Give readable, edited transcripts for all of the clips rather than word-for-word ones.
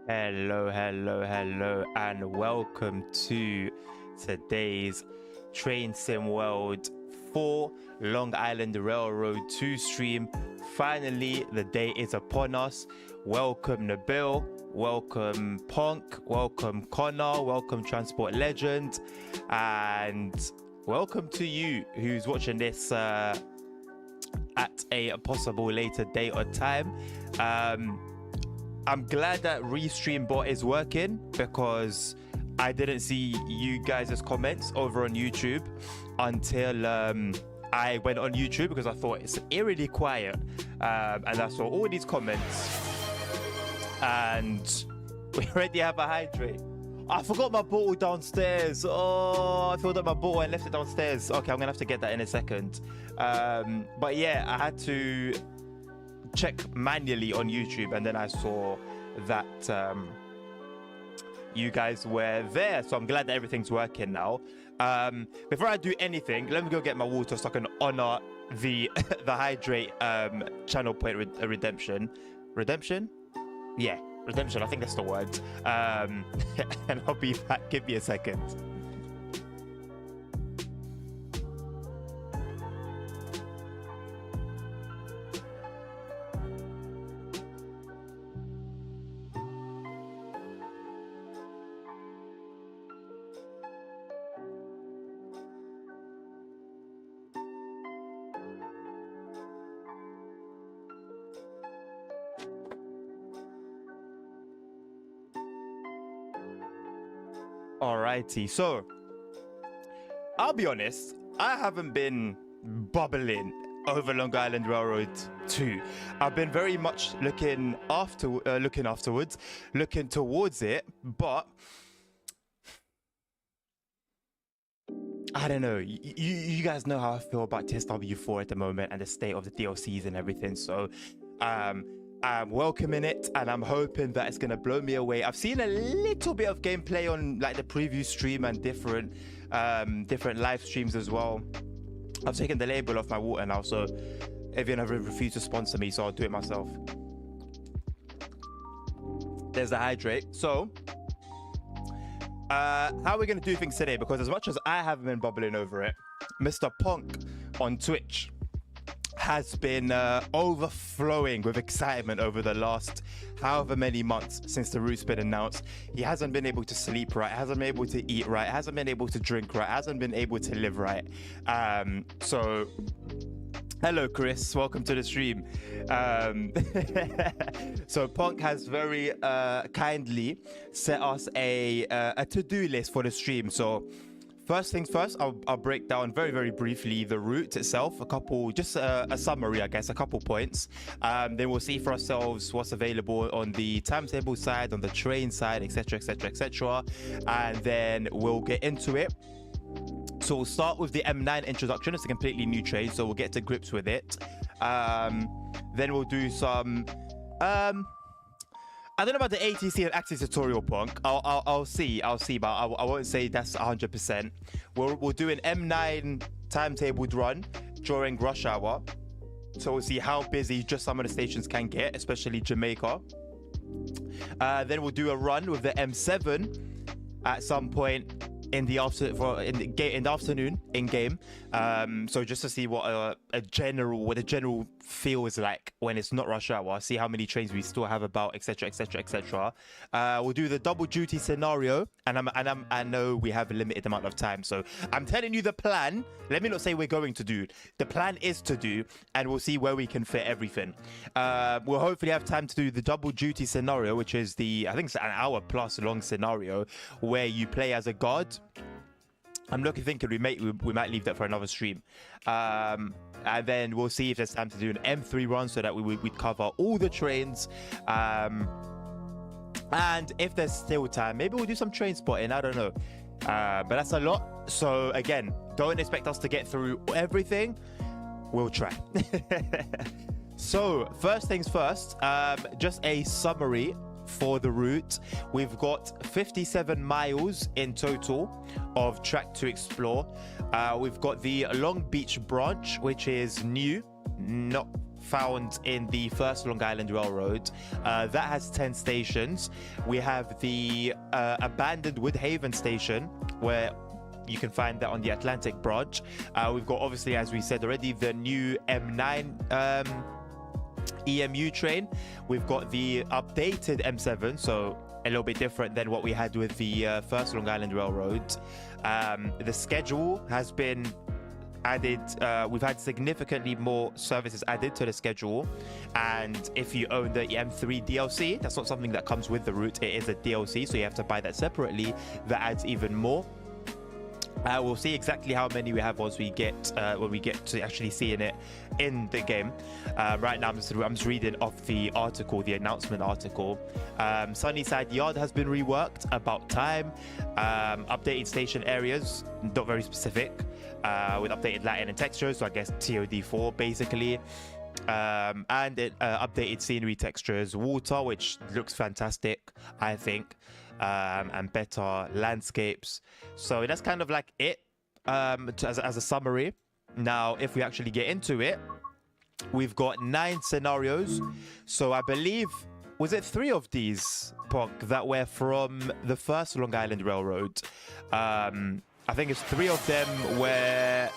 Hello, and welcome to today's Train Sim World 4 Long Island Railroad 2 stream. Finally, the day is upon us. Welcome Nabil, welcome Punk, welcome Connor, welcome Transport Legend, and welcome to you who's watching this at a possible later date or time. I'm glad that Restream bot is working because I didn't see you guys' comments over on YouTube until I went on YouTube because I thought it's eerily quiet, and I saw all these comments and we already have a hydrate. I forgot my bottle downstairs. Oh, I filled up my bottle and left it downstairs. Okay, I'm gonna have to get that in a second. But yeah, I had to check manually on YouTube and then I saw that you guys were there, so I'm glad that everything's working now. Before I do anything, let me go get my water so I can honor the the hydrate channel point redemption. Yeah, redemption, I think that's the word. And I'll be back. Give me a second. Alrighty, so I'll be honest, I haven't been bubbling over Long Island Railroad 2. I've been very much looking towards it, but I don't know. You guys know how I feel about TSW4 at the moment and the state of the DLCs and everything. So I'm welcoming it and I'm hoping that it's gonna blow me away. I've seen a little bit of gameplay on like the preview stream and different live streams as well. I've taken the label off my water now, so Evian have refused to sponsor me, so I'll do it myself. There's the hydrate. So how are we gonna do things today? Because as much as I haven't been bubbling over it, Mr. Punk on Twitch has been overflowing with excitement over the last however many months since the route's been announced. He hasn't been able to sleep right, hasn't been able to eat right, hasn't been able to drink right, hasn't been able to live right. So hello Chris, welcome to the stream. So Punk has very kindly set us a to-do list for the stream. So first things first, I'll break down very briefly the route itself, just a summary, I guess, a couple points. Then we'll see for ourselves what's available on the timetable side, on the train side, etc. And then we'll get into it. So we'll start with the M9 introduction. It's a completely new train, so we'll get to grips with it. Then we'll do some I don't know about the ATC and Axis tutorial, Punk. I'll see, but I won't say that's 100%. We'll do an M9 timetabled run during rush hour, so we'll see how busy just some of the stations can get, especially Jamaica. Then we'll do a run with the M7 at some point in the afternoon in game. So just to see what a general feel is like when it's not rush hour, see how many trains we still have about, etc. We'll do the double duty scenario, and I know we have a limited amount of time, so I'm telling you the plan. Let me not say we're going to do. The plan is to do, and we'll see where we can fit everything. We'll hopefully have time to do the double duty scenario, which is I think it's an hour plus long scenario where you play as a guard. I'm thinking we might leave that for another stream. And then we'll see if there's time to do an M3 run so that we'd cover all the trains. And if there's still time, maybe we'll do some train spotting. I don't know. But that's a lot. So again, don't expect us to get through everything. We'll try. So first things first, just a summary for the route. We've got 57 miles in total of track to explore. We've got the Long Beach branch, which is new, not found in the first Long Island Railroad. That has 10 stations. We have the abandoned Woodhaven station, where you can find that on the Atlantic branch. We've got, obviously, as we said already, the new M9 EMU train. We've got the updated M7, so a little bit different than what we had with the first Long Island Railroad. The schedule has been added. We've had significantly more services added to the schedule, and if you own the M3 DLC, that's not something that comes with the route. It is a DLC, so you have to buy that separately. That adds even more. We'll see exactly how many we have once we get to actually seeing it in the game. Right now, I'm just reading off the article, the announcement article. Sunnyside Yard has been reworked. About time. Updated station areas, not very specific, with updated lighting and textures. So I guess TOD4 basically. And it updated scenery textures, water, which looks fantastic, I think. And better landscapes. So that's kind of like it, as a summary. Now, if we actually get into it, we've got 9 scenarios. So I believe, was it 3 of these, Pog, that were from the first Long Island Railroad? I think it's 3 of them where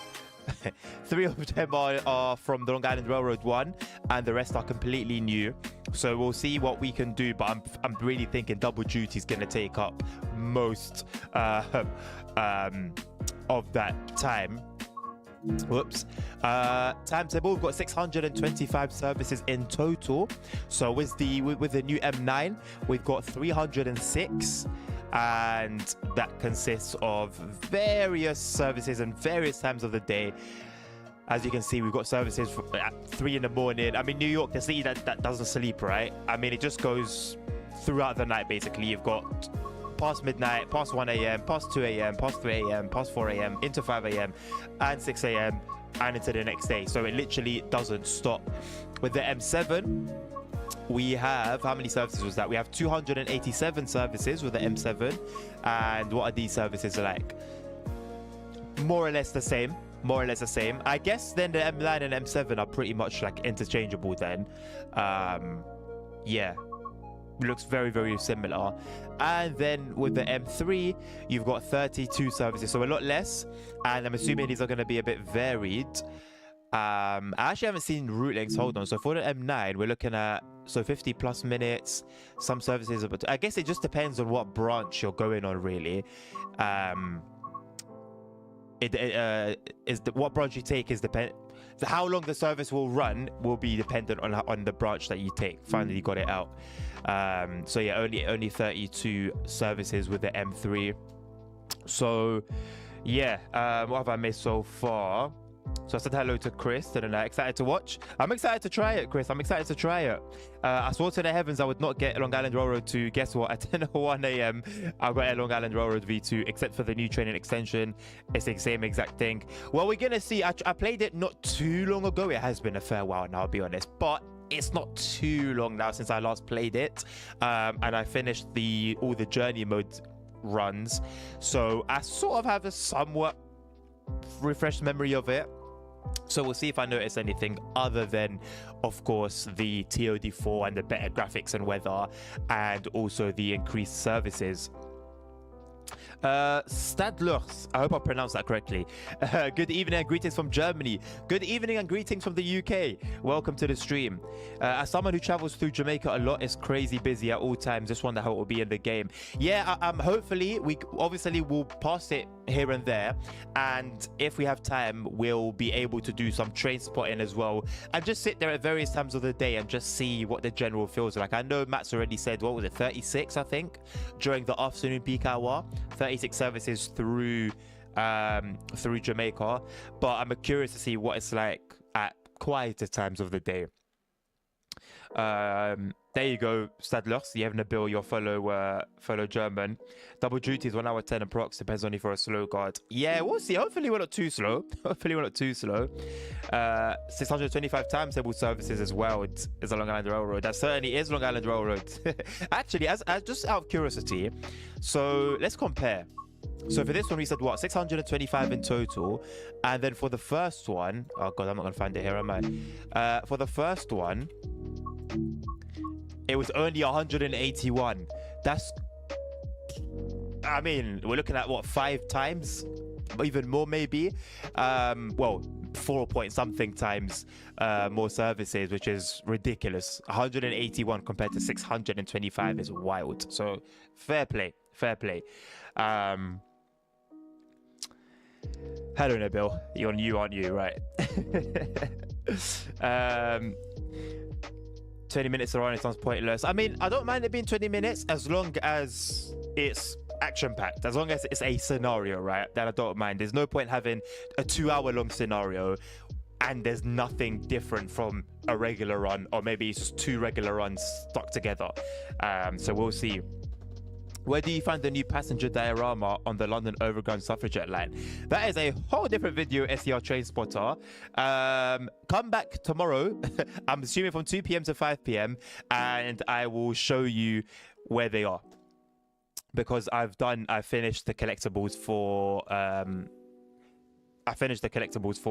3 of them are from the Long Island Railroad 1, and the rest are completely new. So we'll see what we can do, but I'm really thinking Double Duty is going to take up most of that time. Whoops. Timetable, we've got 625 services in total. So with the new M9, we've got 306. And that consists of various services and various times of the day. As you can see, we've got services at 3 in the morning. I mean, New York, the city that doesn't sleep, right? I mean, it just goes throughout the night, basically. You've got past midnight, past 1 a.m., past 2 a.m., past 3 a.m., past 4 a.m., into 5 a.m., and 6 a.m., and into the next day. So it literally doesn't stop. With the M7, we have, how many services was that? We have 287 services with the M7. And what are these services like? More or less the same. More or less the same. I guess then the M9 and M7 are pretty much like interchangeable then. Yeah. Looks very, very similar. And then with the M3, you've got 32 services. So a lot less. And I'm assuming these are going to be a bit varied. I actually haven't seen route lengths. Hold on. So for the M9, we're looking at 50 plus minutes. Some services, but I guess it just depends on what branch you're going on, really. What branch you take is how long the service will run will be dependent on the branch that you take. Finally got it out. So yeah, only 32 services with the M3. So yeah, what have I missed so far? So I said hello to Chris, and excited to watch. I'm excited to try it, Chris. I'm excited to try it. I swore to the heavens I would not get Long Island Railroad 2. Guess what? At 10:01 a.m. I got a Long Island Railroad V2, except for the new training extension. It's the same exact thing. Well, we're gonna see. I played it not too long ago. It has been a fair while now, I'll be honest, but it's not too long now since I last played it, and I finished all the journey mode runs, so I sort of have a somewhat refreshed memory of it. So we'll see if I notice anything other than, of course, the TOD4 and the better graphics and weather, and also the increased services. Stadlers, I hope I pronounced that correctly. Good evening and greetings from Germany. Good evening and greetings from the UK. Welcome to the stream. As someone who travels through Jamaica a lot, it's crazy busy at all times. Just wonder how it will be in the game. Yeah, hopefully we obviously will pass it here and there, and if we have time, we'll be able to do some train spotting as well, and just sit there at various times of the day and just see what the general feels like. I know Matt's already said, what was it, 36, I think, during the afternoon peak hour. 36 services through Jamaica, but I'm curious to see what it's like at quieter times of the day. There you go, Stadlers. You have Nabil, your fellow German. Double duty is 1 hour 10 approx. Depends only for a slow guard. Yeah, we'll see. Hopefully we're not too slow. 625 timetable services as well. It's a Long Island Railroad. That certainly is Long Island Railroad. Actually, as just out of curiosity, so let's compare. So for this one, we said what, 625 in total, and then for the first one, oh god, I'm not gonna find it here, am I? For the first one, it was only 181. That's, I mean, we're looking at what, 5 times, even more maybe. Well, 4 point something times more services, which is ridiculous. 181 compared to 625 is wild. So fair play, fair play. Hello, Nabil. You're new, aren't you? Right. 20 minutes around, it sounds pointless. I mean, I don't mind it being 20 minutes as long as it's action-packed, as long as it's a scenario, right? That I don't mind. There's no point having a 2-hour-long scenario and there's nothing different from a regular run, or maybe it's just 2 regular runs stuck together. So we'll see. Where do you find the new passenger diorama on the London Overground Suffragette line? That is a whole different video, SER Train Spotter. Come back tomorrow. I'm assuming from 2 p.m. to 5 p.m. and I will show you where they are. Because I finished the collectibles for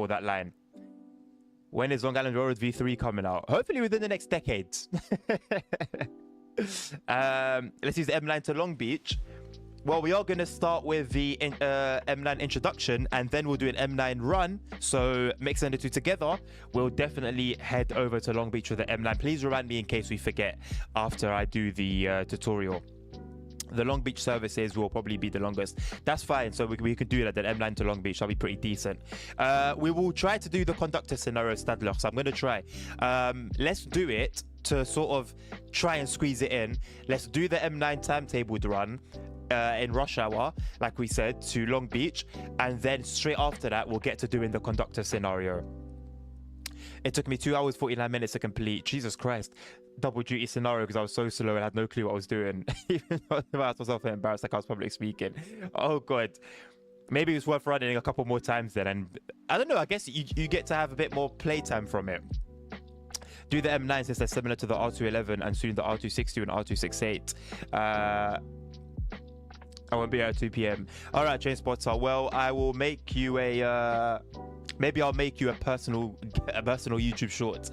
that line. When is Long Island Railroad V3 coming out? Hopefully within the next decade. Let's use the M line to Long Beach. Well, we are going to start with the M9 introduction, and then we'll do an M9 run. So mixing the two together, we'll definitely head over to Long Beach with the M9. Please remind me in case we forget after I do the tutorial. The Long Beach services will probably be the longest. That's fine. So we could do that. Then M9 to Long Beach. That'll be pretty decent. We will try to do the conductor scenario, Stadler. So I'm going to try. Let's do it to sort of try and squeeze it in. Let's do the M9 timetabled run in rush hour, like we said, to Long Beach. And then straight after that, we'll get to doing the conductor scenario. It took me 2 hours, 49 minutes to complete. Jesus Christ. Double duty scenario because I was so slow and had no clue what I was doing. Even though I was myself embarrassed like I was public speaking. Oh god. Maybe it's worth running a couple more times then, and I don't know, I guess you get to have a bit more playtime from it. Do the M9 since they're similar to the R211 and soon the R262 and R268. I won't be here at 2 p.m. All right, Train Spotter. Well, I will make you a maybe I'll make you a personal YouTube short.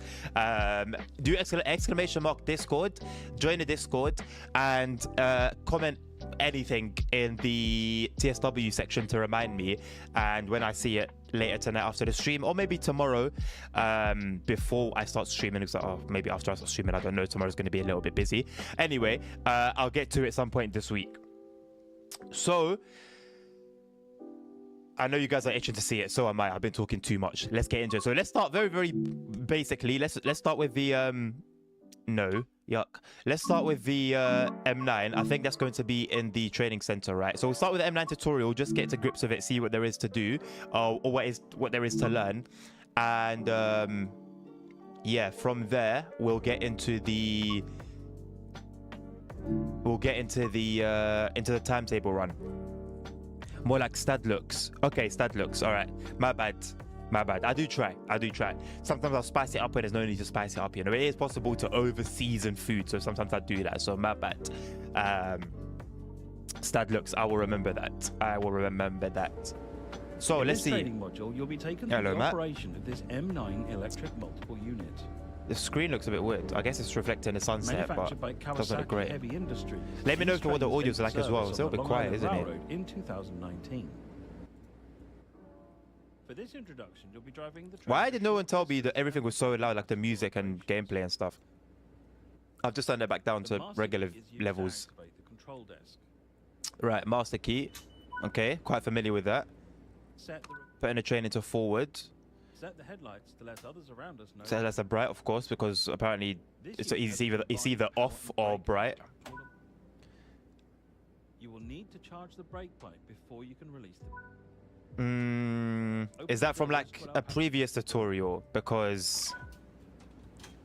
Do exclamation mark Discord, join the Discord, and comment anything in the TSW section to remind me. And when I see it later tonight after the stream, or maybe tomorrow before I start streaming, because maybe after I start streaming, I don't know, tomorrow's going to be a little bit busy. Anyway, I'll get to it at some point this week. So I know you guys are itching to see it, so am I. I've been talking too much. Let's get into it. So let's start very basically. Let's start with the no, yuck. Let's start with the M9. I think that's going to be in the training center, right? So we'll start with the M9 tutorial, just get to grips with it, see what there is to do, or what there is to learn, and yeah, from there we'll get into the timetable run. More like stat looks. Okay, stat looks. All right. My bad. I do try. Sometimes I'll spice it up when there's no need to spice it up. You know, it is possible to over season food, so sometimes I do that. So my bad. Stat looks. I will remember that. So let's see. In this training module, you'll be taken through the operation of this M9 electric multiple unit. The screen looks a bit weird. I guess it's reflecting the sunset, but it doesn't look great. Heavy Industries. Let me know what the audio's like as well. It's a little bit quiet, isn't it? In 2019. For this introduction, you'll be driving the. Why did no one tell me that everything was so loud, like the music and gameplay and stuff? I've just turned it back down to regular levels. Right, master key. Okay, quite familiar with that. Putting the train into forward. Set the headlights to let others around us know. Set that's a bright, of course, because apparently it's either off or bright. You will need to charge the brake pipe before you can release them. Is that from like a previous tutorial? Because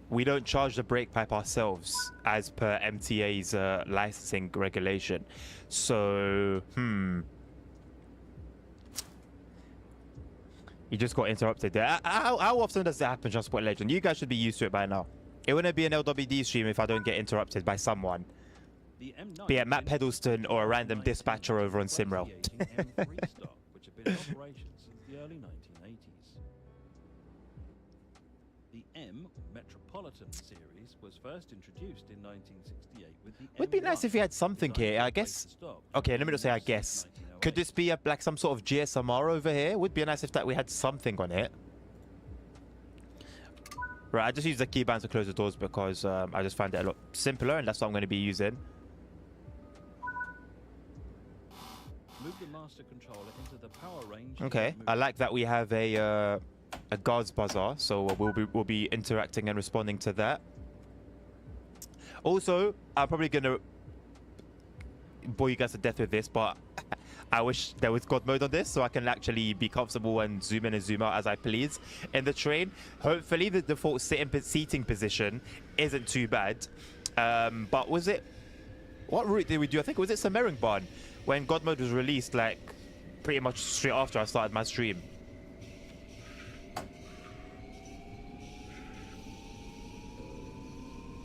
we don't charge the brake pipe ourselves as per MTA's licensing regulation. So, You just got interrupted there. How often does that happen, Transport Legend? You guys should be used to it by now. It wouldn't be an LWD stream if I don't get interrupted by someone. The M9 Be it Matt Pedalston or a random dispatcher over on Simrel. M3 stock, which have been in operation since the early 1980s. The M Metropolitan series was first introduced in 1968 with the Would be nice if you had something here. I guess. Okay, let me not say I guess. Could this be a like some sort of GSMR over here? Would be nice if that we had something on it. Right, I just use the keybind to close the doors because I just find it a lot simpler, and that's what I'm going to be using. Move the master controller into the power range. Okay, I like that we have a guards buzzer, so we'll be interacting and responding to that. Also, I'm probably going to bore you guys to death with this, but I wish there was God mode on this so I can actually be comfortable and zoom in and zoom out as I please in the train. Hopefully the default seating position isn't too bad. But was it... What route did we do? I think, was it Samaringbahn when God mode was released, like pretty much straight after I started my stream?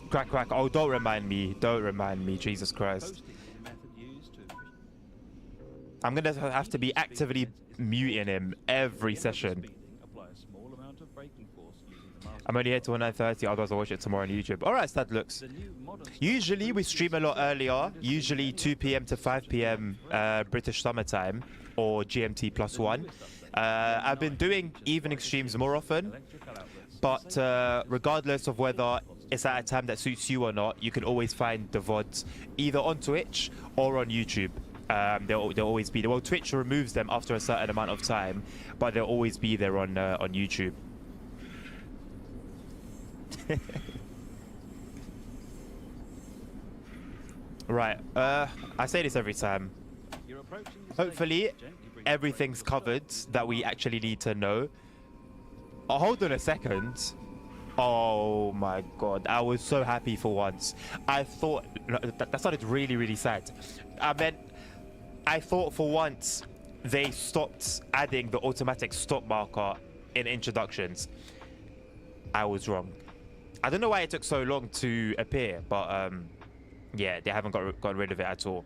Crack, crack. Oh, don't remind me. Don't remind me. Jesus Christ. I'm going to have to be actively muting him every session. I'm only here till 9:30, otherwise I'll watch it tomorrow on YouTube. Alright, that looks. Usually we stream a lot earlier, usually 2 p.m. to 5 p.m. British summertime, or GMT +1. I've been doing evening streams more often, but regardless of whether it's at a time that suits you or not, you can always find the VODs either on Twitch or on YouTube. They'll always be there. Well, Twitch removes them after a certain amount of time, but they'll always be there on YouTube. Right. I say this every time. Hopefully, everything's covered that we actually need to know. Oh, hold on a second. Oh my God! I was so happy for once. I thought that sounded really, really sad. I thought for once they stopped adding the automatic stop marker in introductions. I was wrong. I don't know why it took so long to appear, but yeah, they haven't got rid of it at all.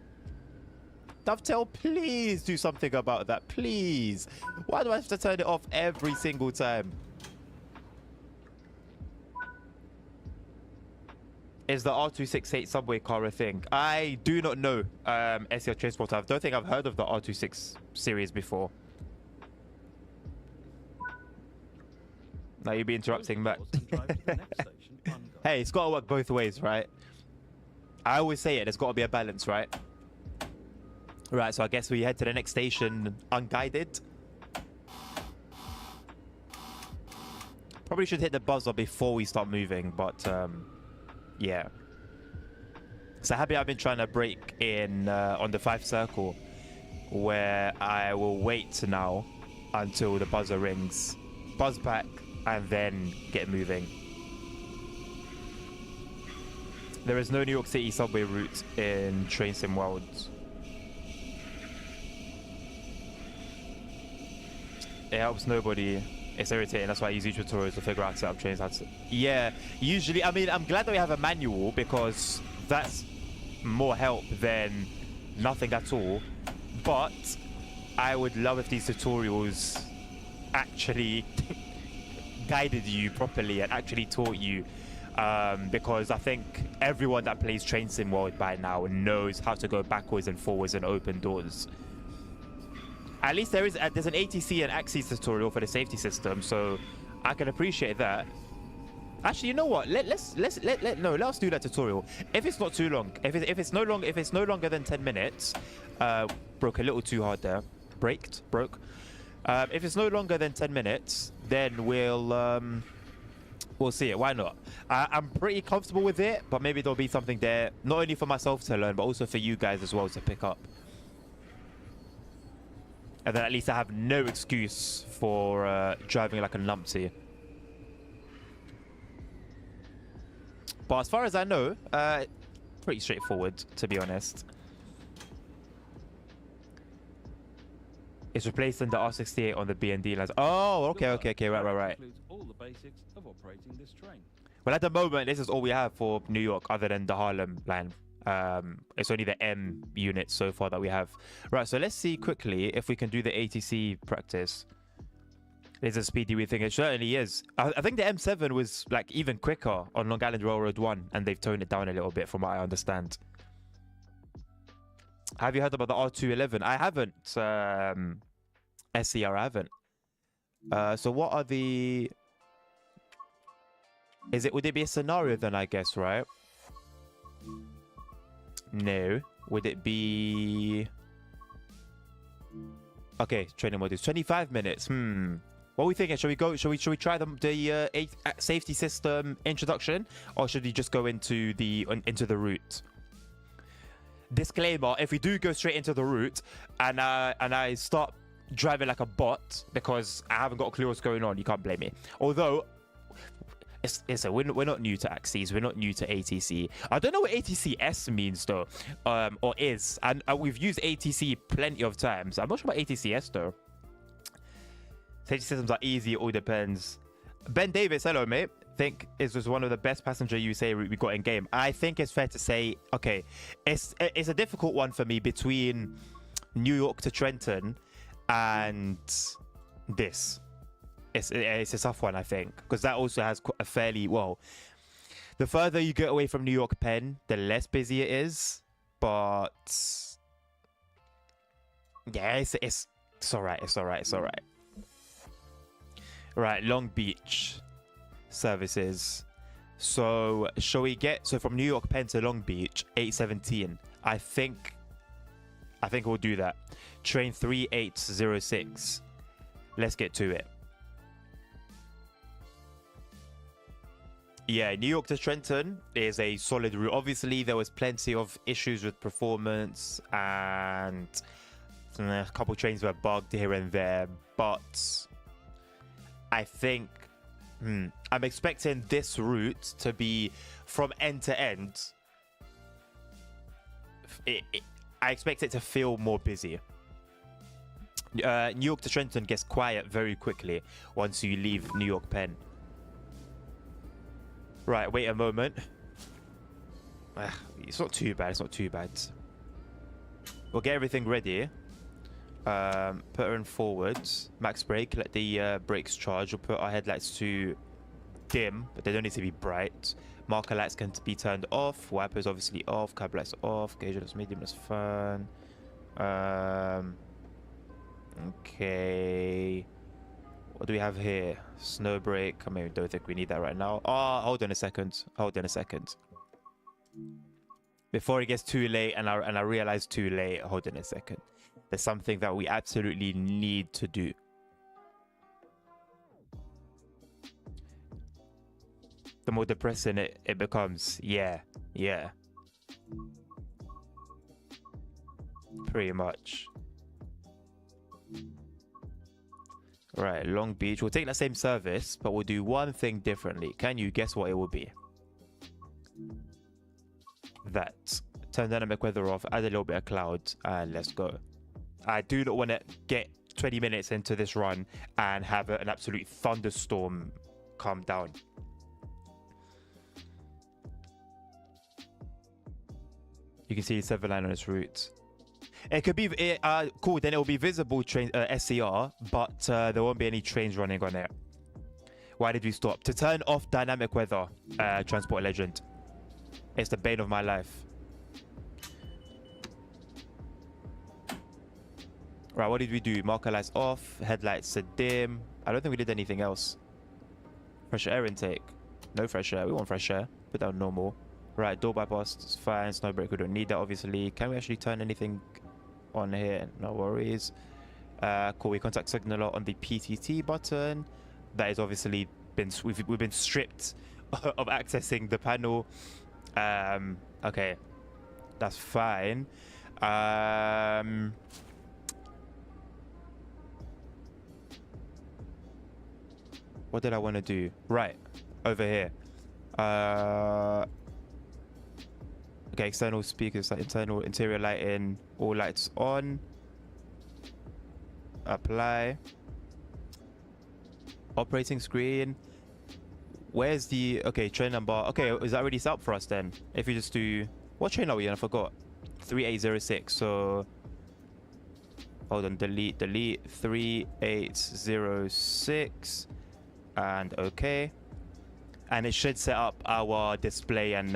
Dovetail, please do something about that, please. Why do I have to turn it off every single time? Is the R268 subway car a thing? I do not know, SEO Transport. I don't think I've heard of the R26 series before. Now you'll be interrupting Matt. Hey, it's got to work both ways, right? I always say it, there's got to be a balance, right? Right, so I guess we head to the next station unguided. Probably should hit the buzzer before we start moving, but yeah. So happy I've been trying to break in on the 5 circle, where I will wait now until the buzzer rings, buzz back, and then get moving. There is no New York City subway route in Train Sim World. It helps nobody. It's irritating. That's why I use YouTube tutorials to figure out how to set up trains. Yeah, usually, I mean, I'm glad that we have a manual because that's more help than nothing at all. But I would love if these tutorials actually guided you properly and actually taught you. Because I think everyone that plays Train Sim World by now knows how to go backwards and forwards and open doors. At least there's an ATC and Axis tutorial for the safety system, so I can appreciate that. Actually, you know what? Let's do that tutorial. If it's not too long, if it's no longer than 10 minutes, broke a little too hard there. Broke. If it's no longer than 10 minutes, then we'll see it. Why not? I'm pretty comfortable with it, but maybe there'll be something there, not only for myself to learn, but also for you guys as well to pick up. And then at least I have no excuse for driving like a numpty. But as far as I know, pretty straightforward, to be honest. It's replacing the R68 on the BND lines. Oh, okay, right. All the basics of operating this train. Well, at the moment, this is all we have for New York, other than the Harlem line. It's only the M units so far that we have. Right, so let's see quickly if we can do the ATC practice. Is it speedy we think? It certainly is. I think the M7 was like even quicker on Long Island Railroad 1, and they've toned it down a little bit from what I understand. Have you heard about the R211? I haven't. SCR, I haven't. So what are the... Would it be a scenario then, I guess, right? No. Would it be... Okay, training modules. 25 minutes. What are we thinking? Should we go? Should we try the safety system introduction, or should we just go into the route? Disclaimer: if we do go straight into the route, and I start driving like a bot because I haven't got a clue what's going on, you can't blame me. Although, we're not new to Axes, we're not new to ATC. I don't know what ATCS means though, or is, and we've used ATC plenty of times. I'm not sure about ATCS though. Safety systems are easy, it all depends. Ben Davis, hello mate. Think is just one of the best passenger USA we got in game. I think it's fair to say, okay, it's a difficult one for me between New York to Trenton and this. It's a tough one, I think, because that also has a fairly, well, the further you get away from New York Penn, the less busy it is. But yeah, it's all right. It's all right. Right, Long Beach services. So shall we get, so from New York Penn to Long Beach, 8:17. I think we'll do that. Train 3806. Let's get to it. Yeah, New York to Trenton is a solid route. Obviously, there was plenty of issues with performance and a couple trains were bugged here and there, but I think I'm expecting this route to be from end to end. I expect it to feel more busy. New York to Trenton gets quiet very quickly once you leave New York Penn. Right, wait a moment. It's not too bad. We'll get everything ready. Put her in forwards. Max brake. Let the brakes charge. We'll put our headlights to dim, but they don't need to be bright. Marker lights can be turned off. Wipers obviously off. Cab lights off. Gauge lights medium. That's fine. Okay. What do we have here? Snow brake. I mean, don't think we need that right now. Oh, hold on a second. Before it gets too late and I realize too late. Hold on a second. There's something that we absolutely need to do. The more depressing it becomes. Yeah. Pretty much. Right, Long Beach. We'll take that same service, but we'll do one thing differently. Can you guess what it will be? That. Turn dynamic weather off, add a little bit of clouds, and let's go. I do not want to get 20 minutes into this run and have an absolute thunderstorm come down. You can see 7 line on its route. It could be cool. Then it will be visible train SCR, but there won't be any trains running on it. Why did we stop? To turn off dynamic weather, Transport Legend. It's the bane of my life. Right, what did we do? Marker lights off, headlights are dim. I don't think we did anything else. Fresh air intake. No fresh air. We want fresh air. Put down normal. Right, door bypass is fine. Snow brake, we don't need that obviously. Can we actually turn anything on here? No worries. Cool, we contact signaler on the PTT button. That is obviously we've been stripped of accessing the panel. Okay, that's fine. What did I want to do? Right, over here. Okay, external speakers, like internal interior lighting, all lights on. Apply. Operating screen. Where's the, okay, train number. Okay, is that already set up for us then? If we just do What train are we in? I forgot. 3806. So hold on, delete 3806 and okay. And it should set up our display and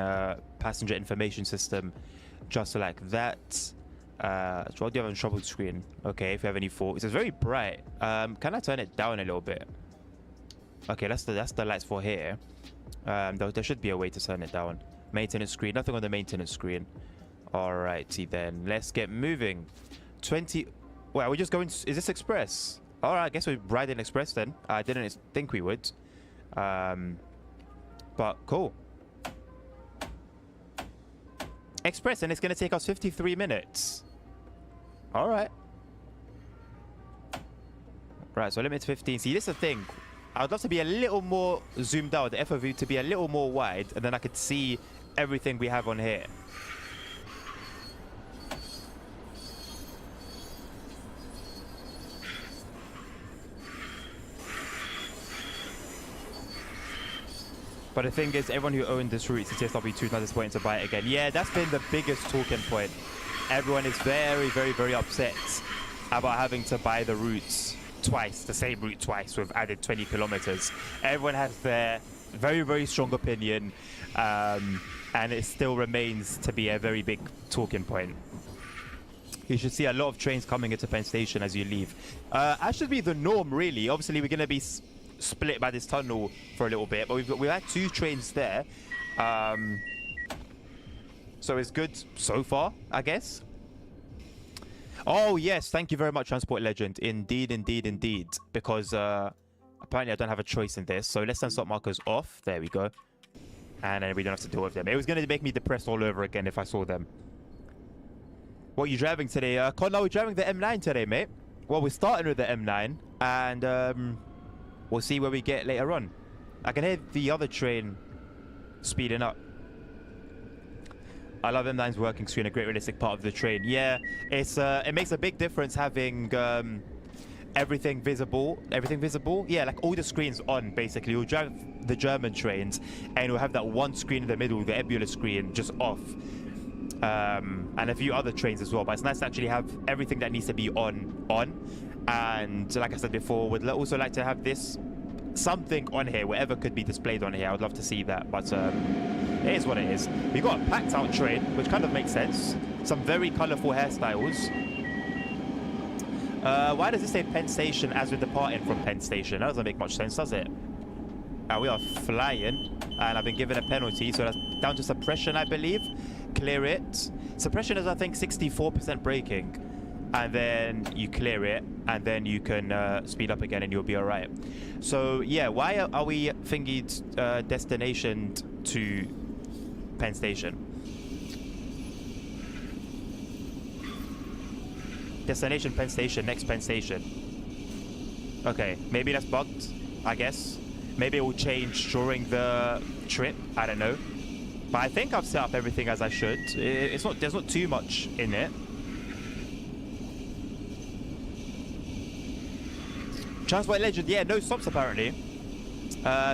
passenger information system just like that. What do you have on trouble screen? Okay, if you have any faults. It's very bright. Can I turn it down a little bit? Okay, that's the lights for here. There should be a way to turn it down. Maintenance screen, nothing on the maintenance screen. Alrighty then, let's get moving. 20. Well, we're just going. Is this express? All right, I guess we're riding express then. I didn't think we would. But cool. Express, and it's gonna take us 53 minutes. All right. Right, so limit 15. See, this is the thing. I would love to be a little more zoomed out, the FOV to be a little more wide, and then I could see everything we have on here. But the thing is, everyone who owned this route, CTSW2 is not disappointed to buy it again. Yeah, that's been the biggest talking point. Everyone is very, very, very upset about having to buy the routes twice, the same route twice with added 20 kilometers. Everyone has their very, very strong opinion, and it still remains to be a very big talking point. You should see a lot of trains coming into Penn Station as you leave. That should be the norm, really. Obviously, we're going to be split by this tunnel for a little bit, but we've had 2 trains there. So it's good so far, I guess. Oh, yes. Thank you very much, Transport Legend. Indeed, indeed, indeed. Because apparently I don't have a choice in this. So let's turn stop markers off. There we go. And then we don't have to deal with them. It was going to make me depressed all over again if I saw them. What are you driving today? Connor, we're driving the M9 today, mate. Well, we're starting with the M9. And we'll see where we get later on. I can hear the other train speeding up. I love M9's working screen, a great realistic part of the train. Yeah, it's it makes a big difference having everything visible. Everything visible? Yeah, like all the screens on, basically. We'll drive the German trains, and we'll have that one screen in the middle, the Ebula screen, just off. And a few other trains as well. But it's nice to actually have everything that needs to be on. And like I said before, would also like to have this something on here, whatever could be displayed on here. I would love to see that, but it is what it is. We got a packed out train, which kind of makes sense. Some very colourful hairstyles. Why does this say Penn Station as we're departing from Penn Station? That doesn't make much sense, does it? We are flying, and I've been given a penalty, so that's down to suppression, I believe. Clear it. Suppression is, I think, 64% braking. And then you clear it, and then you can speed up again, and you'll be all right. So yeah, why are we thingied destination to Penn Station? Destination Penn Station, next Penn Station. Okay, maybe that's bugged, I guess. Maybe it will change during the trip, I don't know. But I think I've set up everything as I should. There's not too much in it. Transport Legend, yeah, no stops apparently.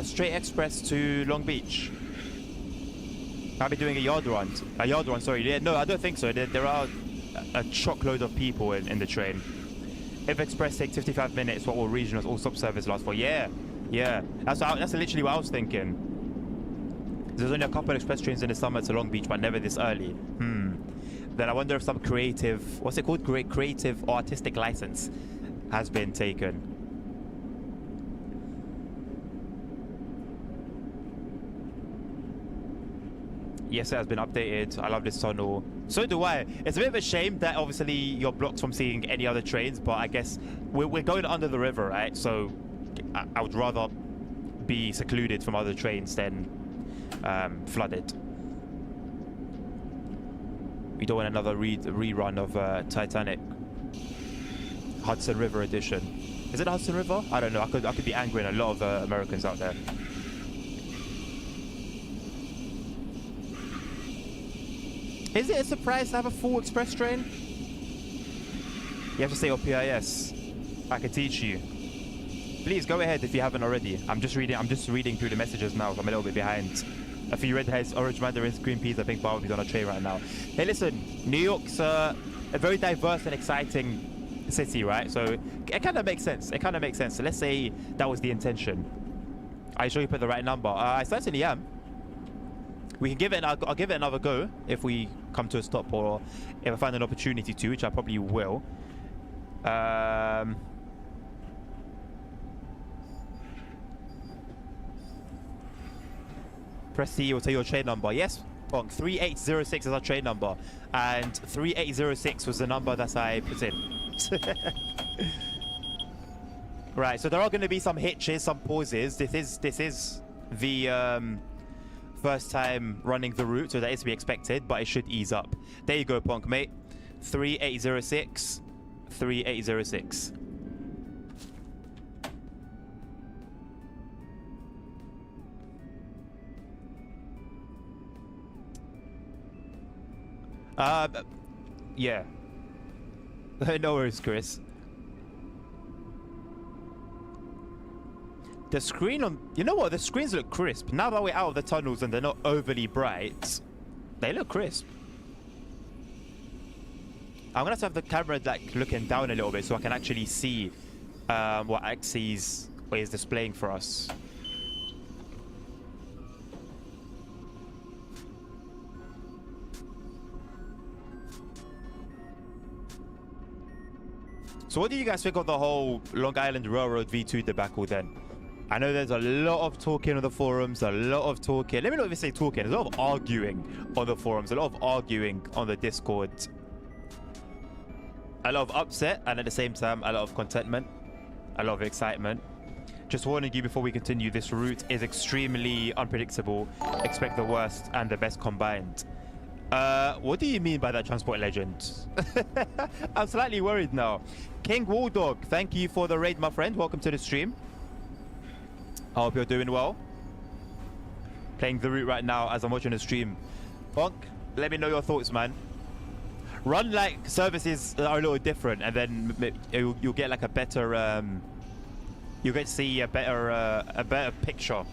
Straight express to Long Beach. I'll be doing a yard run. Sorry. Yeah, no, I don't think so. There are a truckload of people in the train. If express takes 55 minutes, what will regional all stop service last for? Yeah. That's literally what I was thinking. There's only a couple of express trains in the summer to Long Beach, but never this early. Then I wonder if some creative, what's it called? Creative or artistic license has been taken. Yes, it has been updated. I love this tunnel. So do I. It's a bit of a shame that obviously you're blocked from seeing any other trains, but I guess we're going under the river, right? So I would rather be secluded from other trains than flooded. We don't want another rerun of Titanic. Hudson River edition. Is it Hudson River? I don't know. I could be angering a lot of Americans out there. Is it a surprise to have a full express train? You have to say your PIS. I can teach you. Please go ahead if you haven't already. I'm just reading through the messages now. So I'm a little bit behind. A few redheads, orange mandarins, green peas, I think barbecues on a train right now. Hey, listen, New York's a very diverse and exciting city, right? So it kind of makes sense. It kind of makes sense. So let's say that was the intention. Are you sure you put the right number? I certainly am. We can give it. I'll give it another go if we come to a stop, or if I find an opportunity to, which I probably will. Press C will tell you your train number. Yes, Bonk. 3806 is our train number, and 3806 was the number that I put in. Right. So there are going to be some hitches, some pauses. This is the first time running the route, so that is to be expected, but it should ease up. There you go, Punk, mate. 3806. 3806. Yeah. No worries, Chris. The screen on... You know what? The screens look crisp. Now that we're out of the tunnels and they're not overly bright, they look crisp. I'm going to have the camera like looking down a little bit so I can actually see what Axis is displaying for us. So what do you guys think of the whole Long Island Railroad V2 debacle then? I know there's a lot of talking on the forums, a lot of talking. Let me not even say talking. There's a lot of arguing on the forums, a lot of arguing on the Discord. A lot of upset, and at the same time, a lot of contentment, a lot of excitement. Just warning you before we continue, this route is extremely unpredictable. Expect the worst and the best combined. What do you mean by that, Transport Legend? I'm slightly worried now. King Waldog, thank you for the raid, my friend. Welcome to the stream. I hope you're doing well. Playing the route right now as I'm watching the stream. Bonk, let me know your thoughts, man. Run like services are a little different, and then you'll get like a better you get to see a better picture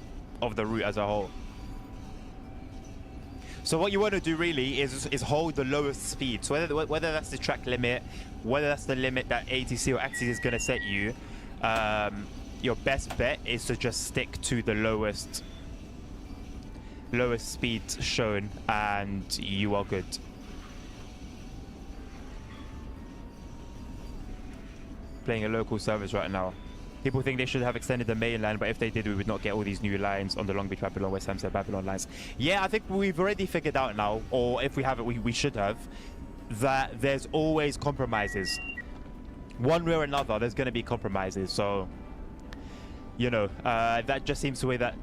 of the route as a whole. So what you want to do really is hold the lowest speed. So whether that's the track limit, whether that's the limit that ATC or Axis is going to set you, your best bet is to just stick to the lowest speed shown, and you are good. Playing a local service right now. People think they should have extended the main line, but if they did, we would not get all these new lines on the Long Beach, Babylon, West Hampstead, Babylon lines. Yeah, I think we've already figured out now, or if we haven't, we should have, that there's always compromises. One way or another, there's going to be compromises. So, you know, that just seems the way that...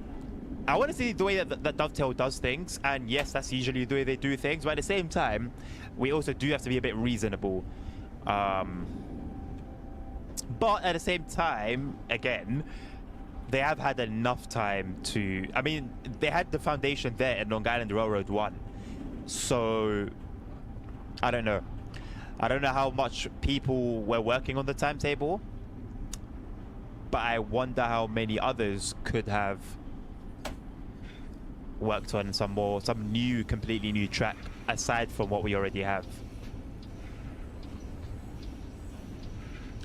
I want to see the way that Dovetail does things, and yes, that's usually the way they do things, but at the same time, we also do have to be a bit reasonable. But at the same time, again, they have had enough time to... I mean, they had the foundation there at Long Island Railroad 1. So, I don't know. I don't know how much people were working on the timetable. But I wonder how many others could have worked on some new, completely new track aside from what we already have.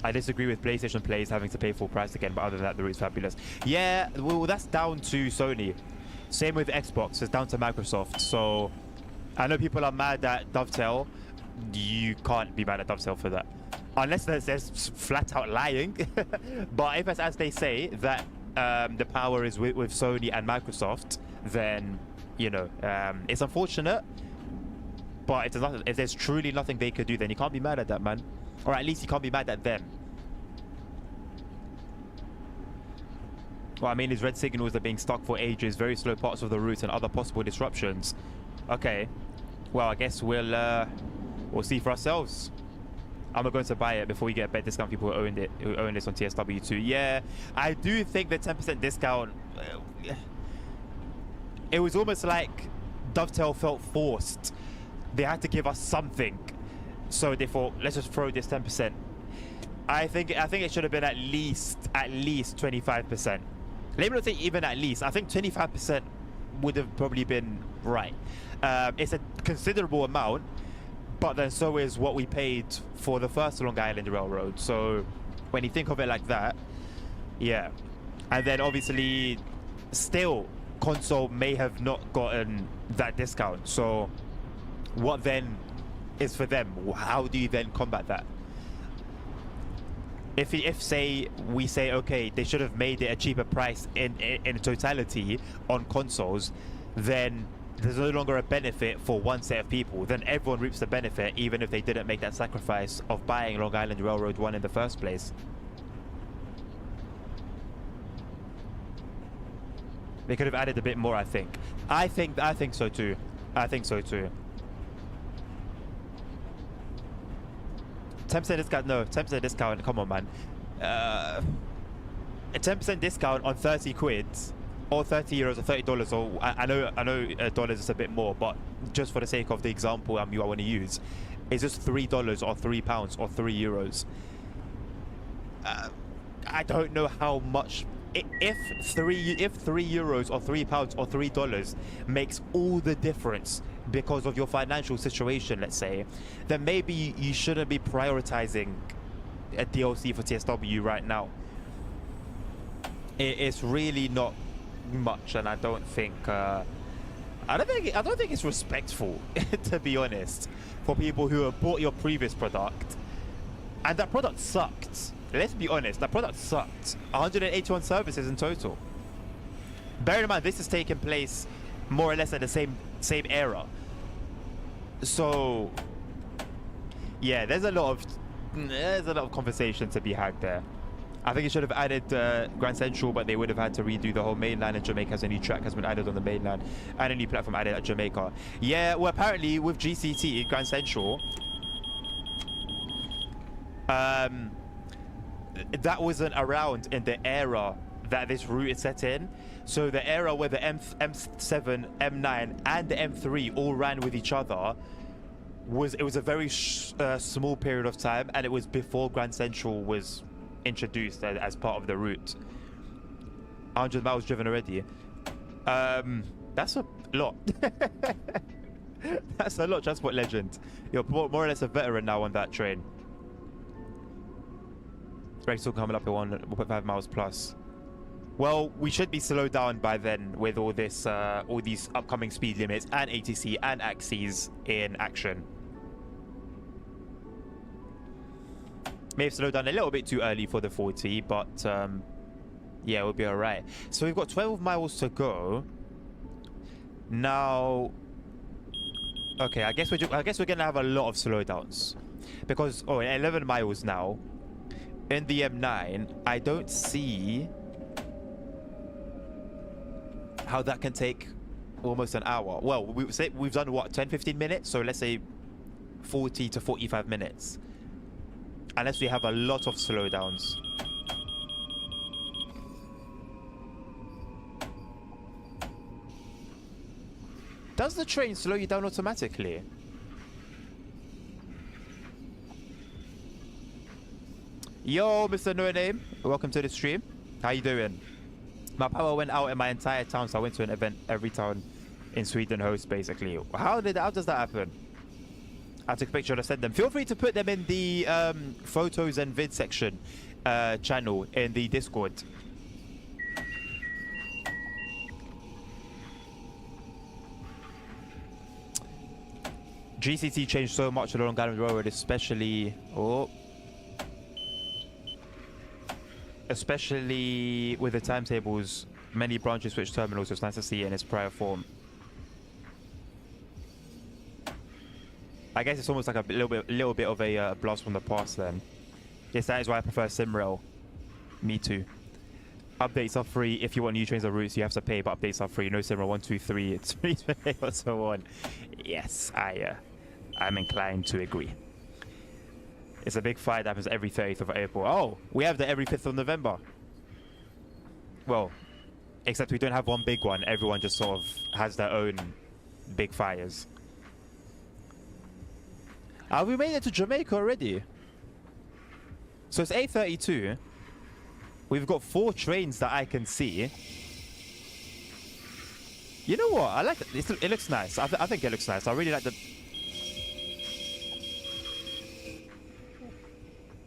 I disagree with PlayStation players having to pay full price again, but other than that, the route's fabulous. Yeah, well, that's down to Sony. Same with Xbox, it's down to Microsoft. So, I know people are mad at Dovetail. You can't be mad at Dovetail for that. Unless there's flat out lying. But if it's as they say, that the power is with Sony and Microsoft, then, you know, it's unfortunate. But if there's truly nothing they could do, then you can't be mad at that, man. Or at least you can't be mad at them. What I mean is red signals are being stuck for ages, very slow parts of the route, and other possible disruptions. Okay. Well, I guess we'll see for ourselves. I'm not going to buy it before we get a better discount. People who own this on TSW2. Yeah, I do think the 10% discount. It was almost like Dovetail felt forced. They had to give us something. So they thought, let's just throw this 10%. I think it should have been at least 25%. Let me not say even at least. I think 25% would have probably been right. It's a considerable amount, but then so is what we paid for the first Long Island Railroad. So when you think of it like that, yeah. And then obviously still console may have not gotten that discount. So what then is for them? How do you then combat that? If say we say, okay, they should have made it a cheaper price in totality on consoles, then there's no longer a benefit for one set of people. Then everyone reaps the benefit, even if they didn't make that sacrifice of buying Long Island Railroad 1 in the first place. They could have added a bit more, I think. I think so too. I think so too. 10% discount? No, 10% discount. Come on, man. A 10% discount on 30 quid, or 30 euros, or $30. Or I know dollars is a bit more, but just for the sake of the example I want to use, it's just $3 or £3 or €3. I don't know how much. If 3 euros or £3 or $3 makes all the difference because of your financial situation, let's say, then maybe you shouldn't be prioritizing a DLC for TSW right now. It's really not much, and I don't think it's respectful, to be honest, for people who have bought your previous product, and that product sucked. Let's be honest, that product sucked. 181 services in total. Bear in mind, this is taking place more or less at the same era. So, yeah, there's a lot of conversation to be had there. I think it should have added Grand Central, but they would have had to redo the whole mainland, and Jamaica as a new track has been added on the mainland, and a new platform added at Jamaica. Yeah, well, apparently with GCT, Grand Central, that wasn't around in the era that this route is set in. So the era where the M7, M9, and the M3 all ran with each other was a very small period of time, and it was before Grand Central was introduced as part of the route. 100 miles driven already. That's a lot. That's a lot, Transport Legend. You're more or less a veteran now on that train. Race still coming up at 1.5 miles plus. Well, we should be slowed down by then with all these upcoming speed limits and ATC and axes in action. May have slowed down a little bit too early for the 40, but yeah, we'll be all right. So we've got 12 miles to go. Now, okay, I guess we're gonna have a lot of slowdowns because 11 miles now. In the M9, I don't see how that can take almost an hour. Well, we've done what, 10-15 minutes? So let's say 40 to 45 minutes. Unless we have a lot of slowdowns. Does the train slow you down automatically? Yo, Mr. No Name, welcome to the stream. How you doing? My power went out in my entire town, so I went to an event every town in Sweden hosts, basically. How does that happen? I took a picture and I sent them. Feel free to put them in the photos and vid section channel in the Discord. GCT changed so much along Long Island Railroad, especially with the timetables. Many branches switch terminals, so it's nice to see it in its prior form. I guess it's almost like a little bit of a blast from the past then. Yes, that is why I prefer SimRail. Me too. Updates are free. If you want new trains or routes, you have to pay, but updates are free. No SimRail 1, 2, 3, it's free to pay or so on. Yes, I'm inclined to agree. It's a big fight that happens every 30th of April. Oh, we have the every 5th of November. Well, except we don't have one big one. Everyone just sort of has their own big fires. We made it to Jamaica already. So it's 8:32. We've got 4 trains that I can see. You know what? I like it. It looks nice. I think it looks nice. I really like the.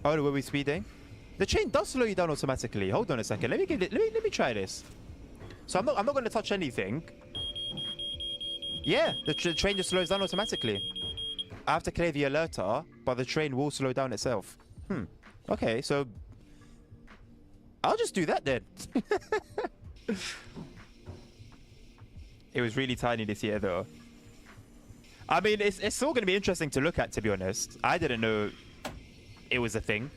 Oh, were we speeding? The train does slow you down automatically. Hold on a second. Let me try this. So I'm not going to touch anything. Yeah, the train just slows down automatically. I have to clear the alerter, but the train will slow down itself. Okay, so I'll just do that then. It was really tiny this year, though. I mean, it's still going to be interesting to look at, to be honest. I didn't know it was a thing.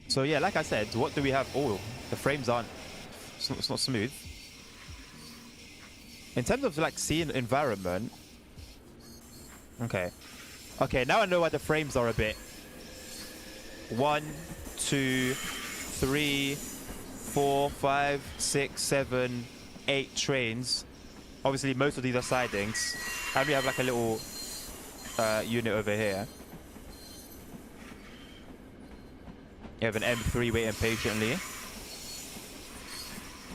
So yeah, like I said, what do we have? Oh, the frames aren't. It's not smooth. In terms of like seeing environment. Okay. Okay, now I know why the frames are a bit. 1, 2, 3, 4, 5, 6, 7, 8 trains. Obviously, most of these are sidings. And we have like a little unit over here. You have an M3 waiting patiently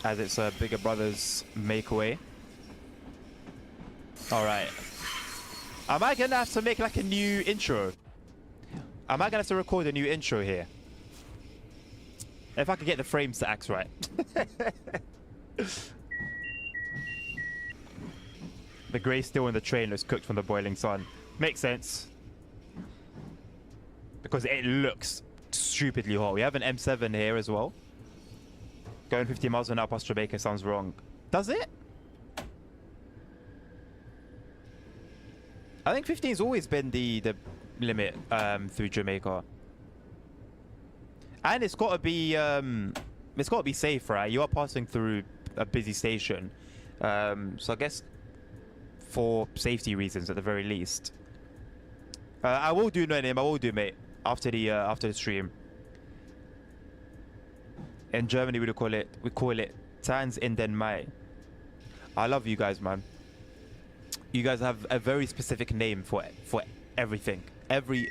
as its bigger brothers make way. All right. Am I gonna have to make like a new intro? Am I gonna have to record a new intro here? If I could get the frames to act right. The grey steel in the train looks cooked from the boiling sun. Makes sense. Because it looks stupidly hot. We have an M7 here as well. Going 50 miles an hour past Jamaica sounds wrong. Does it? I think 15's always been the limit through Jamaica. And it's got to be safe, right? You are passing through a busy station. So I guess for safety reasons at the very least. I will do no name. I will do, mate, after the stream. In Germany, we call it Tans in den Mai. I love you guys, man. You guys have a very specific name for everything. Every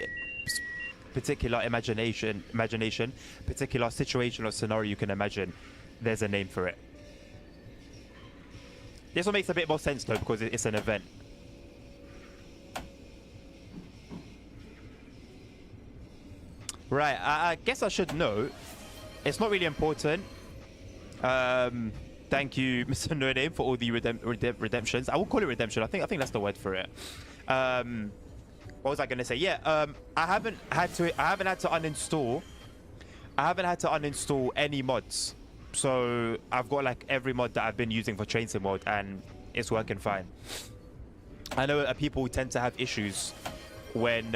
particular imagination, particular situation or scenario you can imagine, there's a name for it. This one makes a bit more sense though because it's an event. Right, I guess I should note, it's not really important. Thank you, Mr. No Name, for all the redemptions. I will call it redemption. I think that's the word for it. What was I gonna say? Yeah, I haven't had to uninstall. I haven't had to uninstall any mods. So I've got like every mod that I've been using for Train Sim mode, and it's working fine. I know people tend to have issues when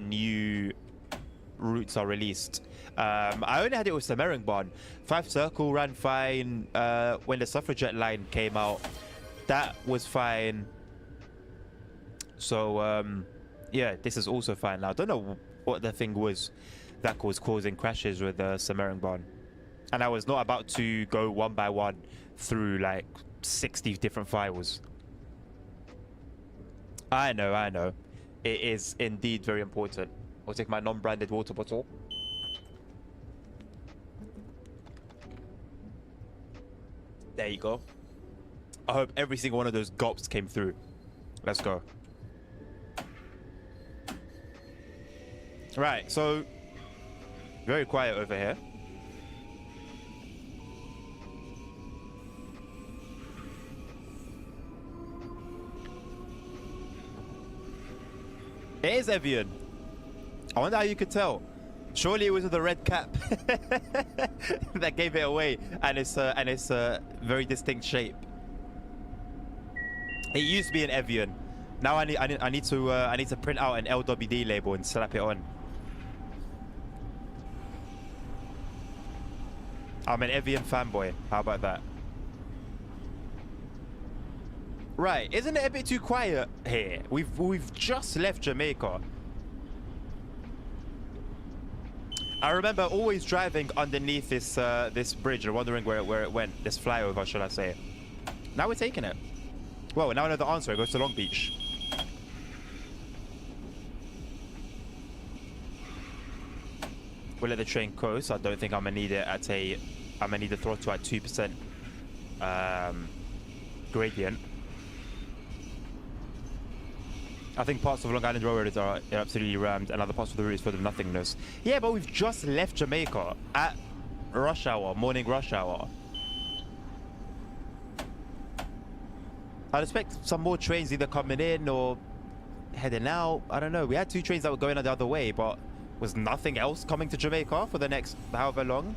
new routes are released. I only had it with Semarang. 5 Circle ran fine. When the Suffragette line came out, that was fine. So yeah, this is also fine now. I don't know what the thing was that was causing crashes with Semarang. And I was not about to go one by one through like 60 different files. I know. It is indeed very important. I'll take my non-branded water bottle. There you go. I hope every single one of those gulps came through. Let's go. Right, so very quiet over here. It is Evian. I wonder how you could tell. Surely it was with the red cap that gave it away, and it's a very distinct shape. It used to be an Evian. Now I need to print out an LWD label and slap it on. I'm an Evian fanboy. How about that? Right, isn't it a bit too quiet here? We've just left Jamaica. I remember always driving underneath this this bridge and wondering where it went. This flyover, should I say? Now we're taking it. Well, now I know the answer. It goes to Long Beach. We'll let the train coast. I don't think I'm gonna need it at a I'm gonna need the throttle at 2% gradient. I think parts of Long Island Railroad are absolutely rammed, and other parts of the route is full of nothingness. Yeah, but we've just left Jamaica at rush hour, morning rush hour. I'd expect some more trains either coming in or heading out. I don't know. We had 2 trains that were going the other way, but was nothing else coming to Jamaica for the next however long?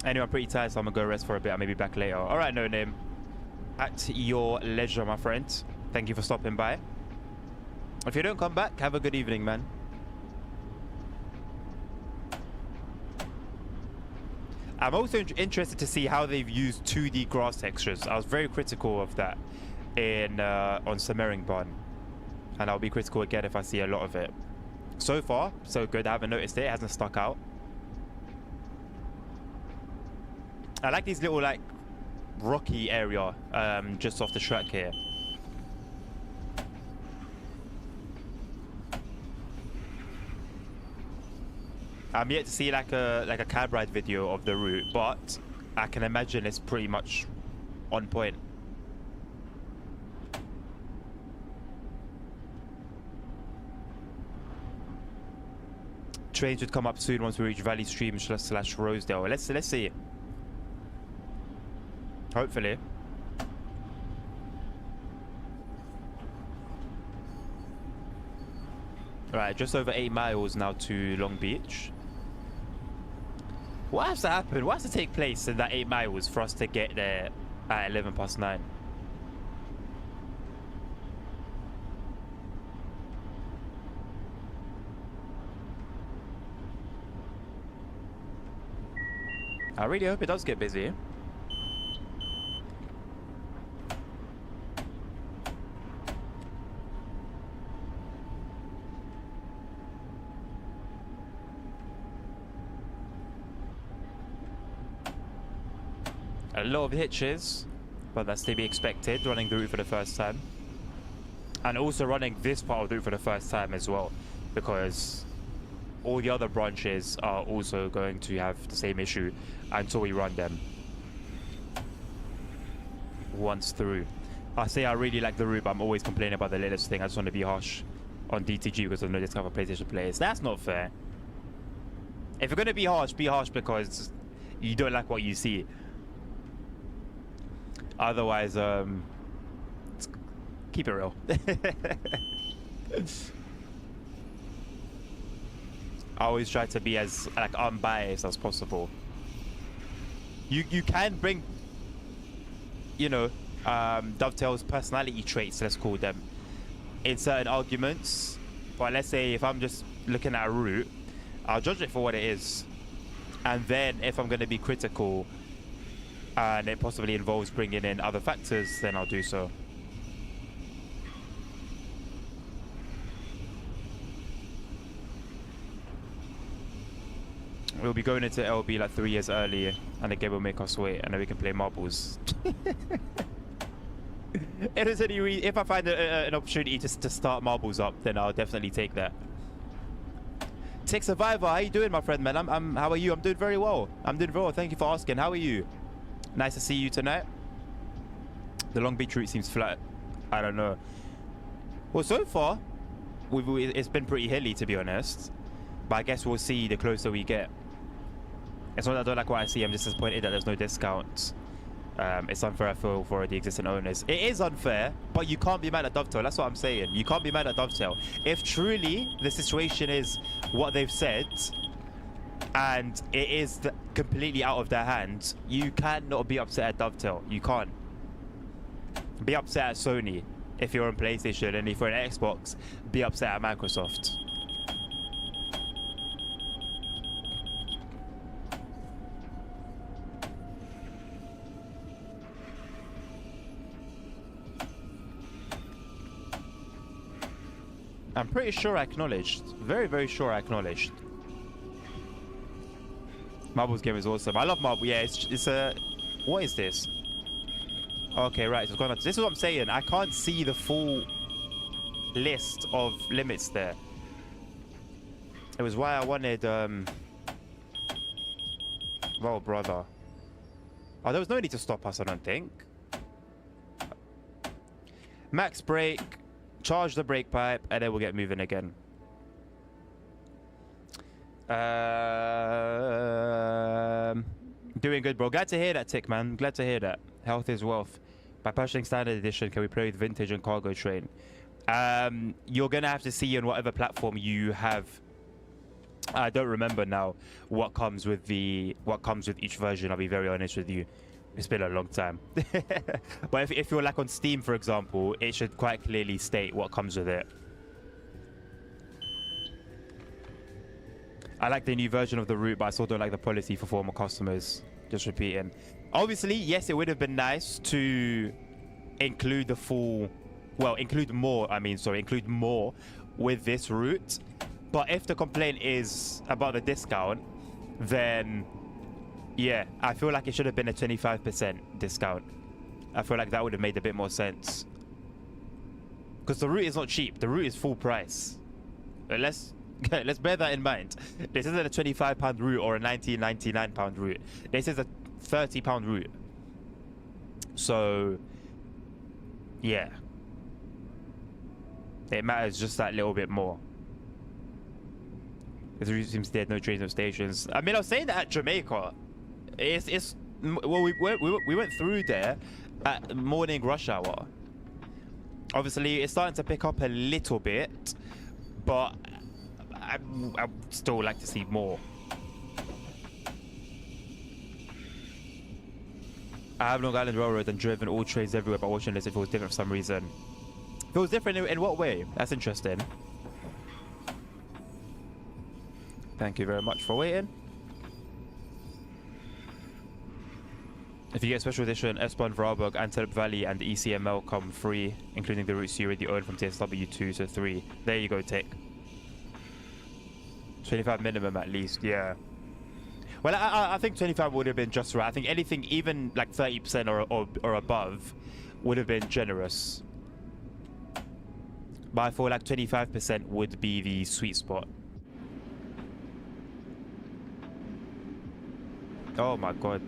Anyway, I'm pretty tired, so I'm gonna go rest for a bit. I'll maybe back later. All right, No Name. At your leisure, my friend. Thank you for stopping by. If you don't come back, have a good evening, man. I'm also interested to see how they've used 2D grass textures. I was very critical of that in on Semmeringbahn, and I'll be critical again if I see a lot of it. So far, so good. I haven't noticed it. It hasn't stuck out. I like these little like rocky area just off the track here. I'm yet to see like a cab ride video of the route, but I can imagine it's pretty much on point. Trains should come up soon once we reach Valley Stream / Rosedale. Let's see. Hopefully. Right, just over 8 miles now to Long Beach. What has to happen? What has to take place in that 8 miles for us to get there at 9:11? I really hope it does get busy. A lot of hitches, but that's to be expected, running the route for the first time. And also running this part of the route for the first time as well, because all the other branches are also going to have the same issue until we run them once through. I say I really like the route, but I'm always complaining about the latest thing. I just want to be harsh on DTG because I know this kind of PlayStation players. That's not fair. If you're going to be harsh because you don't like what you see. Otherwise, keep it real. I always try to be as like unbiased as possible. You can bring, you know, Dovetail's personality traits, let's call them, in certain arguments. But let's say if I'm just looking at a route, I'll judge it for what it is, and then if I'm going to be critical and it possibly involves bringing in other factors, then I'll do so. We'll be going into LB like 3 years early, and the game will make us wait, and then we can play marbles. If I find an opportunity to start marbles up, then I'll definitely take that. Tech Survivor, how you doing, my friend, man? How are you? I'm doing very well. I'm doing very well. Thank you for asking. How are you? Nice to see you tonight. The Long Beach route seems flat. I don't know. Well, so far, it's been pretty hilly, to be honest. But I guess we'll see the closer we get. It's not that I don't like what I see. I'm just disappointed that there's no discounts. It's unfair, I feel, for the existing owners. It is unfair, but you can't be mad at Dovetail. That's what I'm saying. You can't be mad at Dovetail. If truly the situation is what they've said, and it is completely out of their hands, you cannot be upset at Dovetail. You can't. Be upset at Sony if you're on PlayStation, and if you're on Xbox, be upset at Microsoft. I'm pretty sure I acknowledged. Very, very sure I acknowledged. Marbles game is awesome. I love Marble. Yeah, it's a... What is this? Okay, right. So this is what I'm saying. I can't see the full list of limits there. It was why I wanted well, brother. Oh, there was no need to stop us, I don't think. Max brake, charge the brake pipe, and then we'll get moving again. Doing good, bro. Glad to hear that, Tick, man. Glad to hear that. Health is wealth. By purchasing standard edition, can we play with vintage and cargo train? You're gonna have to see on whatever platform you have. I don't remember now what comes with each version. I'll be very honest with you. It's been a long time. But if you're like on Steam, for example, it should quite clearly state what comes with it. I like the new version of the route, but I still don't like the policy for former customers. Just repeating. Obviously, yes, it would have been nice to include the full, well, include more with this route. But if the complaint is about the discount, then yeah, I feel like it should have been a 25% discount. I feel like that would have made a bit more sense. Because the route is not cheap. The route is full price. Let's bear that in mind. This isn't a £25 route or a £19.99 route. This is a £30 route. So yeah, it matters just that little bit more. The route seems dead, no trains, no stations. I mean, I was saying that at Jamaica. Well, we went through there at morning rush hour. Obviously, it's starting to pick up a little bit, but I'd still like to see more. I have Long Island Railroad and driven all trains everywhere, but watching this, if it was different for some reason. If it was different in what way? That's interesting. Thank you very much for waiting. If you get special edition, S-Bahn, Varberg, Antelope Valley, and ECML come free, including the routes you already own from TSW 2 to 3. There you go, Tick. 25 minimum at least, yeah. Well, I think 25 would have been just right. I think anything even like 30% or above would have been generous. But I feel like 25% would be the sweet spot. Oh my god.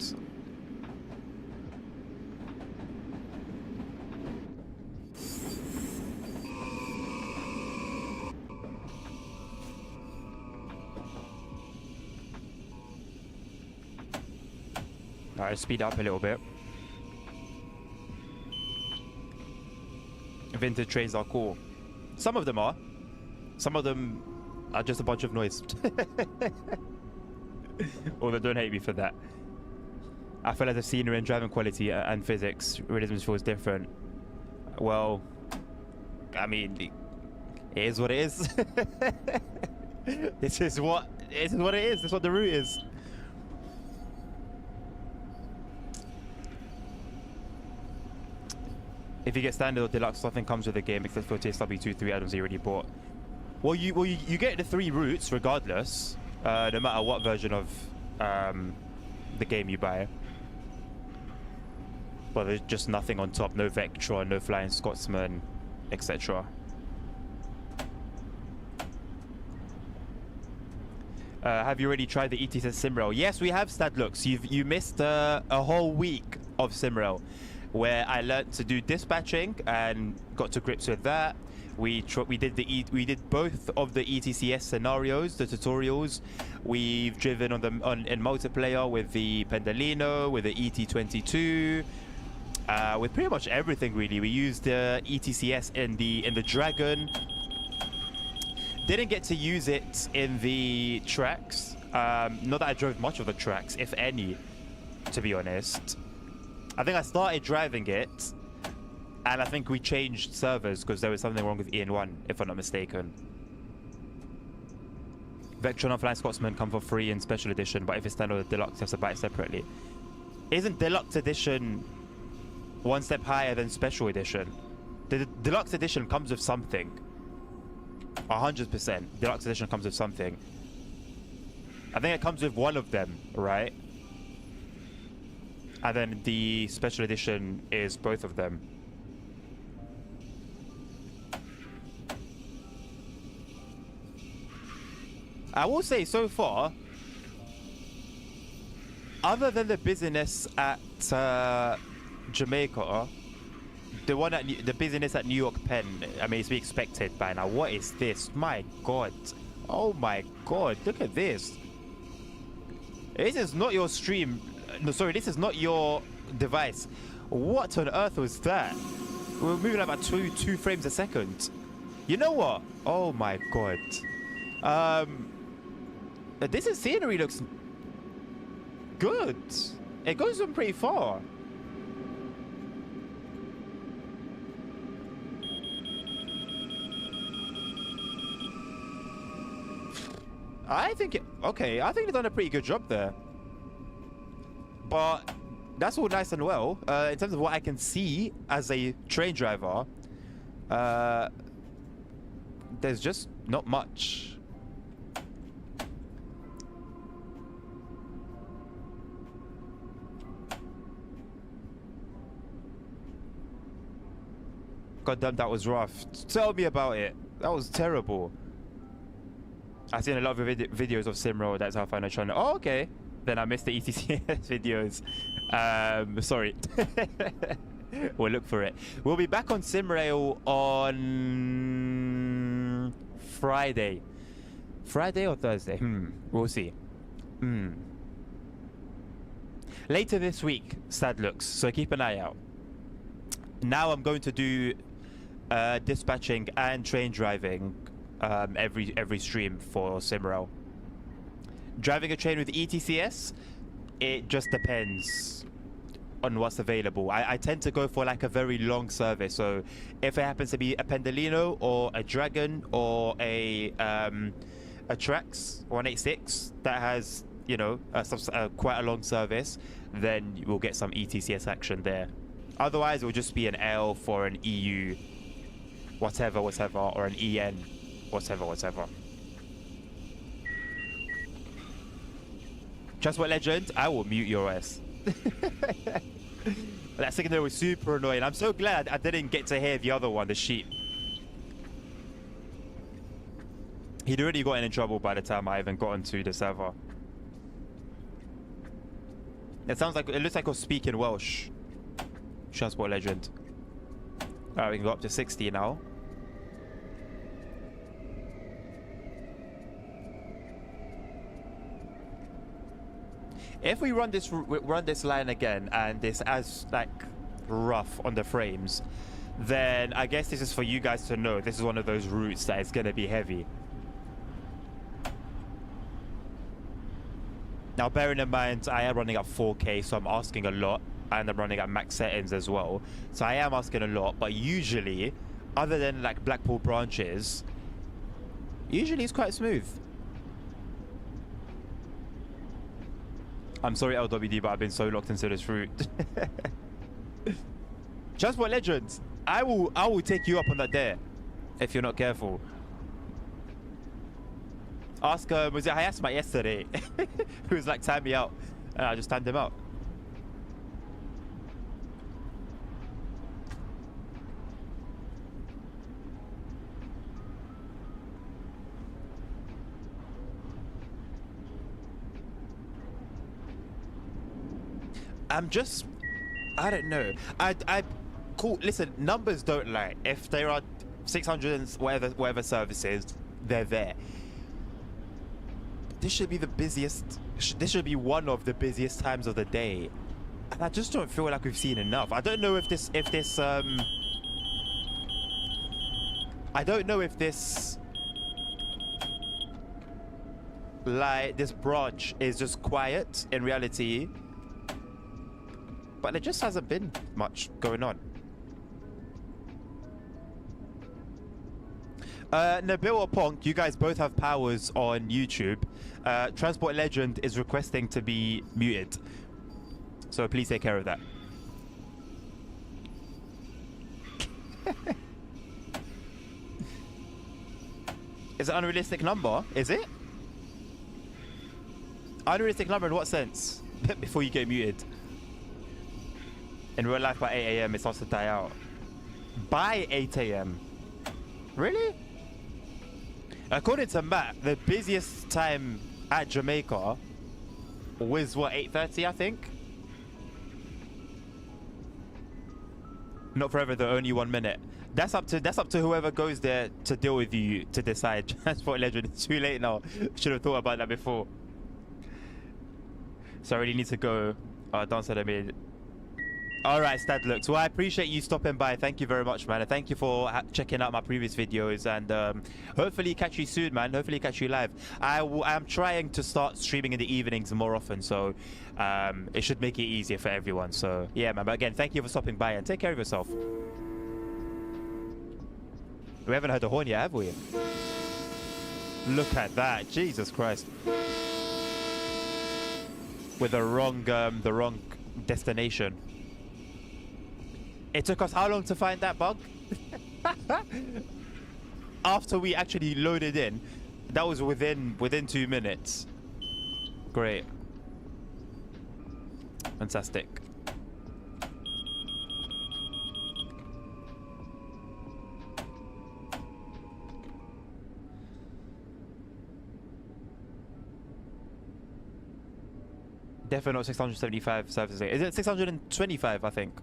Alright, speed up a little bit. Vintage trains are cool. Some of them are. Some of them are just a bunch of noise. Although don't hate me for that. I feel like the scenery and driving quality and physics realism feels different. Well, I mean, it is what it is. This is what it is. This is what the route is. If you get standard or deluxe, nothing comes with the game except for TSW 2-3 add-ons you already bought. Well, you get the 3 routes regardless, no matter what version of the game you buy. But there's just nothing on top. No Vectron, no Flying Scotsman, etc. Have you already tried the ETS Simrail? Yes, we have, Stadlux. You missed a whole week of Simrail, where I learned to do dispatching and got to grips with that. We did both of the ETCS scenarios, the tutorials. We've driven in multiplayer with the Pendolino, with the ET22, with pretty much everything really. We used the ETCS in the Dragon. Didn't get to use it in the tracks. Not that I drove much of the tracks, if any, to be honest. I think I started driving it, and I think we changed servers because there was something wrong with EN1, if I'm not mistaken. Vectron and Flying Scotsman come for free in Special Edition, but if it's standard or deluxe, you have to buy it separately. Isn't Deluxe Edition one step higher than Special Edition? The Deluxe Edition comes with something. 100%. Deluxe Edition comes with something. I think it comes with one of them, right? And then the Special Edition is both of them. I will say so far, other than the business at Jamaica, the business at New York Penn, I mean, it's to be expected by now. What is this? My God. Oh my God. Look at this. This is not your stream. No, sorry, this is not your device. What on earth was that? We're moving about two frames a second. You know what? Oh my God. This is scenery looks good. It goes on pretty far. I think they've done a pretty good job there. But that's all nice and well. In terms of what I can see as a train driver, there's just not much. God damn, that was rough. Tell me about it. That was terrible. I've seen a lot of videos of SimRail. That's how I found a channel. Oh, okay. Then I missed the ETCS videos. Sorry. We'll look for it. We'll be back on SimRail on Friday. Friday or Thursday? We'll see. Later this week, sad looks. So keep an eye out. Now I'm going to do dispatching and train driving every stream for SimRail. Driving a train with ETCS, it just depends on what's available. I tend to go for like a very long service. So if it happens to be a Pendolino or a Dragon or a Trax 186 that has, you know, quite a long service, then we'll get some ETCS action there. Otherwise, it will just be an L for an EU, whatever, or an EN, whatever. Transport Legend, I will mute your ass. That signal was super annoying. I'm so glad I didn't get to hear the other one, the sheep. He'd already gotten in trouble by the time I even got onto the server. It looks like I was speaking Welsh. Transport Legend. Alright, we can go up to 60 now. If we run this line again and it's as like rough on the frames, then I guess this is for you guys to know. This is one of those routes that is going to be heavy. Now, bearing in mind, I am running at 4K, so I'm asking a lot. And I'm running at max settings as well, so I am asking a lot. But usually, other than like Blackpool branches, usually it's quite smooth. I'm sorry, LWD, but I've been so locked into this route. Transport Legends, I will take you up on that dare if you're not careful. Ask was it Hayasma yesterday who was like, time me out, and I just timed him out. I don't know. Cool. Listen, numbers don't lie. If there are 600 and whatever services, they're there. This should be the busiest. This should be one of the busiest times of the day, and I just don't feel like we've seen enough. I don't know if this. I don't know if this. Like this branch is just quiet in reality. But there just hasn't been much going on. Nabil or Ponk, you guys both have powers on YouTube. Transport Legend is requesting to be muted. So please take care of that. Is it an unrealistic number? Is it? Unrealistic number in what sense? Before you get muted. In real life, by 8 AM, it starts to die out. By 8 AM? Really? According to Matt, the busiest time at Jamaica was what, 8:30, I think. Not forever though, only 1 minute. That's up to whoever goes there to deal with you to decide. Transport Legend, it's too late now. Should have thought about that before. So I really need to go. Dance at a mid. Alright, Stadlux. Well, I appreciate you stopping by. Thank you very much, man. And thank you for checking out my previous videos. And hopefully catch you soon, man. Hopefully catch you live. I'm trying to start streaming in the evenings more often. So it should make it easier for everyone. So yeah, man. But again, thank you for stopping by and take care of yourself. We haven't heard the horn yet, have we? Look at that. Jesus Christ. With the wrong destination. It took us how long to find that bug? After we actually loaded in, that was within 2 minutes. Great. Fantastic. Definitely not 675 services. Is it 625, I think?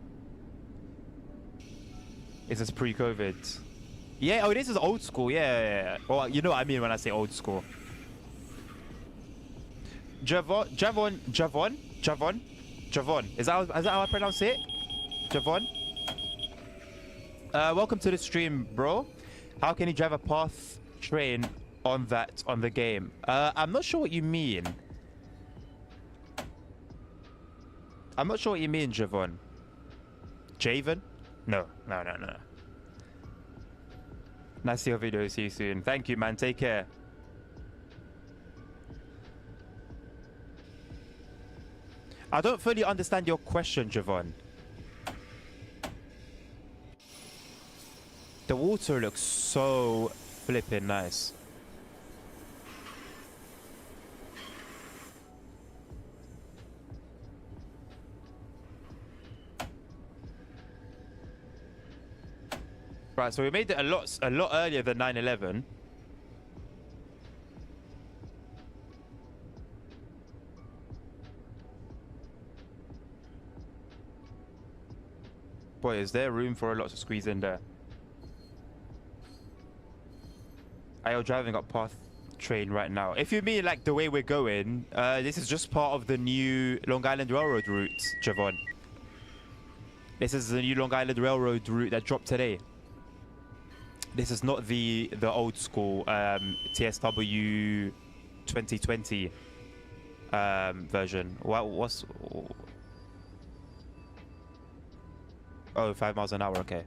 Is this pre-COVID? Yeah, oh, this is old school. Yeah. Well, you know what I mean when I say old school. Javon. Is that how I pronounce it? Javon. Welcome to the stream, bro. How can you drive a path train on the game? I'm not sure what you mean. I'm not sure what you mean, Javon. Javen? No. Nice to see your video. See you soon. Thank you, man. Take care. I don't fully understand your question, Javon. The water looks so flipping nice. Right, so we made it a lot earlier than 9/11. Boy, is there room for a lot to squeeze in there? I am driving up path train right now. If you mean like the way we're going, this is just part of the new Long Island Railroad route, Javon. This is the new Long Island Railroad route that dropped today. This is not the old school TSW 2020 version. What's... Oh, 5 miles an hour, okay.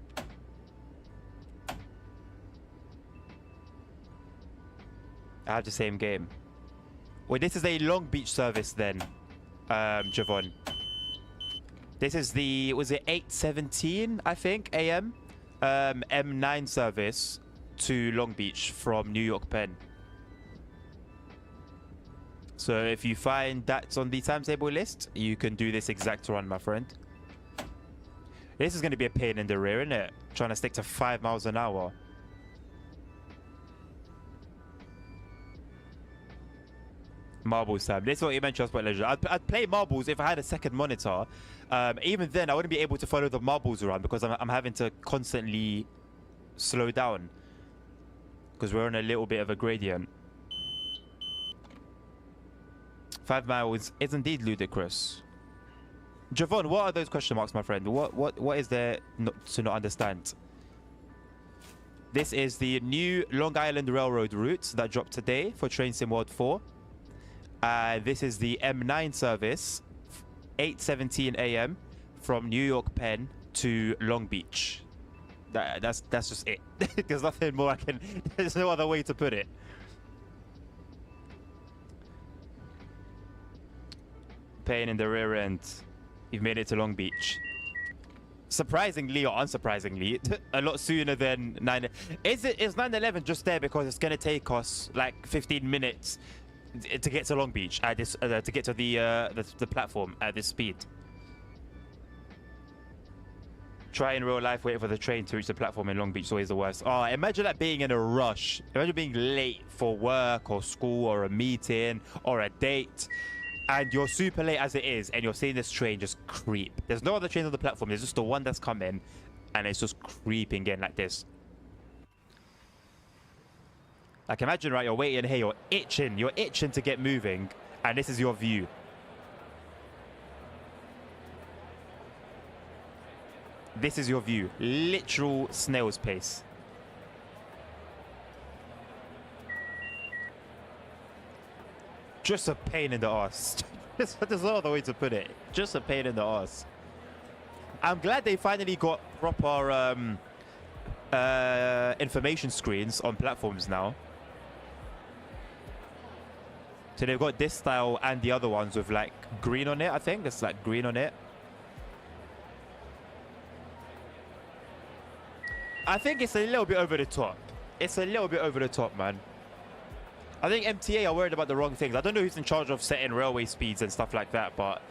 I have the same game. Wait, this is a Long Beach service then, Javon. This is the, was it 8:17, I think, AM? M9 service to Long Beach from New York Penn. So if you find that's on the timetable list, you can do this exact run, my friend. This is going to be a pain in the rear, isn't it? Trying to stick to 5 miles an hour. Marbles time. This is what you mentioned, Transport Legend. I'd play marbles if I had a second monitor. Even then, I wouldn't be able to follow the marbles around because I'm having to constantly slow down because we're on a little bit of a gradient. 5 miles is indeed ludicrous. Javon, what are those question marks, my friend? What is there to not understand? This is the new Long Island Railroad route that dropped today for Train Sim World 4. This is the M9 service, 8:17 AM from New York Penn to Long Beach. That's just it. There's nothing more I can... There's no other way to put it. Pain in the rear end. You've made it to Long Beach. Surprisingly or unsurprisingly, a lot sooner than 9. Is 9/11 just there because it's gonna take us like 15 minutes to get to Long Beach at this to get to the platform at this speed? Try in real life, waiting for the train to reach the platform in Long Beach is always the worst. Oh, imagine that being in a rush. Imagine being late for work or school or a meeting or a date. And you're super late as it is, and you're seeing this train just creep. There's no other trains on the platform. There's just the one that's coming, and it's just creeping in like this. Like, imagine, right, you're waiting here, you're itching to get moving, and this is your view. This is your view. Literal snail's pace. Just a pain in the arse. There's no other way to put it. Just a pain in the arse. I'm glad they finally got proper information screens on platforms now. So they've got this style and the other ones with like green on it, I think. It's like green on it. I think it's a little bit over the top. It's a little bit over the top, man. I think MTA are worried about the wrong things. I don't know who's in charge of setting railway speeds and stuff like that, but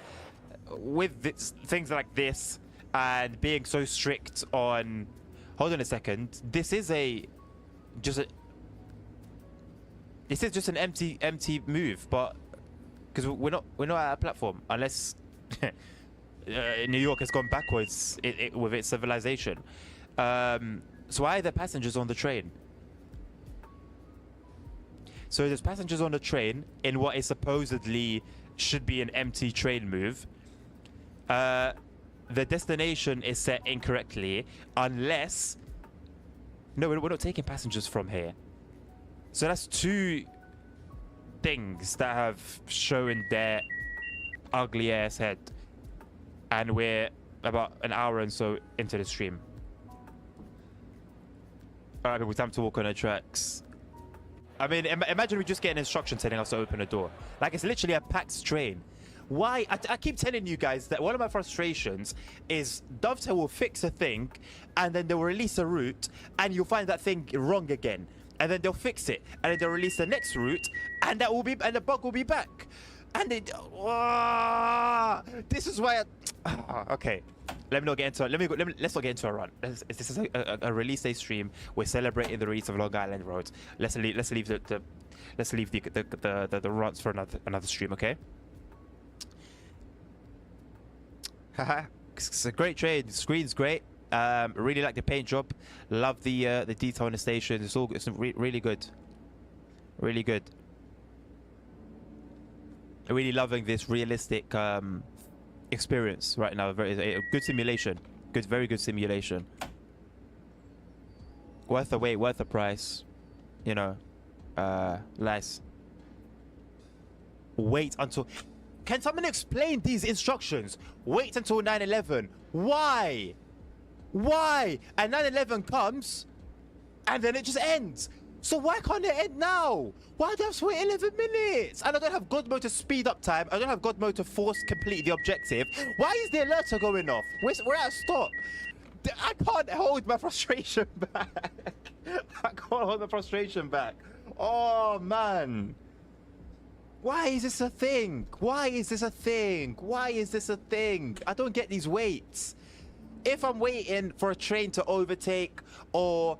with this, things like this and being so strict on... Hold on a second. This is just an empty move, but because we're not at a platform unless New York has gone backwards with its civilization. So why are there passengers on the train? So there's passengers on the train in what is supposedly should be an empty train move. The destination is set incorrectly unless... No, we're not taking passengers from here. So that's two things that have shown their ugly ass head. And we're about an hour and so into the stream. Alright, people, time to walk on the tracks. I mean, imagine we just get an instruction telling us to open a door. Like, it's literally a packed train. Why? I keep telling you guys that one of my frustrations is Dovetail will fix a thing and then they'll release a route and you'll find that thing wrong again. And then they'll fix it and then they'll release the next route and the bug will be back. And it... this is why okay. Let me not get into it. Let's not get into a run. This is a release day stream. We're celebrating the release of Long Island Road. Let's leave the runs for another stream, okay? Haha. It's a great trade. The screen's great. Really like the paint job. Love the detail in the station. It's really good. Really good. Really loving this realistic experience right now. A good simulation. Very good simulation. Worth the wait, worth the price. You know, nice. Wait until... Can someone explain these instructions? Wait until 9/11. Why? Why? And 9/11 comes, and then it just ends. So why can't it end now? Why do I have to wait 11 minutes? And I don't have God mode to speed up time. I don't have God mode to force complete the objective. Why is the alerter going off? We're at a stop. I can't hold my frustration back. I can't hold the frustration back. Oh, man. Why is this a thing? Why is this a thing? Why is this a thing? I don't get these waits. If I'm waiting for a train to overtake or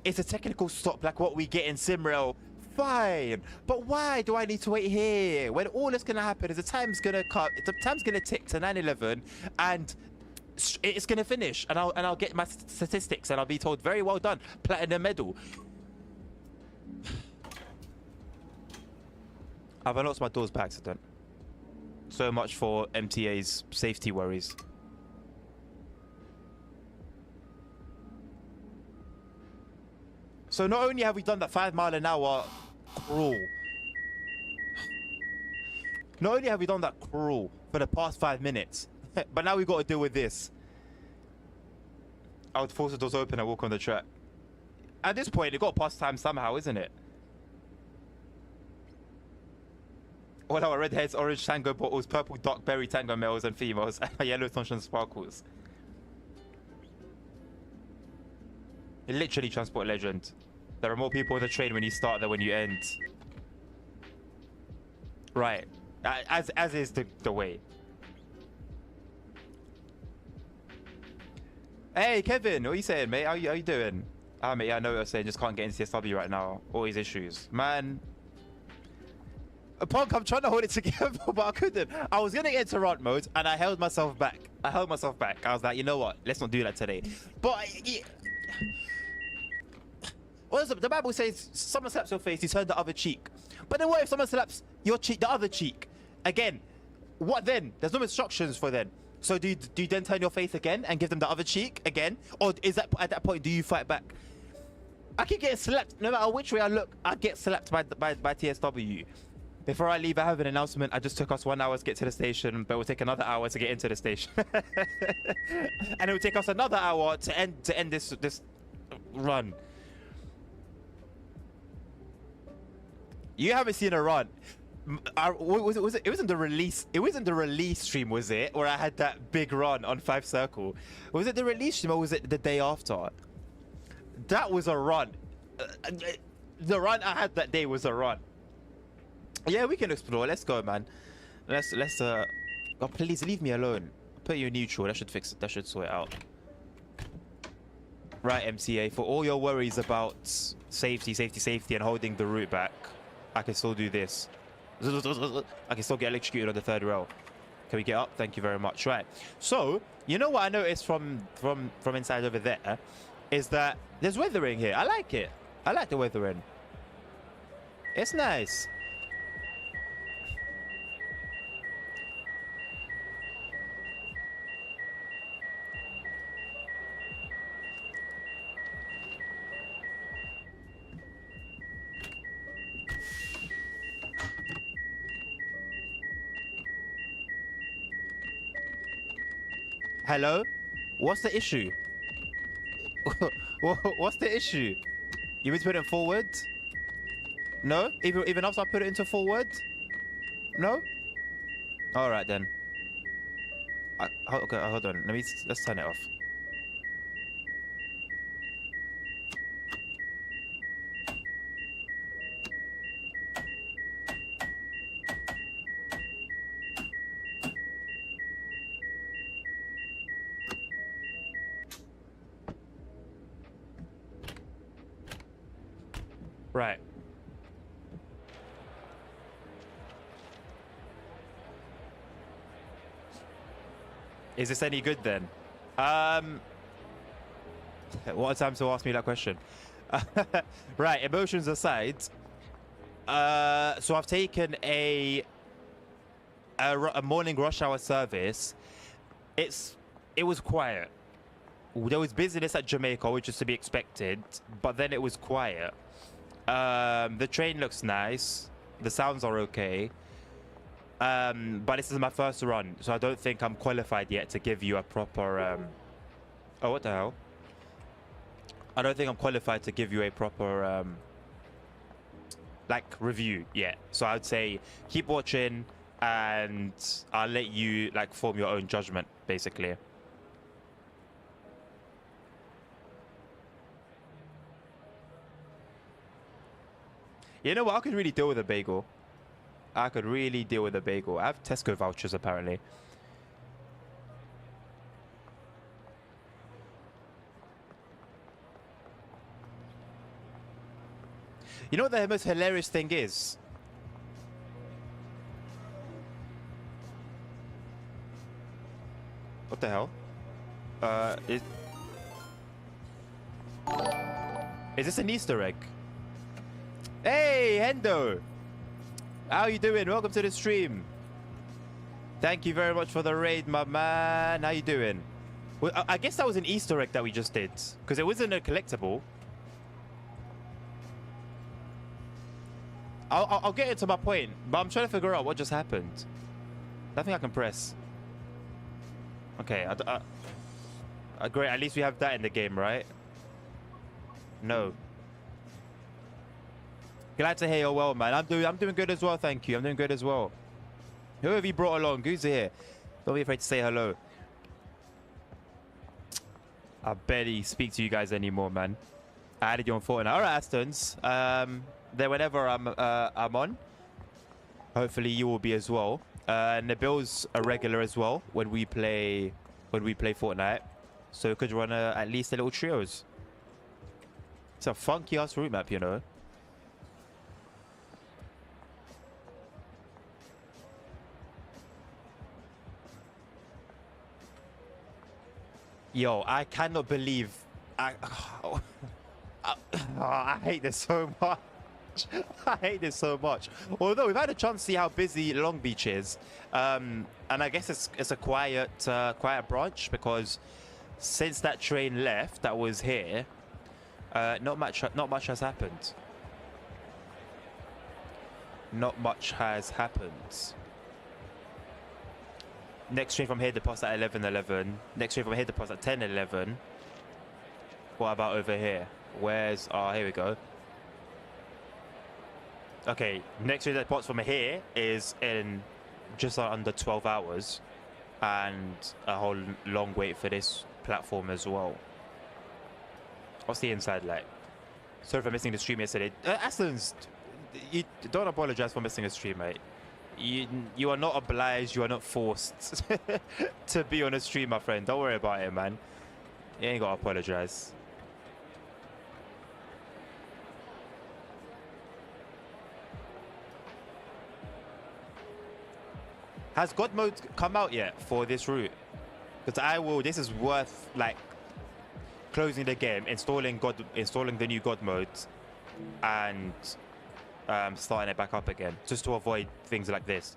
it's a technical stop like what we get in Simrail, fine. But why do I need to wait here when all that's going to happen is the time's going to cut, the time's going to tick to 9/11 and it's going to finish and I'll get my statistics and I'll be told, very well done, platinum medal. I've unlocked my doors by accident. So much for MTA's safety worries. So not only have we done that 5 mile an hour crawl. Not only have we done that crawl for the past 5 minutes, but now we've got to deal with this. I would force the doors open and walk on the track. At this point, it got past time somehow, isn't it? All our redheads, orange tango bottles, purple dark berry tango males and females, and yellow sunshine sparkles. Literally transport legend. There are more people on the train when you start than when you end. Right. As is the way. Hey, Kevin, what are you saying, mate? How you doing? Ah, mate, yeah, I know what you're saying. Just can't get into CSW right now. Always issues. Man. Punk, I'm trying to hold it together, but I couldn't. I was going to get into rant mode, and I held myself back. I was like, you know what? Let's not do that today. But... Yeah. What is it? The Bible says, someone slaps your face, you turn the other cheek. But then what if someone slaps your cheek, the other cheek? Again, what then? There's no instructions for then. So do you then turn your face again and give them the other cheek again? Or is that at that point, do you fight back? I keep getting slapped. No matter which way I look, I get slapped by TSW. Before I leave, I have an announcement. I just took us 1 hour to get to the station, but it will take another hour to get into the station. And it will take us another hour to end this run. You haven't seen a run. Was it? It wasn't the release. It wasn't the release stream, was it? Where I had that big run on 5 Circle. Was it the release stream or was it the day after? That was a run. The run I had that day was a run. Yeah, we can explore. Let's go, man. Let's. Oh, please leave me alone. I'll put you in neutral. That should fix it. That should sort it out. Right, MCA. For all your worries about safety, and holding the route back, I can still do this. I can still get electrocuted on the 3rd rail. Can we get up? Thank you very much. Right. So, you know what I noticed from inside over there is that there's weathering here. I like it. I like the weathering. It's nice. Hello? What's the issue? What's the issue? You mean to put it forward? No? Even after I put it into forward? No? Alright then. Okay, hold on. Let's turn it off. Right. Is this any good then? What a time to ask me that question. Right, emotions aside. So I've taken a morning rush hour service. It was quiet. There was busyness at Jamaica, which is to be expected, but then it was quiet. The train looks nice. The sounds are okay. But this is my first run, so I don't think I'm qualified yet to give you a proper... Oh, what the hell? I don't think I'm qualified to give you a proper, like, review yet. So I'd say keep watching, and I'll let you, like, form your own judgment, basically. You know what? I could really deal with a bagel. I could really deal with a bagel. I have Tesco vouchers, apparently. You know what the most hilarious thing is? What the hell? Is this an Easter egg? Hey, Hendo! How you doing? Welcome to the stream. Thank you very much for the raid, my man. How you doing? Well, I guess that was an Easter egg that we just did, because it wasn't a collectible. I'll get into my point, but I'm trying to figure out what just happened. Nothing I can press. Okay, great. At least we have that in the game, right? No. Glad to hear you're well, man. I'm doing good as well, thank you. I'm doing good as well. Who have you brought along? Who's here? Don't be afraid to say hello. I barely speak to you guys anymore, man. I added you on Fortnite. All right, Astons. There whenever I'm on. Hopefully you will be as well. Nabil's a regular as well when we play Fortnite. So we could run at least a little trios. It's a funky ass route map, you know. Yo, I cannot believe I hate this so much. I hate this so much. Although we've had a chance to see how busy Long Beach is, and I guess it's a quiet branch because since that train left that was here, not much has happened. Not much has happened. Next train from here departs at 11:11. Next train from here departs at 10:11. What about over here? Where's... oh, here we go. Okay, next train that departs from here is in just under 12 hours. And a whole long wait for this platform as well. What's the inside like? Sorry for missing the stream yesterday. Aston's... you don't apologize for missing a stream, mate. You are not obliged, you are not forced to be on a stream, my friend. Don't worry about it, man. You ain't gotta apologize. Has God mode come out yet for this route? Because this is worth like closing the game, installing the new God mode, and starting it back up again, just to avoid things like this.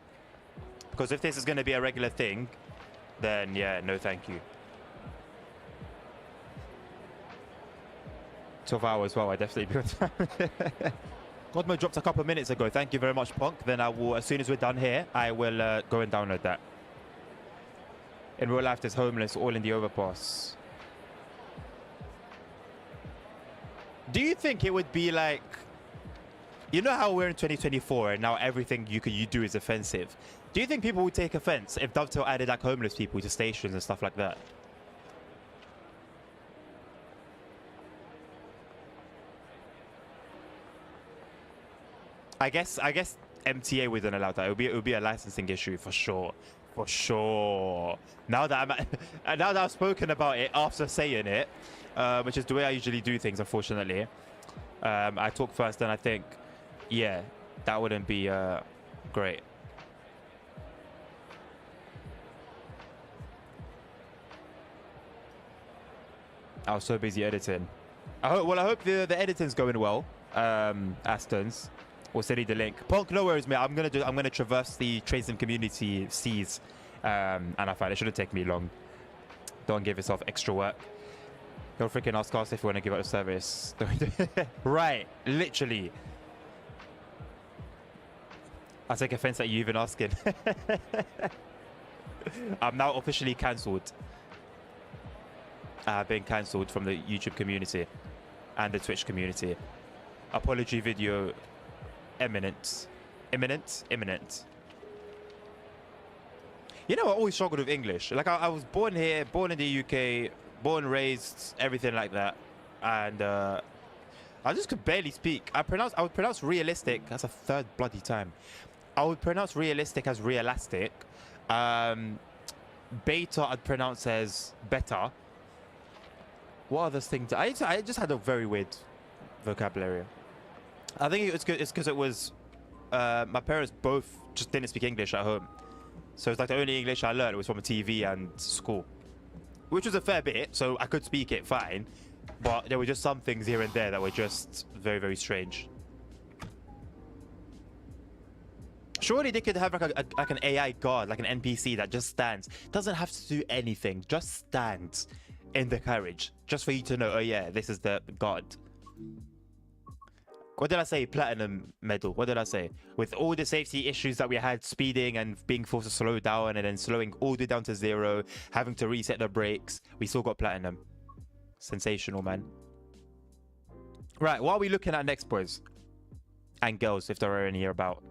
Because if this is going to be a regular thing, then yeah, no thank you. 12 hours, well, I definitely be on time. God mode dropped a couple of minutes ago. Thank you very much, Punk. Then I will, as soon as we're done here, I will go and download that. In real life, there's homeless all in the overpass. Do you think it would be like... you know how we're in 2024 and now everything you do is offensive. Do you think people would take offense if Dovetail added like homeless people to stations and stuff like that? I guess MTA wouldn't allow that. It would be a licensing issue for sure. For sure. Now that I've spoken about it after saying it, which is the way I usually do things, unfortunately. I talk first, and I think, yeah, that wouldn't be great. I was so busy editing. I hope the editing's going well. Aston's. We'll send you the link. Punk, no worries, mate. I'm gonna traverse the Trace and Community seas, and I find it shouldn't take me long. Don't give yourself extra work. Don't freaking ask us if you want to give out a service. Right, literally. I take offense at you even asking. I'm now officially cancelled. I've been cancelled from the YouTube community and the Twitch community. Apology video imminent. Imminent. You know, I always struggled with English. Like, I was born here, born in the UK, born, raised, everything like that. And I just could barely speak. I would pronounce realistic. That's a third bloody time. I would pronounce realistic as realistic. Beta I'd pronounce as better. What other things? I just had a very weird vocabulary. I think it's because it was my parents both just didn't speak English at home. So it's like the only English I learned was from TV and school, which was a fair bit. So I could speak it fine, but there were just some things here and there that were just very, very strange. Surely they could have like an AI guard, like an NPC that just stands. Doesn't have to do anything, just stands in the carriage, just for you to know, oh yeah, this is the guard. What did I say? Platinum medal. What did I say? With all the safety issues that we had, speeding and being forced to slow down and then slowing all the way down to 0, having to reset the brakes, we still got platinum. Sensational, man. Right, what are we looking at next, boys? And girls, if there are any about.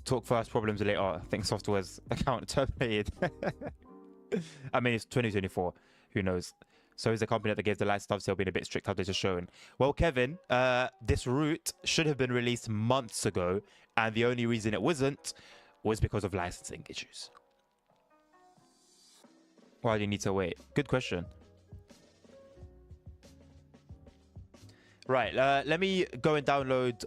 Talk first, problems later. I think software's account terminated. I mean, it's 2024. Who knows? So is the company that gave the license Dovetail being a bit strict, how this is shown. Well, Kevin, this route should have been released months ago, and the only reason it wasn't was because of licensing issues. Why do you need to wait? Good question. Right, let me go and download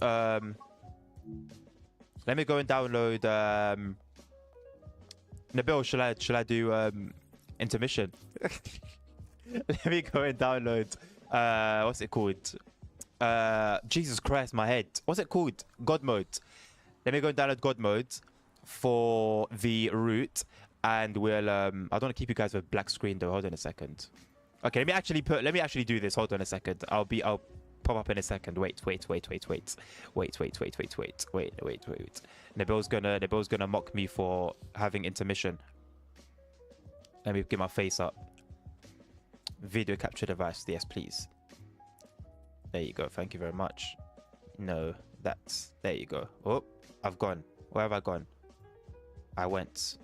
Nabil, shall I do intermission? Let me go and download what's it called? Jesus Christ, my head. What's it called? God mode. Let me go and download God mode for the root, and we'll I don't want to keep you guys with black screen though. Hold on a second. Okay, let me actually do this. Hold on a second. I'll pop up in a second. Wait. Nabil's gonna mock me for having intermission. Let me get my face up. Video capture device, yes please. There you go, thank you very much. No, there you go. Oh, I've gone. Where have I gone? I went.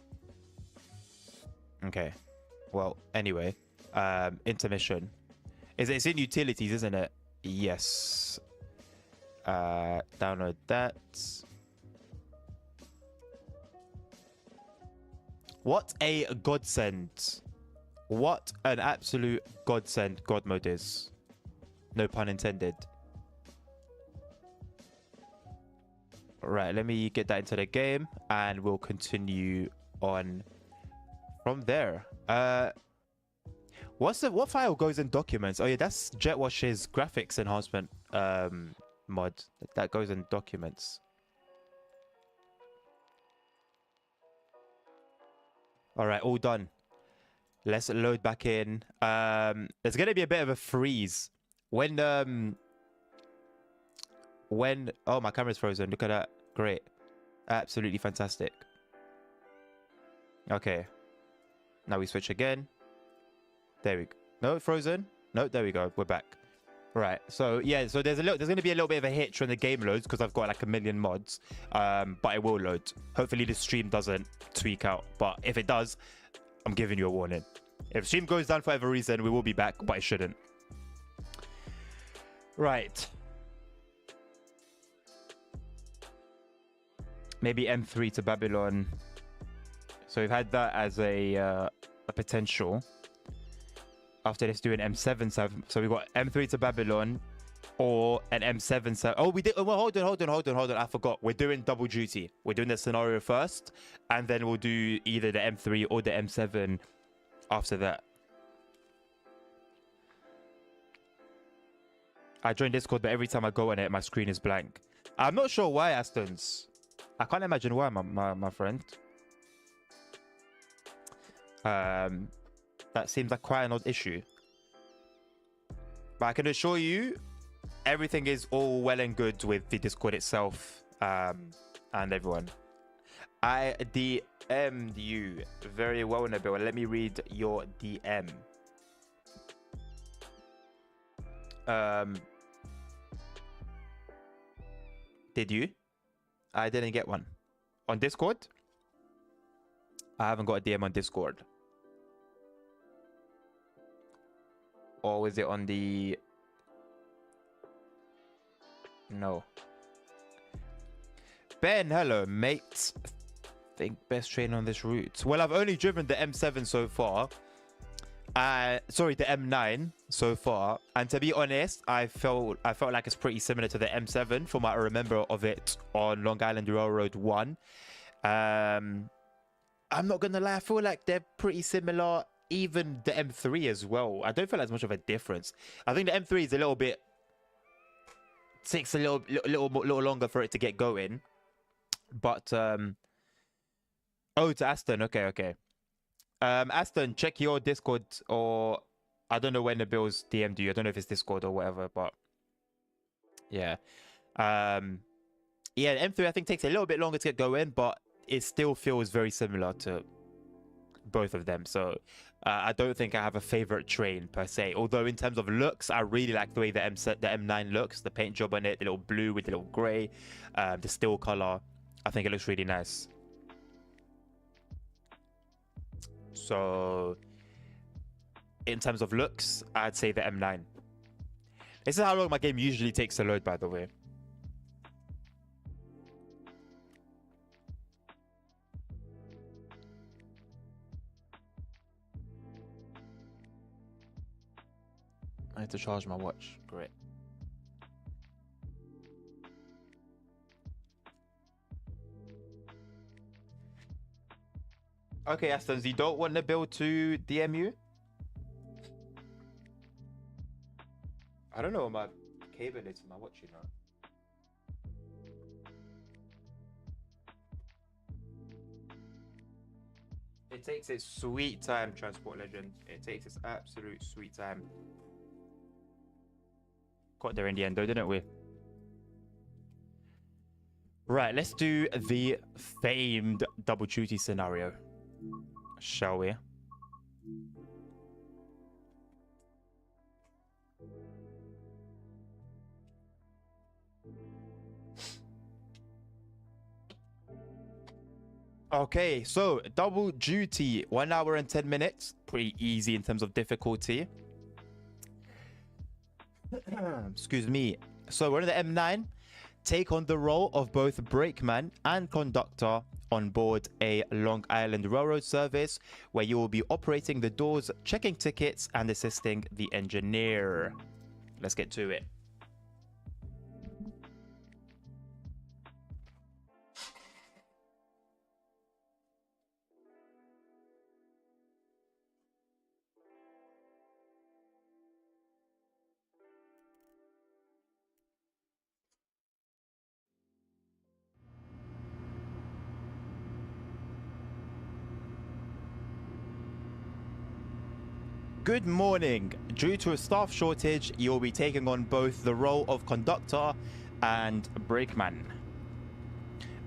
Okay. Well, anyway, intermission. It's in utilities, isn't it? Yes. Download that. What a godsend. What an absolute godsend God mode is. No pun intended. Right, let me get that into the game and we'll continue on from there. What file goes in documents? Oh yeah, that's Jetwash's graphics enhancement mod. That goes in documents. All right, all done. Let's load back in. There's gonna be a bit of a freeze when oh, my camera's frozen. Look at that. Great. Absolutely fantastic. Okay. Now we switch again. There we go. No, frozen. No, there we go. We're back. Right. So yeah, so there's gonna be a little bit of a hitch when the game loads because I've got like a million mods. But it will load. Hopefully the stream doesn't tweak out. But if it does, I'm giving you a warning. If stream goes down for whatever reason, we will be back, but it shouldn't. Right. Maybe M3 to Babylon. So we've had that as a potential. After this, do an M7. So we've got M3 to Babylon or an M7. Oh, we did. Oh, well, hold on. I forgot. We're doing double duty. We're doing the scenario first, and then we'll do either the M3 or the M7 after that. I joined Discord, but every time I go on it, my screen is blank. I'm not sure why, Astons. I can't imagine why, my friend. That seems like quite an odd issue. But I can assure you, everything is all well and good with the Discord itself and everyone. I DM'd you very well, Nabil. Let me read your DM. Did you? I didn't get one. On Discord? I haven't got a DM on Discord. Or was it on the... No. Ben, hello, mate. Think best train on this route. Well, I've only driven the M7 so far. Sorry, the M9 so far. And to be honest, I felt like it's pretty similar to the M7 from what I remember of it on Long Island Railroad 1. I'm not gonna lie, I feel like they're pretty similar. Even the M3 as well. I don't feel like there's much of a difference. I think the M3 is a little bit... takes a little longer for it to get going. But, oh, to Aston. Okay. Aston, check your Discord, or... I don't know when the Nabil's DM'd you. I don't know if it's Discord or whatever, but... Yeah. Yeah, M3 I think takes a little bit longer to get going, but it still feels very similar to both of them. So I don't think I have a favorite train per se, although in terms of looks I really like the way the M9 looks, the paint job on it, the little blue with the little gray, the steel color. I think it looks really nice. So in terms of looks, I'd say the M9. This is how long my game usually takes to load, by the way. I had to charge my watch. Great. Okay, Astons, you don't want the bill to DM you? I don't know what my cable is for my watch, you know. It takes its sweet time, Transport Legend. It takes its absolute sweet time. Got there in the end, though, didn't we? Right, let's do the famed double duty scenario, shall we? Okay, so double duty, 1 hour and 10 minutes. Pretty easy in terms of difficulty. Excuse me. So we're in the M9. Take on the role of both brakeman and conductor on board a Long Island Railroad service where you will be operating the doors, checking tickets, and assisting the engineer. Let's get to it. Good morning. Due to a staff shortage, you'll be taking on both the role of conductor and brakeman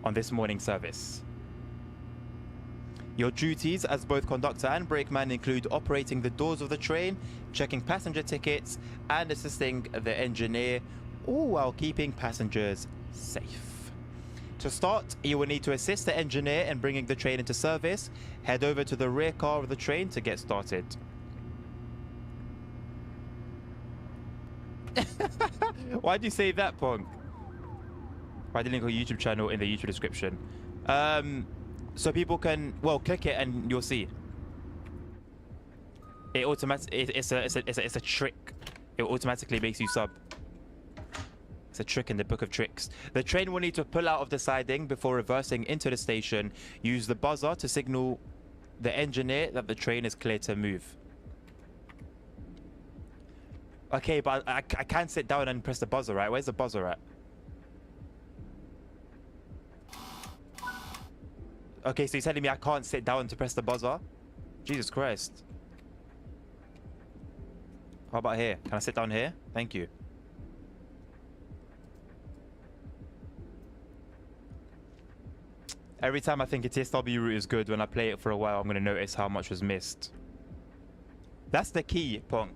on this morning service. Your duties as both conductor and brakeman include operating the doors of the train, checking passenger tickets, and assisting the engineer, all while keeping passengers safe. To start, you will need to assist the engineer in bringing the train into service. Head over to the rear car of the train to get started. Why'd you say that, Pong? Why the link on YouTube channel in the YouTube description. So people can, well, click it and you'll see. It it's a trick. It automatically makes you sub. It's a trick in the book of tricks. The train will need to pull out of the siding before reversing into the station. Use the buzzer to signal the engineer that the train is clear to move. Okay, but I can't sit down and press the buzzer, right? Where's the buzzer at? Okay, so you're telling me I can't sit down to press the buzzer? Jesus Christ. How about here? Can I sit down here? Thank you. Every time I think a TSW route is good, when I play it for a while, I'm going to notice how much was missed. That's the key, Pong.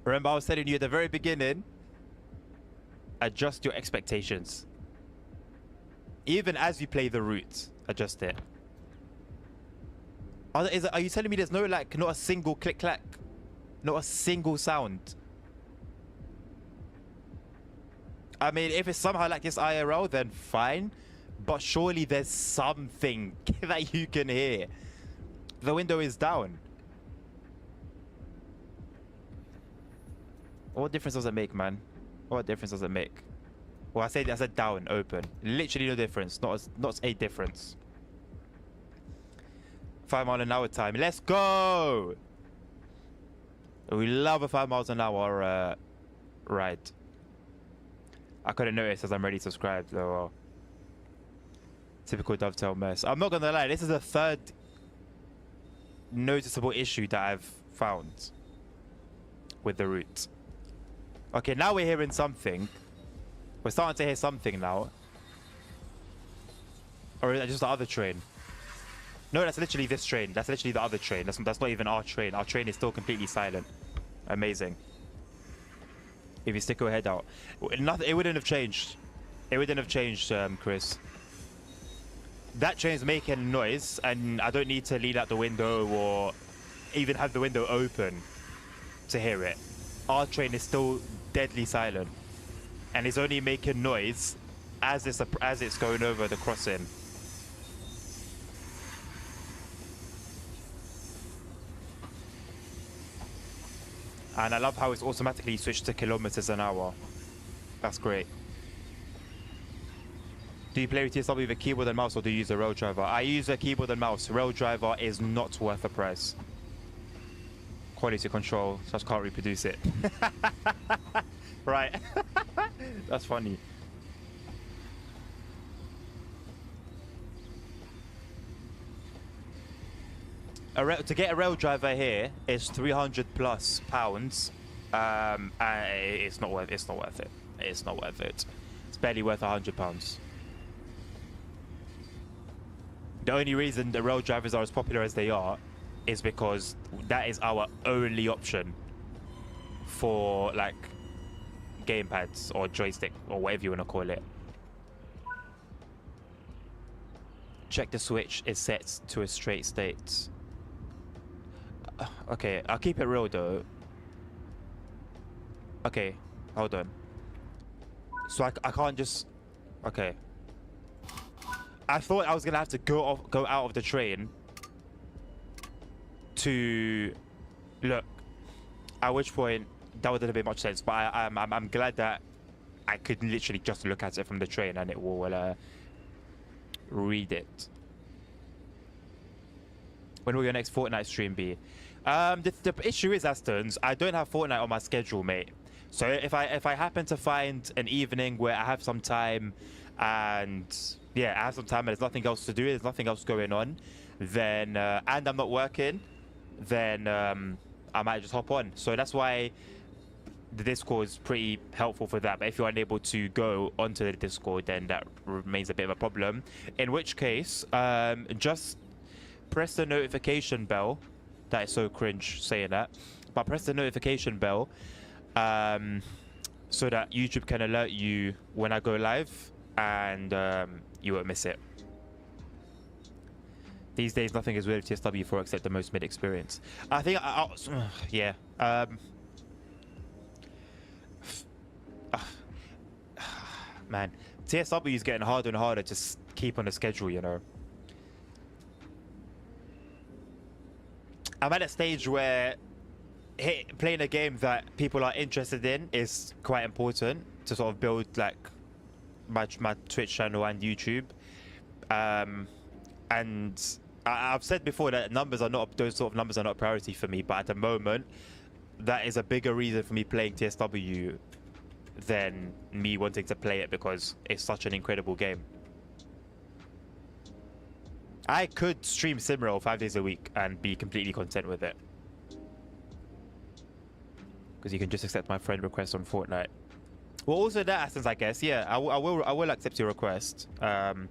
Remember, I was telling you at the very beginning, adjust your expectations. Even as you play the route, adjust it. Are you telling me there's no, like, not a single click-clack? Not a single sound? I mean, if it's somehow like this IRL, then fine. But surely there's something that you can hear. The window is down. What difference does it make, man? What difference does it make? Well, I said down, open. Literally no difference. Not a difference. 5 mile an hour time. Let's go! We love a 5 miles an hour ride. I couldn't notice as I'm already subscribed, though. Typical Dovetail mess. I'm not gonna lie, this is the third noticeable issue that I've found with the route. Okay, now we're hearing something. We're starting to hear something now. Or is that just the other train? No, that's literally this train. That's literally the other train. That's not even our train. Our train is still completely silent. Amazing. If you stick your head out. It wouldn't have changed. It wouldn't have changed, Chris. That train's making noise, and I don't need to lean out the window or even have the window open to hear it. Our train is still deadly silent, and it's only making noise as it's going over the crossing. And I love how it's automatically switched to kilometers an hour. That's great. Do you play with TSW with a keyboard and mouse, or do you use a rail driver? I use a keyboard and mouse. Rail driver is not worth the price. Quality control, just can't reproduce it. Right. That's funny. To get a rail driver here is £300 plus. It's not worth it. It's not worth it. It's not worth it. It's barely worth £100. The only reason the rail drivers are as popular as they are is because that is our only option for like gamepads or joystick or whatever you want to call it. Check the switch is set to a straight state. Okay, I'll keep it real though. Okay, hold on. So I can't just... Okay. I thought I was gonna have to go out of the train to look. At which point that would have made much sense. But I'm glad that I could literally just look at it from the train and it will read it. When will your next Fortnite stream be? The issue is, Astons, I don't have Fortnite on my schedule, mate. So if I happen to find an evening where I have some time and yeah, I have some time and there's nothing else to do, there's nothing else going on, then and I'm not working, then I might just hop on. So that's why the Discord is pretty helpful for that. But if you're unable to go onto the Discord, then that remains a bit of a problem. In which case, just press the notification bell. That is so cringe saying that, but press the notification bell so that YouTube can alert you when I go live, and you won't miss it. These days, nothing is weird with TSW4 except the most mid experience. I think, yeah. Man, TSW is getting harder and harder to keep on the schedule, you know. I'm at a stage where playing a game that people are interested in is quite important to sort of build like my Twitch channel and YouTube. And I've said before that those sort of numbers are not a priority for me, but at the moment that is a bigger reason for me playing TSW than me wanting to play it because it's such an incredible game. I could stream SimRail 5 days a week and be completely content with it. Because you can just accept my friend request on Fortnite. Well, also that happens, I guess. Yeah, I will accept your request. And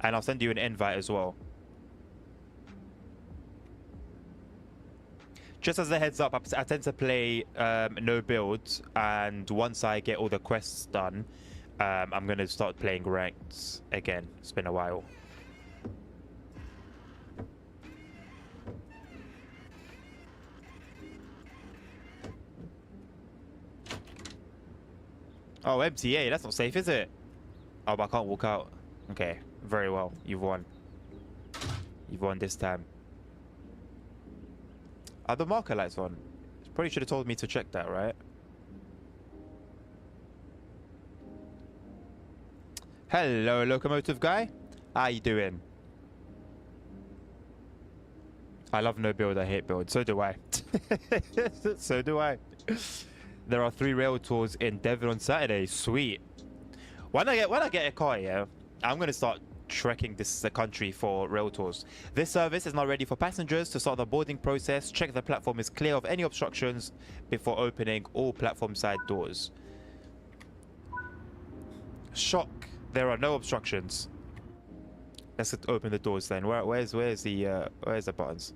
I'll send you an invite as well. Just as a heads up, I tend to play no builds, and once I get all the quests done, I'm going to start playing ranked again. It's been a while. Oh, MTA, that's not safe, is it? Oh, but I can't walk out. Okay, very well. You've won. You've won this time. Are the marker lights on? Probably should have told me to check that, right? Hello, locomotive guy. How you doing? I love no build, I hate build. So do I. So do I. There are 3 rail tours in Devon on Saturday. Sweet. When I get a car, yeah, I'm gonna start trekking the country for rail tours. This service is now ready for passengers to start the boarding process. Check the platform is clear of any obstructions before opening all platform side doors. Shock. There are no obstructions. Let's open the doors then. Where's the buttons?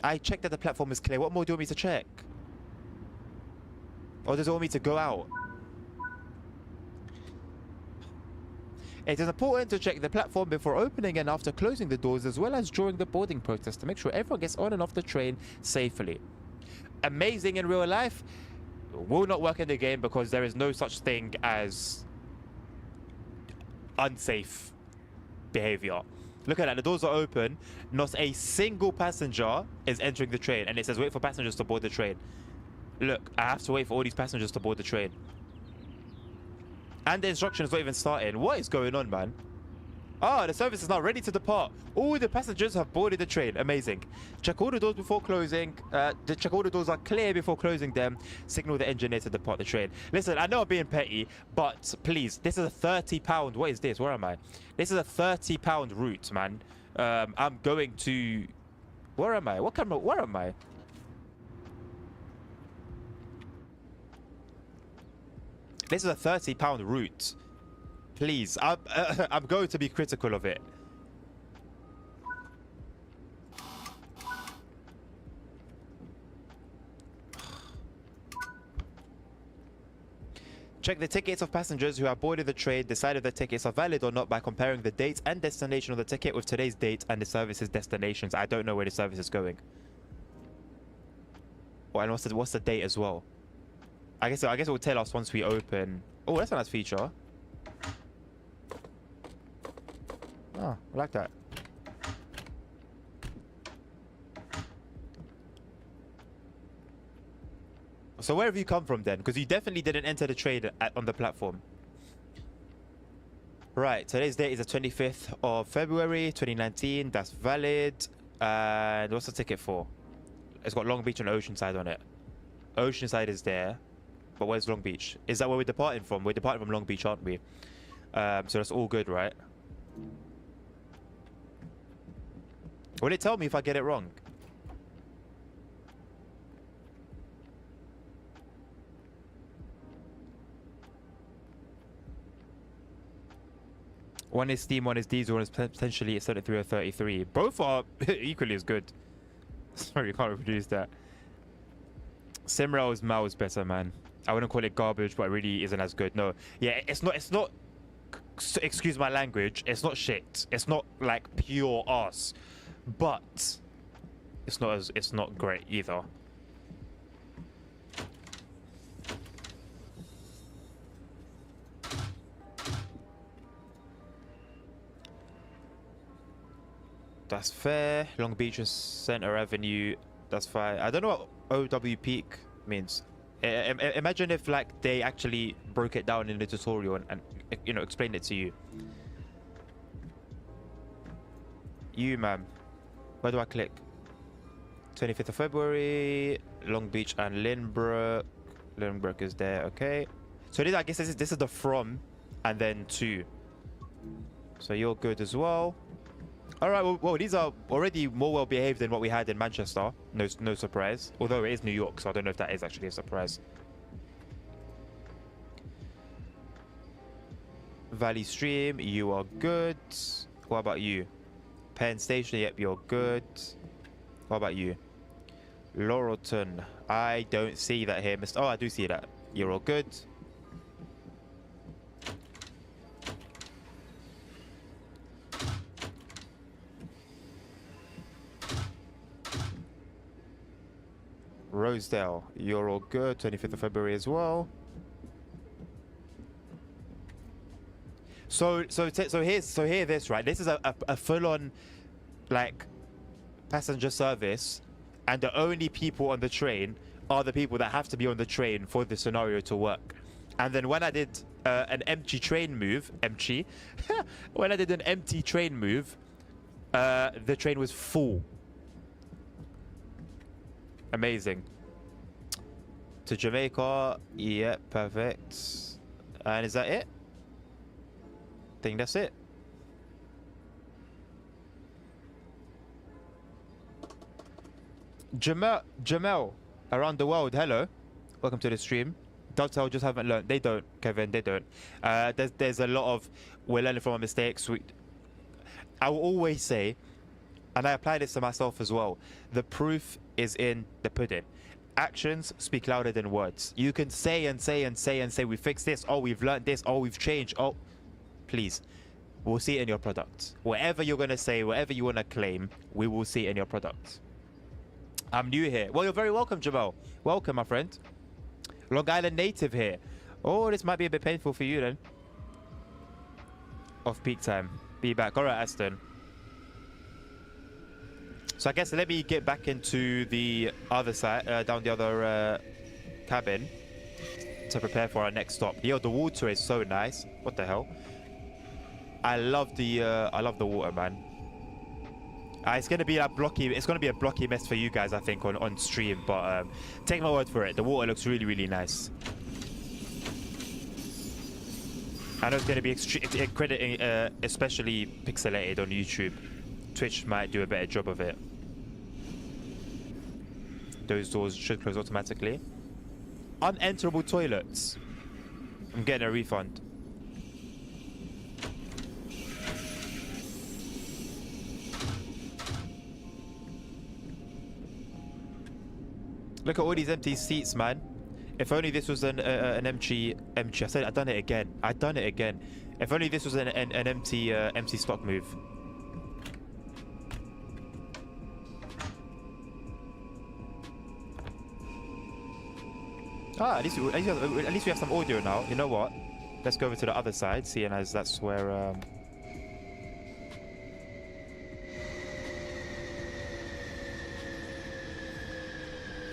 I checked that the platform is clear. What more do you want me to check? Or does it want me to go out? It is important to check the platform before opening and after closing the doors, as well as during the boarding process, to make sure everyone gets on and off the train safely. Amazing in real life, will not work in the game because there is no such thing as unsafe behavior. Look at that. The doors are open. Not a single passenger is entering the train. And it says, wait for passengers to board the train. Look, I have to wait for all these passengers to board the train. And the instruction is not even starting. What is going on, man? Ah, the service is now ready to depart. All the passengers have boarded the train. Amazing. Check all the doors before closing. Check all the doors are clear before closing them. Signal the engineer to depart the train. Listen, I know I'm being petty, but please, this is a £30. What is this? Where am I? This is a £30 route, man. I'm going to... Where am I? What camera? Where am I? This is a £30 route. Please, I'm going to be critical of it. Check the tickets of passengers who have boarded the train. Decide if the tickets are valid or not by comparing the date and destination of the ticket with today's date and the service's destinations. I don't know where the service is going. Oh, and what's the date as well? I guess it will tell us once we open. Oh, that's a nice feature. Oh, I like that. So where have you come from then? Because you definitely didn't enter the train on the platform. Right, today's date is the 25th of February 2019. That's valid. And what's the ticket for? It's got Long Beach and Oceanside on it. Oceanside is there. But where's Long Beach? Is that where we're departing from? We're departing from Long Beach, aren't we? So that's all good, right? Will it tell me if I get it wrong? One is steam, one is diesel, one is potentially 73 or 33. Both are equally as good. Sorry, you can't reproduce that. Simrail's Mao is better, man. I wouldn't call it garbage, but it really isn't as good. No, yeah, it's not. Excuse my language. It's not shit. It's not like pure ass, but it's not great either. That's fair. Long Beach and Center Avenue. That's fine. I don't know what OW Peak means. Imagine if like they actually broke it down in the tutorial and you know, explained it to you. You, ma'am. Where do I click? 25th of February. Long Beach and Lynbrook. Lynbrook is there. Okay. So this, I guess this is the from and then to. So you're good as well. All right, well, these are already more well behaved than what we had in Manchester. No surprise. Although it is New York, so I don't know if that is actually a surprise. Valley Stream, you are good. What about you? Penn Station, yep, you're good. What about you? Laurelton, I don't see that here, Mr. Oh, I do see that. You're all good. Rosedale, you're all good. 25th of February as well. So hear this, right? This is a full-on like passenger service, and the only people on the train are the people that have to be on the train for the scenario to work. And then when I did an empty train move, when I did an empty train move, the train was full. Amazing. To Jamaica, yeah, perfect. And is that it? I think that's it. Jamel, around the world, hello. Welcome to the stream. Dovetail just haven't learned. They don't, Kevin, they don't. There's a lot of, we're learning from our mistakes. I will always say, and I apply this to myself as well, the proof is in the pudding. Actions speak louder than words. You can say and say and say and say, we fixed this, oh, we've learned this, oh, we've changed, oh. Please, we'll see it in your product. Whatever you're going to say, whatever you want to claim, we will see it in your product. I'm new here. Well, you're very welcome, Jamal. Welcome, my friend. Long Island native here. Oh, this might be a bit painful for you then. Off peak time. Be back. All right, Aston. So I guess let me get back into the other side, down the other cabin to prepare for our next stop. Yo, the water is so nice. What the hell? I love the water, man. It's gonna be like blocky. It's gonna be a blocky mess for you guys, I think, on stream. But take my word for it. The water looks really, really nice. I know it's gonna be crediting, especially pixelated on YouTube. Twitch might do a better job of it. Those doors should close automatically. Unenterable toilets. I'm getting a refund. Look at all these empty seats, man. If only this was an empty. I said I've done it again. I've done it again. If only this was an empty stock move. Ah, at least we have some audio now. You know what? Let's go over to the other side, seeing as that's where.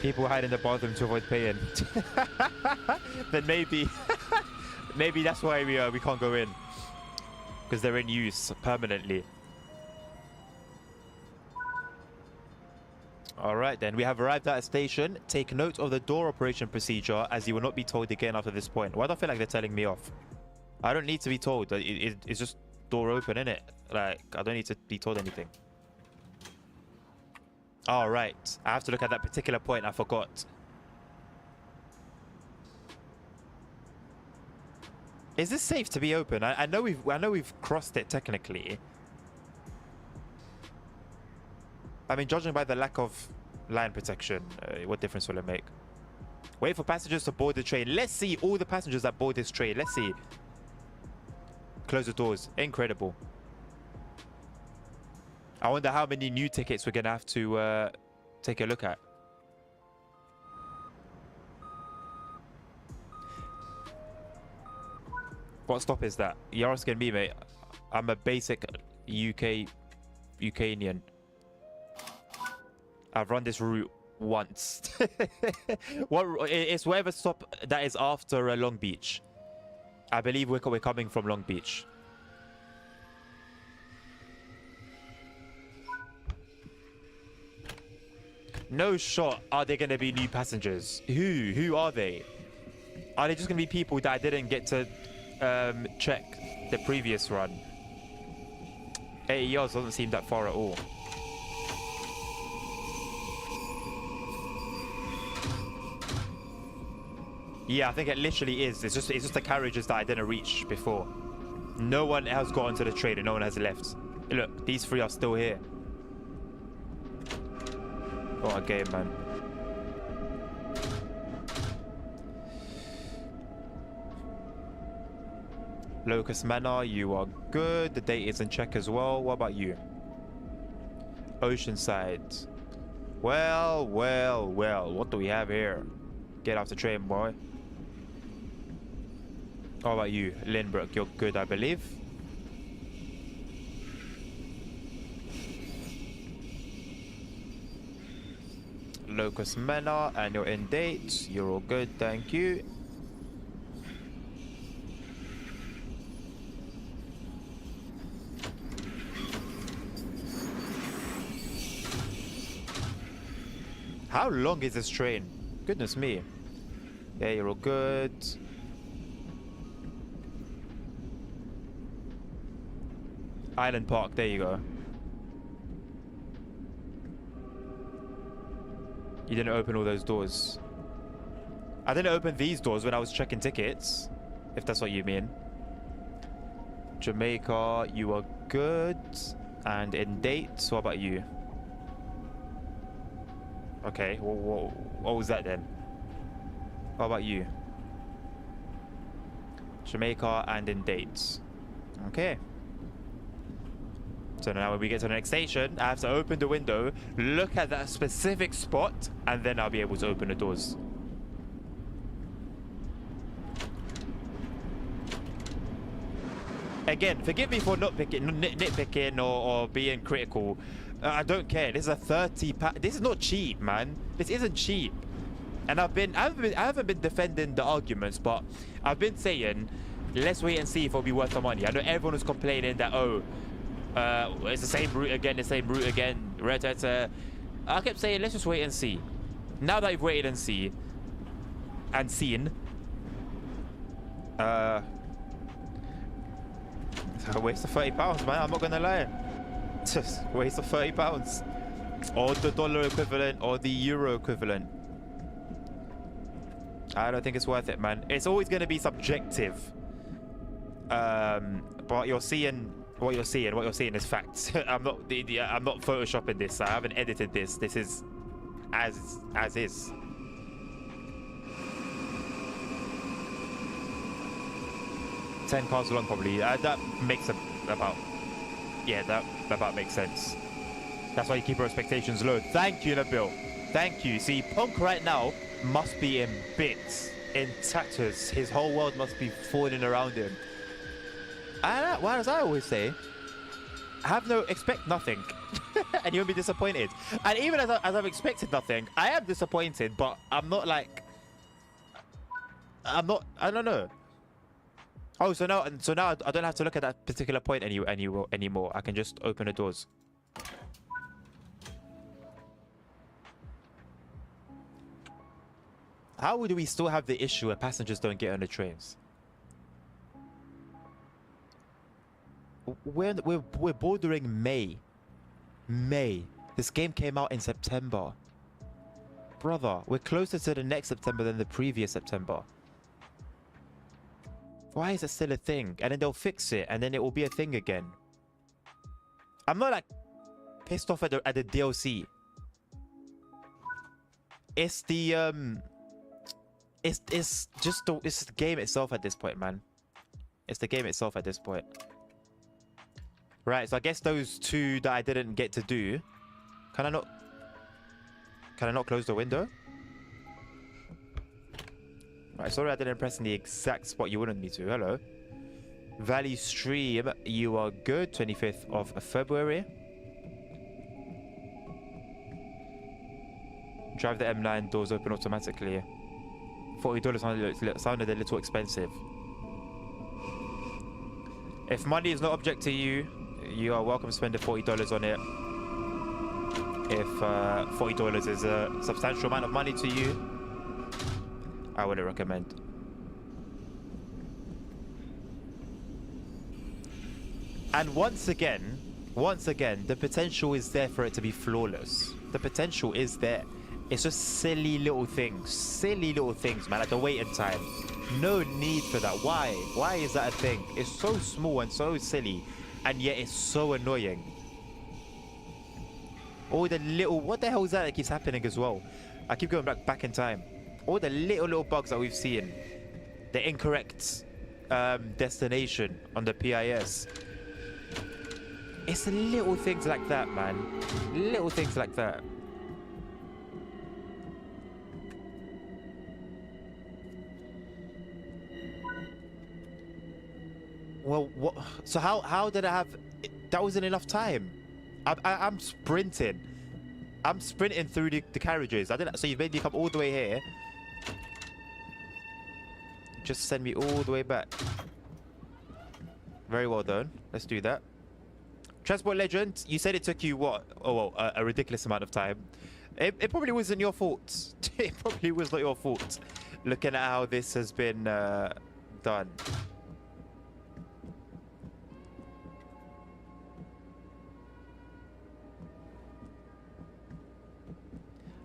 People hide in the bathroom to avoid paying. Then maybe that's why we can't go in, because they're in use permanently. All right, then we have arrived at a station. Take note of the door operation procedure, as you will not be told again after this point. Why do I feel like they're telling me off? I don't need to be told. It's just door open, innit? Like, I don't need to be told anything. All right, I have to look at that particular point. I forgot. Is this safe to be open? I know we've crossed it technically. I mean, judging by the lack of line protection, what difference will it make? Wait for passengers to board the train. Let's see all the passengers that board this train. Let's see. Close the doors. Incredible. I wonder how many new tickets we're gonna have to take a look at. What stop is that? You're asking me, mate. I'm a basic Ukrainian. I've run this route once. It's whatever stop that is after Long Beach. I believe we're coming from Long Beach. No shot are there going to be new passengers. Who are they? Are they just going to be people that I didn't get to check the previous run? 80 yards doesn't seem that far at all. Yeah, I think it literally is. It's just the carriages that I didn't reach before. No one has got onto the train and no one has left. Look, these three are still here. What a game, man. Locust Manor, you are good. The date is in check as well. What about you? Oceanside. Well, what do we have here? Get off the train, boy. How about you? Lynbrook, you're good, I believe. Locust Manor, and you're in date. You're all good, thank you. How long is this train? Goodness me. Yeah, you're all good. Island Park, there you go. You didn't open all those doors. I didn't open these doors when I was checking tickets, if that's what you mean. Jamaica, you are good. And in date, what about you? Okay, what was that then? What about you? Jamaica and in dates. Okay. So now when we get to the next station, I have to open the window, look at that specific spot, and then I'll be able to open the doors. Again, forgive me for nitpicking or being critical. I don't care. This is a 30 pack. This is not cheap, man. This isn't cheap. And I haven't been defending the arguments, but I've been saying, let's wait and see if it'll be worth the money. I know everyone was complaining that, oh, it's the same route again, Red Dead. I kept saying, let's just wait and see. Now that I've waited and seen, it's a waste of £30, man. I'm not gonna lie. Just waste of £30, or the dollar equivalent, or the euro equivalent. I don't think it's worth it, man. It's always gonna be subjective. But you're seeing what you're seeing. What you're seeing is facts. I'm not photoshopping this. I haven't edited this. This is as is. $10 long, probably. That makes about makes sense. That's why you keep your expectations low. Thank you, Nabil. Thank you. See, Punk right now must be in bits, in tatters. His whole world must be falling around him. And why, as I always say, expect nothing, and you'll be disappointed. And even as I've expected nothing, I am disappointed. But I'm not like, I don't know. Oh, so now I don't have to look at that particular point anymore. I can just open the doors. How do we still have the issue where passengers don't get on the trains? We're bordering May. This game came out in September. Brother, we're closer to the next September than the previous September. Why is it still a thing? And then they'll fix it, and then it will be a thing again. I'm not like pissed off at the DLC. It's the it's just the game itself at this point, man. It's the game itself at this point. Right, so I guess those two that I didn't get to do. Can I not close the window? Right, sorry I didn't press in the exact spot you wanted me to. Hello. Valley Stream, you are good. 25th of February. Drive the M9, doors open automatically. $40 sounded a little expensive. If money is not object to you, you are welcome to spend the $40 on it. If $40 is a substantial amount of money to you, I wouldn't recommend. And once again, the potential is there for it to be flawless. The potential is there. It's just silly little things, man, like the waiting time. No need for that. Why is that a thing? It's so small and so silly, and yet it's so annoying. All the little, what the hell is that keeps happening as well? I keep going back in time. All the little bugs that we've seen. The incorrect destination on the PIS. It's the little things like that, man. Little things like that. Well, what? So how did I have? That wasn't enough time. I'm sprinting. I'm sprinting through the carriages. I didn't. So you've made me come all the way here. Just send me all the way back. Very well done. Let's do that. Transport Legend, you said it took you what? Oh, well, a ridiculous amount of time. It probably wasn't your fault. It probably was not your fault. Looking at how this has been done.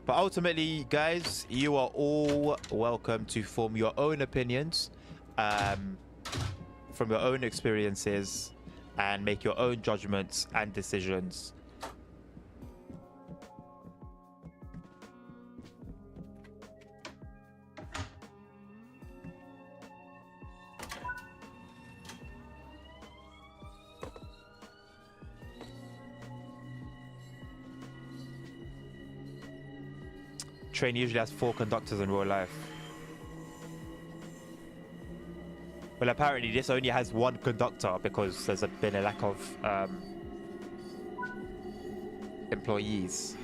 But ultimately, guys, you are all welcome to form your own opinions from your own experiences and make your own judgments and decisions. Train usually has 4 conductors in real life. Well, apparently this only has one conductor because there's been a lack of employees.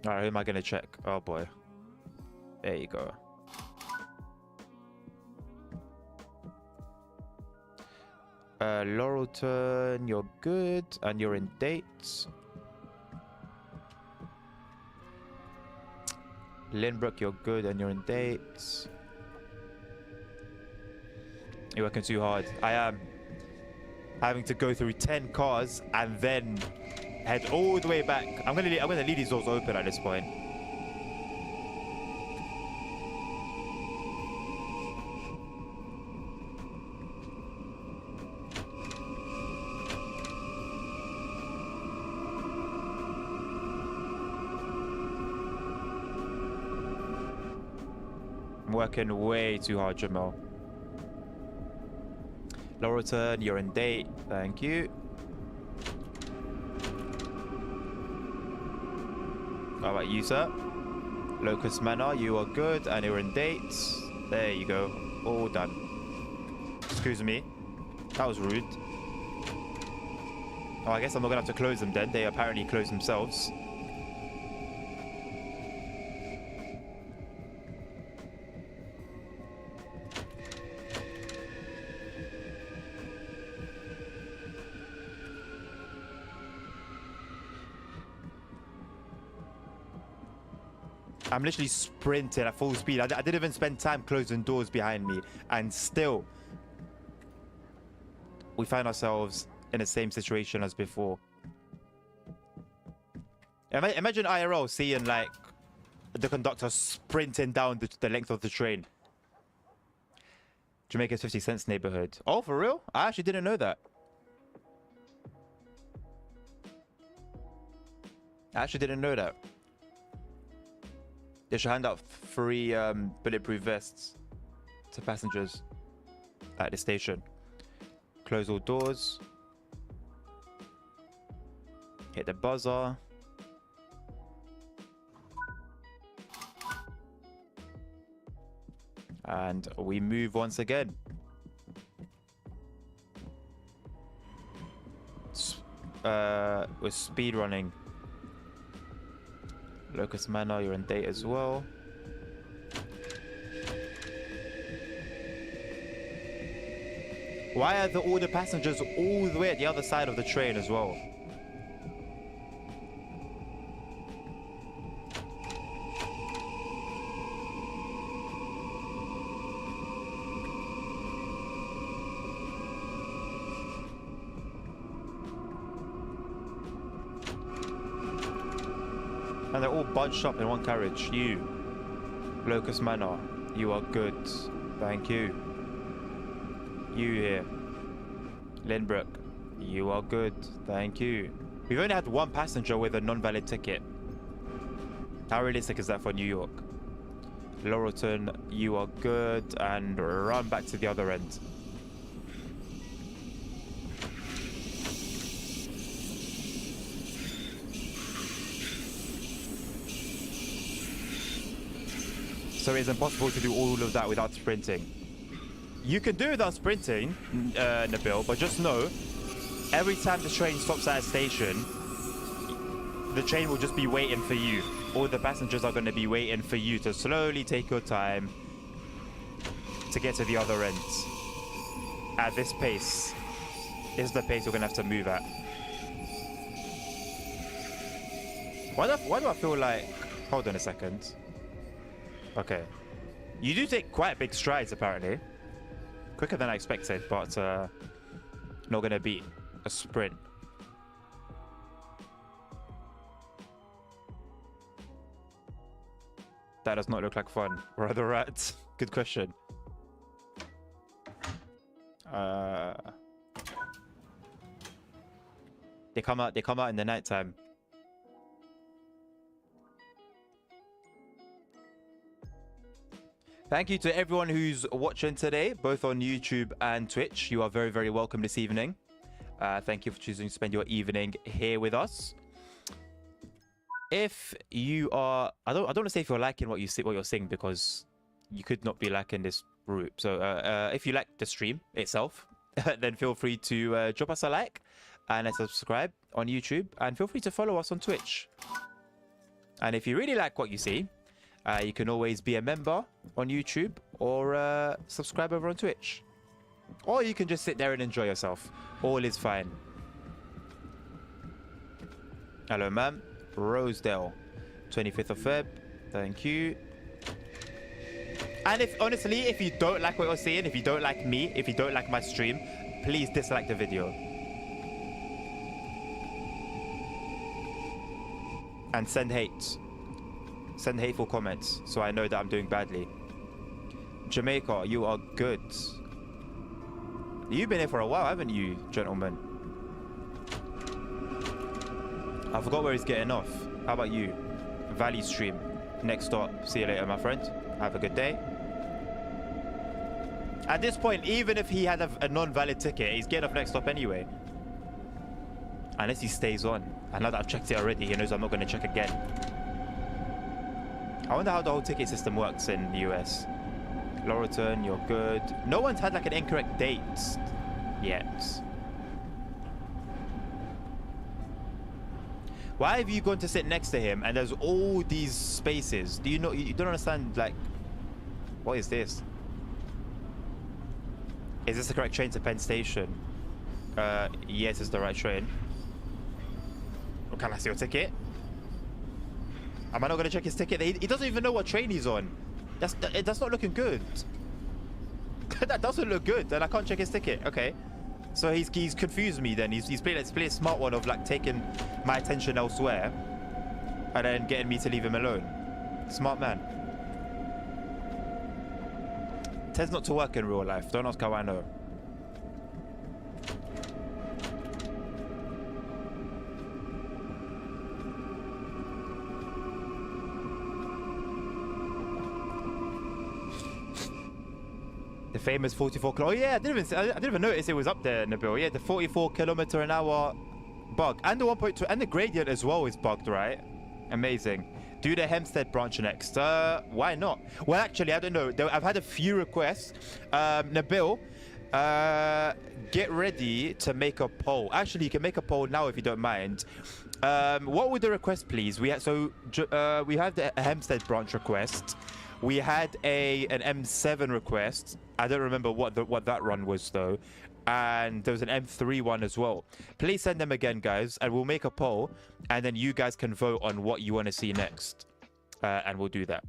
All right, who am I gonna check? Oh boy, there you go. Laurelton, you're good and you're in dates. Lynbrook, you're good and you're in dates. You're working too hard. I am having to go through 10 cars and then head all the way back. I'm gonna leave these doors open at this point. I'm working way too hard, Jamel. Laurelton, you're in date. Thank you. How about you, sir? Locust Manor, you are good and you're in dates. There you go. All done. Excuse me. That was rude. Oh, I guess I'm not gonna have to close them then. They apparently close themselves. I'm literally sprinting at full speed. I didn't even spend time closing doors behind me. And still, we find ourselves in the same situation as before. Imagine IRL seeing, like, the conductor sprinting down the length of the train. Jamaica's 50 cents neighborhood. Oh, for real? I actually didn't know that. They should hand out free bulletproof vests to passengers at the station. Close all doors. Hit the buzzer. And we move once again. We're speed running. Locust Manor, you're in date as well. Why are all the passengers all the way at the other side of the train as well? And they're all bunched up in one carriage. You, Locust Manor, you are good. Thank you. You here. Lynbrook, you are good. Thank you. We've only had one passenger with a non-valid ticket. How realistic is that for New York? Laurelton, you are good. And run back to the other end. So it's impossible to do all of that without sprinting. You can do it without sprinting, Nabil, but just know, every time the train stops at a station, the train will just be waiting for you. All the passengers are going to be waiting for you to slowly take your time to get to the other end. At this pace, this is the pace we're going to have to move at. Why do I feel like... Hold on a second. Okay. You do take quite big strides, apparently. Quicker than I expected, but not going to beat a sprint. That does not look like fun. Where are the rats? Good question. They come out in the nighttime. Thank you to everyone who's watching today, both on YouTube and Twitch. You are very, very welcome this evening. Thank you for choosing to spend your evening here with us. If you are, I don't want to say if you're liking what you're seeing, because you could not be liking this group. So if you like the stream itself, then feel free to drop us a like and a subscribe on YouTube, and feel free to follow us on Twitch. And if you really like what you see, you can always be a member on YouTube or subscribe over on Twitch. Or you can just sit there and enjoy yourself. All is fine. Hello, ma'am. Rosedale, 25th of Feb. Thank you. And if honestly, if you don't like what you're seeing, if you don't like me, if you don't like my stream, please dislike the video. And send hate. Send hateful comments so I know that I'm doing badly. Jamaica, you are good. You've been here for a while, haven't you, gentlemen? I forgot where he's getting off. How about you? Valley Stream. Next stop. See you later, my friend. Have a good day. At this point, even if he had a non-valid ticket, he's getting off next stop anyway. Unless he stays on. And now that I've checked it already, he knows I'm not going to check again. I wonder how the whole ticket system works in the US. Laurelton, you're good. No one's had like an incorrect date yet. Why have you gone to sit next to him and there's all these spaces? Do you know? You don't understand, like, what is this? Is this the correct train to Penn Station? Yes, it's the right train. Oh, can I see your ticket? Am I not going to check his ticket? He doesn't even know what train he's on. That's not looking good. That doesn't look good, and I can't check his ticket. Okay. So he's confused me then. He's played a smart one of like taking my attention elsewhere and then getting me to leave him alone. Smart man. Tends not to work in real life. Don't ask how I know. The famous 44 km. Oh yeah, I didn't even notice it was up there, Nabil. Yeah, the 44km/h bug, and the 1.2, and the gradient as well is bugged, right? Amazing. Do the Hempstead branch next. Why not? Well, actually, I don't know. I've had a few requests. Nabil, get ready to make a poll. Actually, you can make a poll now if you don't mind. What would the request, please? We had the Hempstead branch request. We had an M7 request. I don't remember what that run was though. And there was an M3 one as well. Please send them again, guys, and we'll make a poll, and then you guys can vote on what you want to see next, and we'll do that.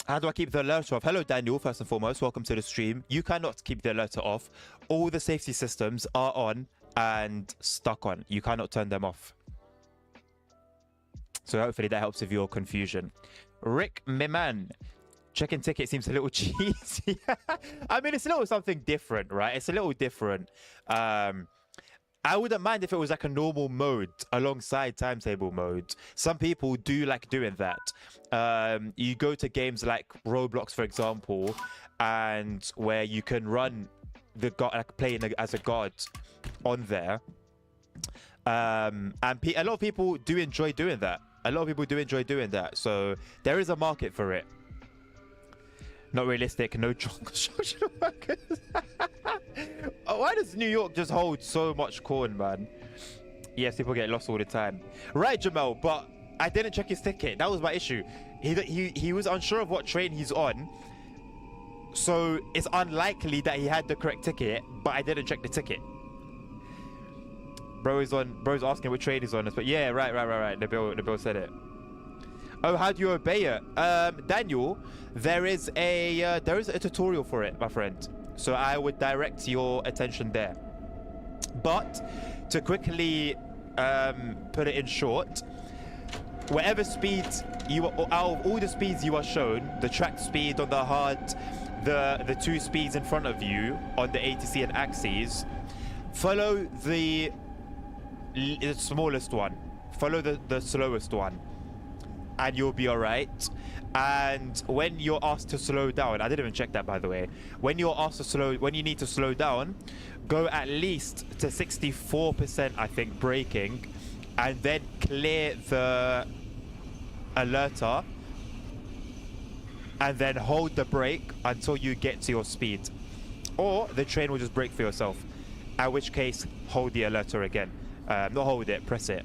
How do I keep the alerter off? Hello, Daniel, first and foremost. Welcome to the stream. You cannot keep the alerter off. All the safety systems are on and stuck on. You cannot turn them off. So hopefully that helps with your confusion. Rick Miman. Checking ticket seems a little cheesy. I mean, it's a little something different, right? It's a little different. I wouldn't mind if it was like a normal mode alongside timetable mode. Some people do like doing that. You go to games like Roblox, for example, and where you can run the guard, like playing as a guard on there. And a lot of people do enjoy doing that. So there is a market for it. Not realistic, no social workers. Why does New York just hold so much corn, man? Yes, people get lost all the time. Right, Jamel, but I didn't check his ticket. That was my issue. He was unsure of what train he's on. So it's unlikely that he had the correct ticket, but I didn't check the ticket. Bro's asking what train he's on. But yeah, right. The bill said it. Oh, how do you obey it? Daniel, there is a tutorial for it, my friend. So I would direct your attention there. But to quickly put it in short, whatever speed you are, out of all the speeds you are shown, the track speed on the hard, the two speeds in front of you on the ATC and axes, follow the smallest one. Follow the slowest one. And you'll be all right. And when you're asked to slow down, I didn't even check that, by the way. When you're asked to when you need to slow down, go at least to 64%, I think, braking, and then clear the alerter, and then hold the brake until you get to your speed. Or the train will just brake for yourself, at which case, hold the alerter again. Not hold it, press it.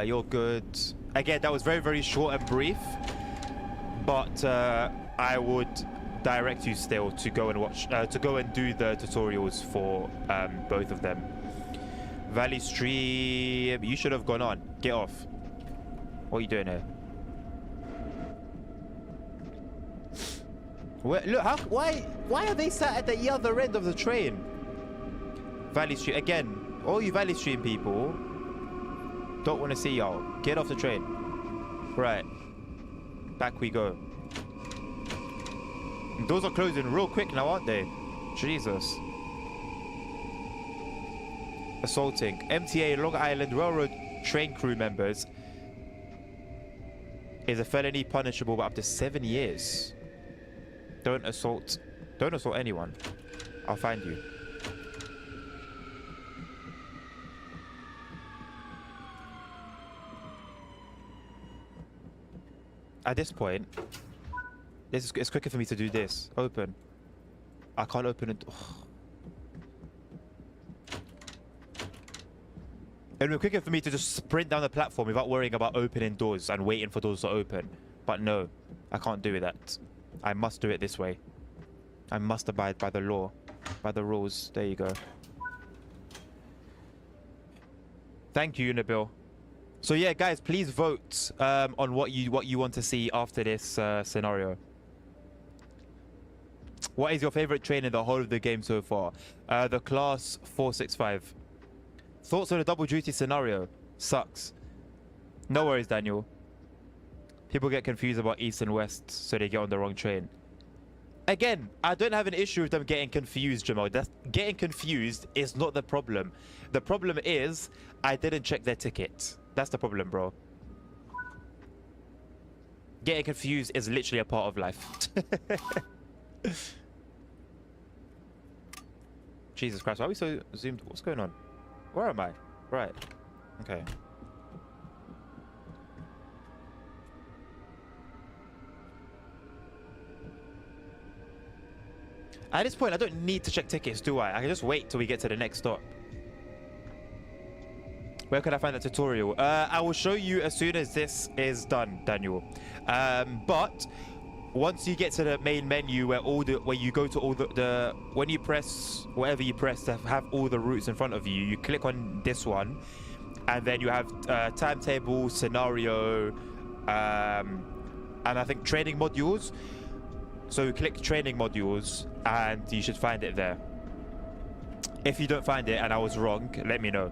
You're good. Again, that was very, very short and brief, but I would direct you still to go and watch, to go and do the tutorials for both of them. Valley Stream, you should have gone on. Get off. What are you doing here? Look, why are they sat at the other end of the train? Valley Stream, again, all you Valley Stream people, don't want to see y'all. Get off the train. Right. Back we go. Doors are closing real quick now, aren't they? Jesus. Assaulting. MTA Long Island Railroad train crew members is a felony punishable by up to 7 years. Don't assault anyone. I'll find you. At this point, it's quicker for me to do this. Open. I can't open it. It would be quicker for me to just sprint down the platform without worrying about opening doors and waiting for doors to open. But no, I can't do that. I must do it this way. I must abide by the law, by the rules. There you go. Thank you, Unibil. So yeah, guys, please vote on what you want to see after this scenario. What is your favorite train in the whole of the game so far? The Class 465. Thoughts on a double duty scenario? Sucks. No worries, Daniel. People get confused about east and west, so they get on the wrong train. Again, I don't have an issue with them getting confused, Jamal. Getting confused is not the problem. The problem is I didn't check their ticket. That's the problem, bro. Getting confused is literally a part of life. Jesus Christ, why are we so zoomed? What's going on? Where am I? Right. Okay. At this point, I don't need to check tickets, do I? I can just wait till we get to the next stop. Where can I find that tutorial? I will show you as soon as this is done, Daniel. But once you get to the main menu where you go to all the when you press whatever you press to have all the routes in front of you, you click on this one, and then you have timetable, scenario, and I think training modules. So click training modules and you should find it there. If you don't find it and I was wrong, let me know.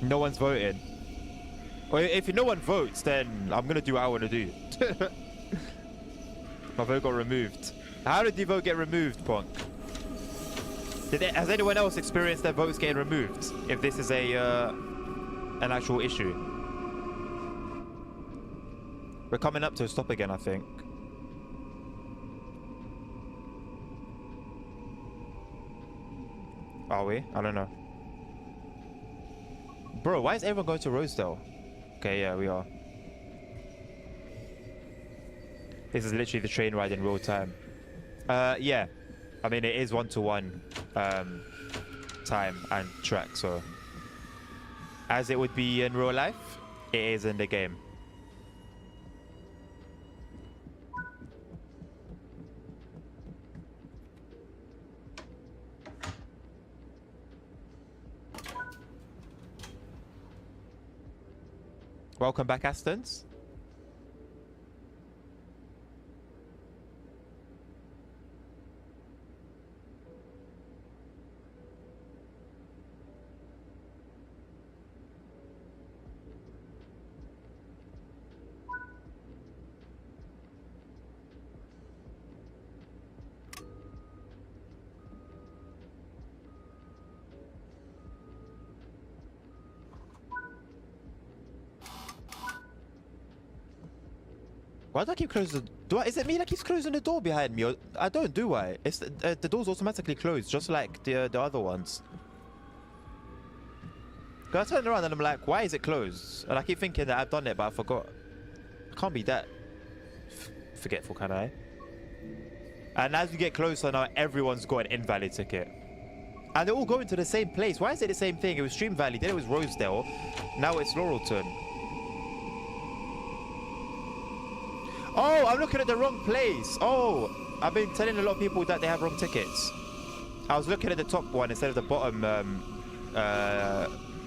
No one's voting. Well, if no one votes, then I'm gonna do what I want to do. My vote got removed. How did the vote get removed, Punk? Has anyone else experienced their votes getting removed? If this is an actual issue. We're coming up to a stop again, I think. Are we? I don't know. Bro, why is everyone going to Rosedale? Okay, yeah, we are. This is literally the train ride in real time. Yeah. I mean, it is one-to-one time and track, so as it would be in real life, it is in the game. Welcome back, Astons. Why do I keep closing the door? Is it me that keeps closing the door behind me? Or I don't, do I? It's the door's automatically closed, just like the other ones. Cause I turned around and I'm like, why is it closed? And I keep thinking that I've done it, but I forgot. I can't be that forgetful, can I? And as we get closer now, everyone's got an invalid ticket. And they're all going to the same place. Why is it the same thing? It was Stream Valley, then it was Rosedale. Now it's Laurelton. Oh, I'm looking at the wrong place. Oh, I've been telling a lot of people that they have wrong tickets. I was looking at the top one instead of the bottom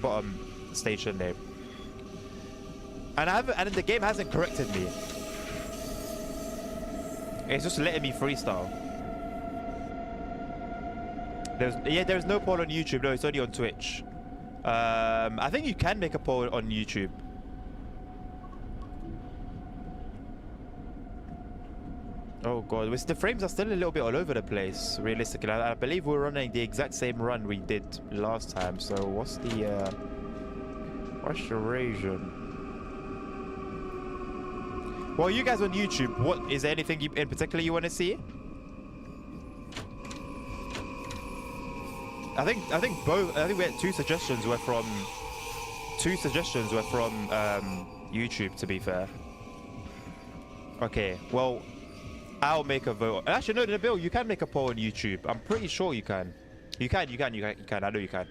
bottom station name. And the game hasn't corrected me. It's just letting me freestyle. There's no poll on YouTube. No, it's only on Twitch. I think you can make a poll on YouTube. Oh god, the frames are still a little bit all over the place, realistically. I believe we're running the exact same run we did last time, so what's the reason? Well, you guys on YouTube, what is there anything in particular you want to see? I think we had two suggestions were from YouTube, to be fair. Okay, well, I'll make a vote. Actually, no, Nabil, you can make a poll on YouTube. I'm pretty sure you can. You can. I know you can.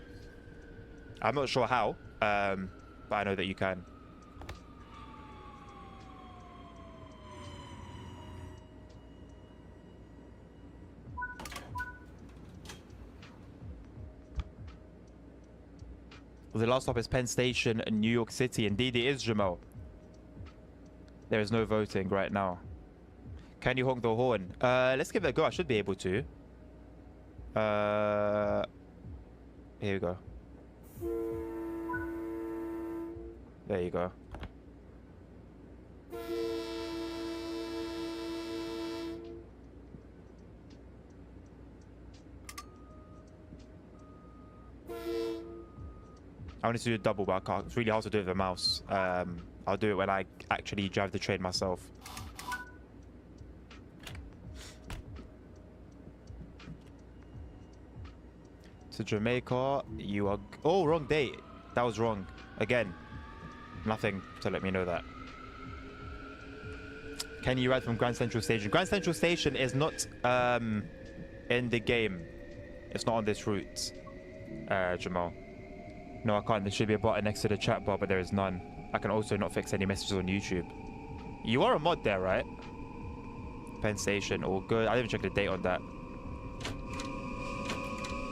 I'm not sure how, but I know that you can. The last stop is Penn Station in New York City. Indeed, it is, Jamal. There is no voting right now. Can you honk the horn? Let's give it a go. I should be able to. Here we go. There you go. I wanted to do a double, but I can't. It's really hard to do it with a mouse. I'll do it when I actually drive the train myself. To Jamaica, you are... Oh, wrong date. That was wrong. Again. Nothing to let me know that. Can you ride from Grand Central Station? Grand Central Station is not in the game. It's not on this route, Jamal. No, I can't. There should be a button next to the chat bar, but there is none. I can also not fix any messages on YouTube. You are a mod there, right? Penn Station, all good. I didn't even check the date on that.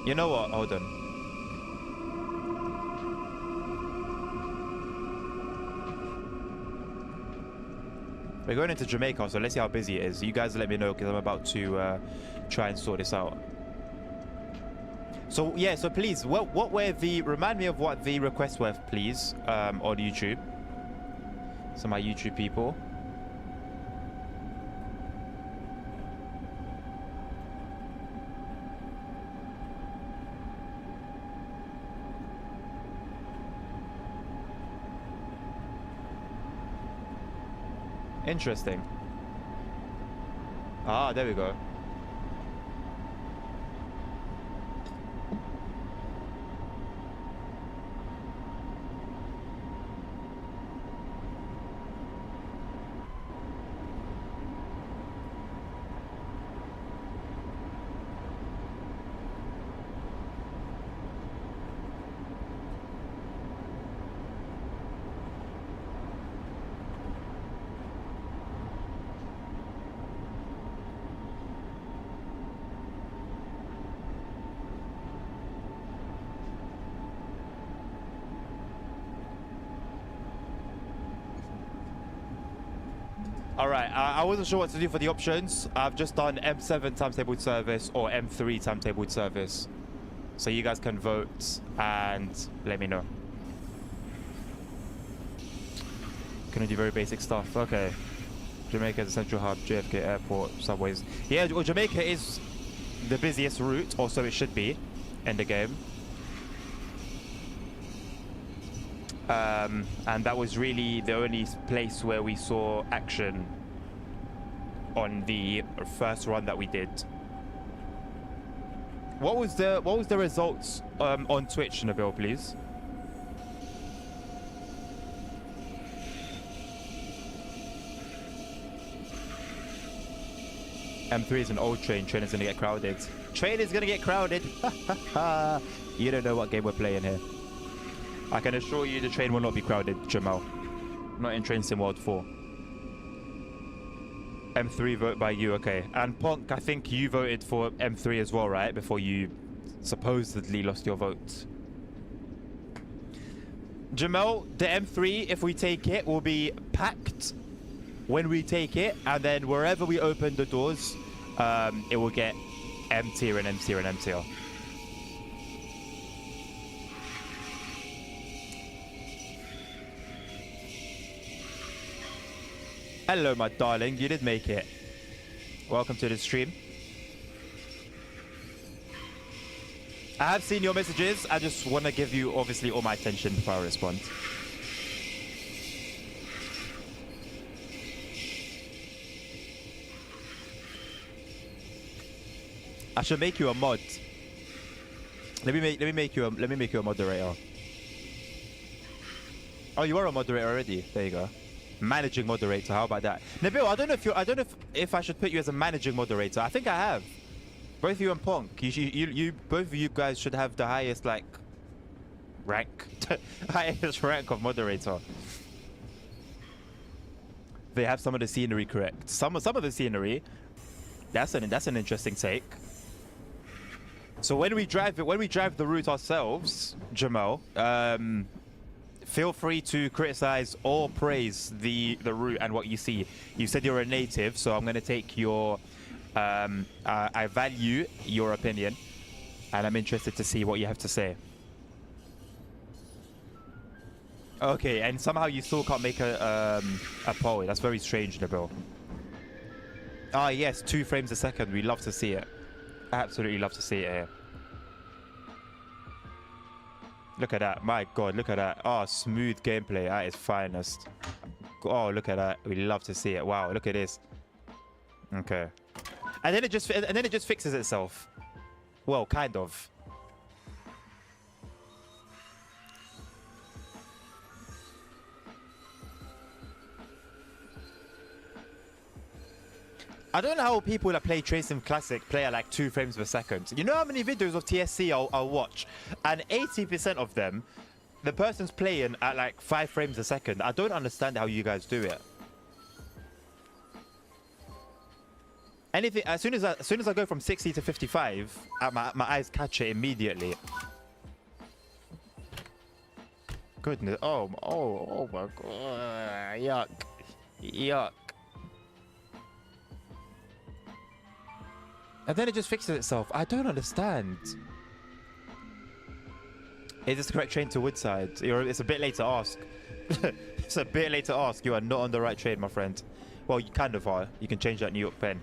You know what? Hold on. We're going into Jamaica, so let's see how busy it is. You guys let me know, because I'm about to try and sort this out. So yeah, so please, what were the... Remind me of what the requests were, please, on YouTube. So my YouTube people. Interesting. Ah, there we go. Alright, I wasn't sure what to do for the options. I've just done M7 timetable service or M3 timetable service. So you guys can vote and let me know. Gonna do very basic stuff. Okay. Jamaica is a central hub, JFK airport, subways. Yeah, well, Jamaica is the busiest route, or so it should be in the game. And that was really the only place where we saw action on the first run that we did. What was the results on Twitch, Nabil, please? M3 is an old train. Train is gonna get crowded. Train is gonna get crowded. You don't know what game we're playing here. I can assure you the train will not be crowded, Jamal. Not in Train Sim World 4. M3 vote by you, okay. And Ponk, I think you voted for M3 as well, right? Before you supposedly lost your vote. Jamal, the M3, if we take it, will be packed when we take it, and then wherever we open the doors, it will get M tier and M tier and M tier. Hello, my darling. You did make it. Welcome to the stream. I have seen your messages. I just want to give you, obviously, all my attention before I respond. I should make you a mod. Let me make you a moderator. Oh, you are a moderator already. There you go. Managing moderator. How about that? Nabil, I don't know if I should put you as a managing moderator. I think I have. Both you and Ponk. You both of you guys should have the highest like rank, highest rank of moderator. They have some of the scenery correct. Some of the scenery. That's an interesting take. So when we drive the route ourselves, Jamal, feel free to criticize or praise the route and what you see. You said you're a native, so I'm going to take your I value your opinion, and I'm interested to see what you have to say. Okay, and somehow you still can't make a poll. That's very strange, Nabil. Ah, yes, 2 frames a second. We love to see it. Absolutely love to see it here. Look at that. My God, look at that. Oh, smooth gameplay at its finest. Oh, look at that. We love to see it. Wow, look at this. Okay. And then it just fixes itself. Well, kind of. I don't know how people that play Train Sim Classic play at like 2 frames per second. You know how many videos of TSC I'll watch? And 80% of them, the person's playing at like 5 frames a second. I don't understand how you guys do it. Anything as soon as I go from 60 to 55, my eyes catch it immediately. Goodness. Oh my God. Yuck. Yuck. And then it just fixes itself. I don't understand. Is this the correct train to Woodside? It's a bit late to ask. It's a bit late to ask. You are not on the right train, my friend. Well, you kind of are. You can change that New York pen.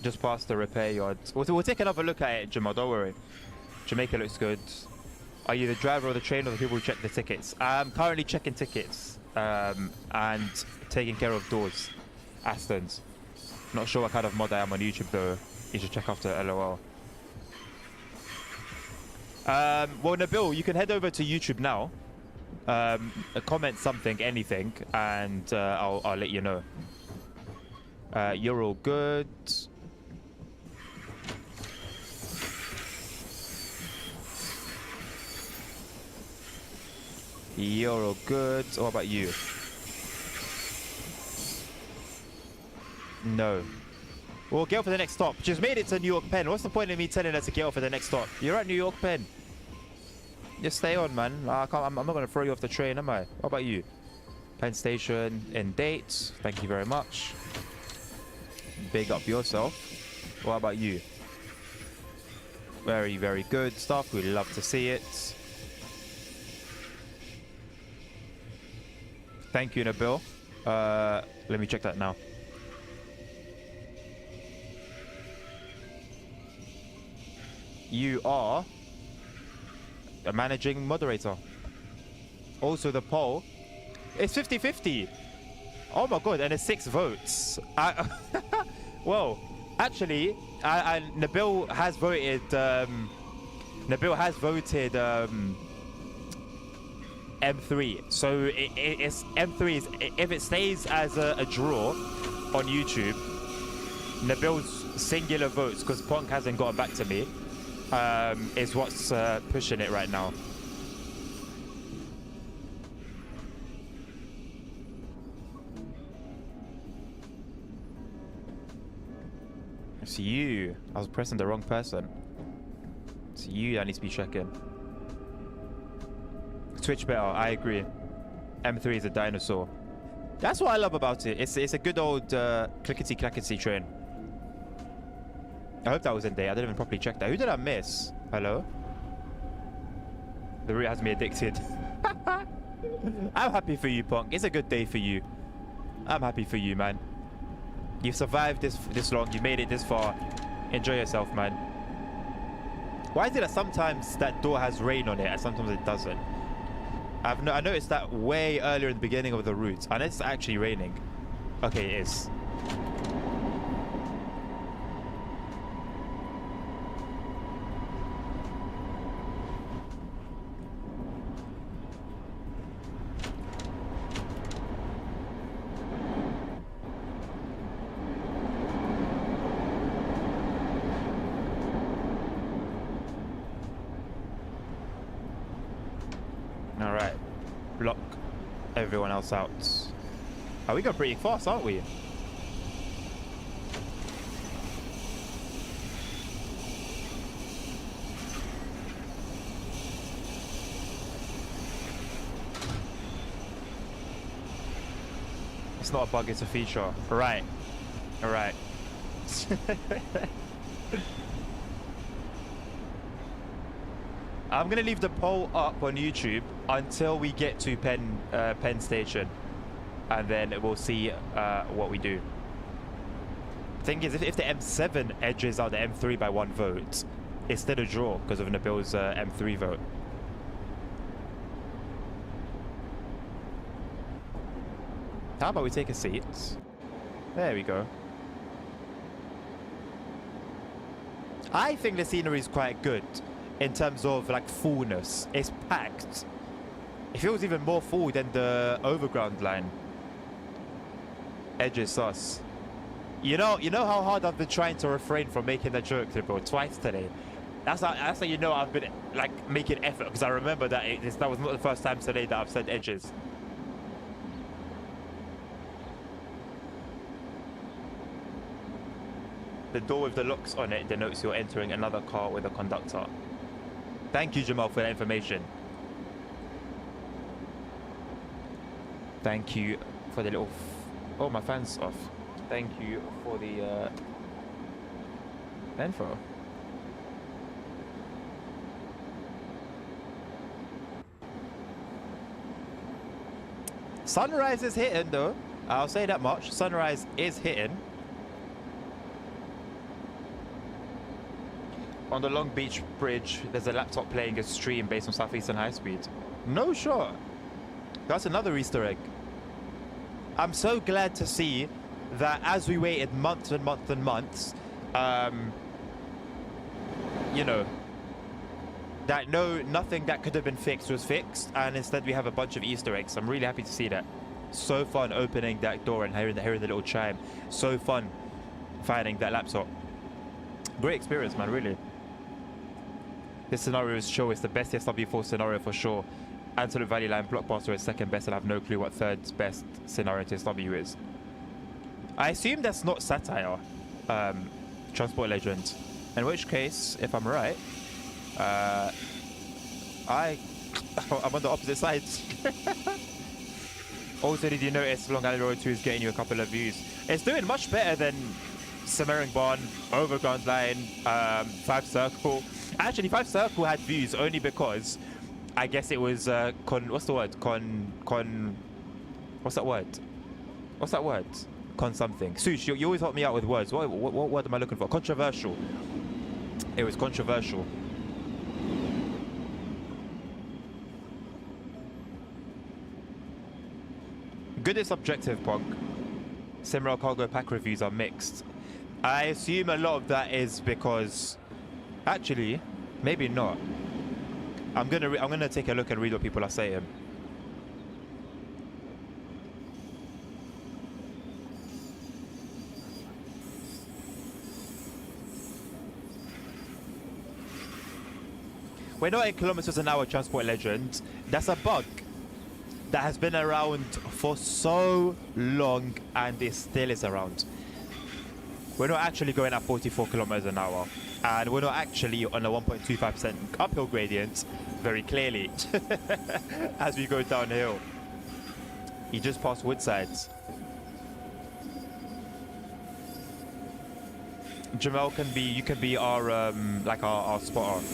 Just past the repair yard. We'll take another look at it, Jamal. Don't worry. Jamaica looks good. Are you the driver of the train or the people who check the tickets? I'm currently checking tickets and taking care of doors. Aston's. Not sure what kind of mod I am on YouTube though. You should check after LOL. Well, Nabil, you can head over to YouTube now. Comment something, anything, and I'll let you know. You're all good. You're all good. What about you? No. Well, get off for the next stop. Just made it to New York Penn. What's the point of me telling her to get off for the next stop? You're at New York Penn. Just stay on, man. I'm not going to throw you off the train, am I? What about you? Penn Station in date. Thank you very much. Big up yourself. What about you? Very, very good stuff. We love to see it. Thank you, Nabil. Let me check that now. You are a managing moderator. Also, the poll, it's 50-50. Oh my god, and it's 6 votes. Well, actually, Nabil has voted. Nabil has voted M3. So it's M3 is, if it stays as a draw on YouTube, Nabil's singular votes, because Punk hasn't gotten back to me, is what's pushing it right now. It's you. I was pressing the wrong person. It's you that needs to be checking. Twitch better, I agree. M3 is a dinosaur. That's what I love about it. It's a good old clickety-clackety train. I hope that was in there. I didn't even properly check that. Who did I miss? Hello? The route has me addicted. I'm happy for you, Punk. It's a good day for you. I'm happy for you, man. You've survived this long. You made it this far. Enjoy yourself, man. Why is it that sometimes that door has rain on it and sometimes it doesn't? I noticed that way earlier in the beginning of the route, and it's actually raining. Okay, it is. All right, block everyone else out. Oh, we got pretty fast, aren't we? It's not a bug, it's a feature. Right. All right. I'm gonna leave the poll up on YouTube until we get to Penn Station, and then we'll see what we do. Thing is, if the M7 edges out the M3 by 1 vote, it's still a draw because of Nabil's M3 vote. How about we take a seat? There we go. I think the scenery is quite good. In terms of like fullness, it's packed. It feels even more full than the overground line. Edge is sus. You know how hard I've been trying to refrain from making that joke, bro, twice today. That's how you know I've been like making effort, because I remember that that was not the first time today that I've said edges. The door with the locks on it denotes you're entering another car with a conductor. Thank you, Jamal, for that information. Thank you for the little... Oh, my fan's off. Thank you for the info. Sunrise is hitting, though. I'll say that much. Sunrise is hitting. On the Long Beach Bridge, there's a laptop playing a stream based on Southeastern High Speed. No shot. That's another Easter egg. I'm so glad to see that as we waited months and months and months, you know, that nothing that could have been fixed was fixed, and instead we have a bunch of Easter eggs. I'm really happy to see that. So fun opening that door and hearing the little chime. So fun finding that laptop. Great experience, man, really. This scenario is sure it's the best SW4 scenario for sure. Antelope Valley Line Blockbuster is second best, and I have no clue what third best scenario to SW is. I assume that's not satire, Transport Legend. In which case, if I'm right, I'm on the opposite side. Also, did you notice Long Island Road 2 is getting you a couple of views? It's doing much better than Semmering Barn, Overground Line, 5 Circle. Actually, 5 Circle had views only because I guess it was what's the word? What's that word? What's that word? Con something. Sush, you always help me out with words. What word am I looking for? Controversial. It was controversial. Good is subjective, Punk. Simrail cargo pack reviews are mixed. I assume a lot of that is because, actually, maybe not. I'm gonna take a look and read what people are saying. We're not in kilometers an hour, Transport Legend. That's a bug that has been around for so long and it still is around. We're not actually going at 44 kilometers an hour, and we're not actually on a 1.25% uphill gradient very clearly as we go downhill. He just passed Woodsides. Jamel you can be our like our spotter.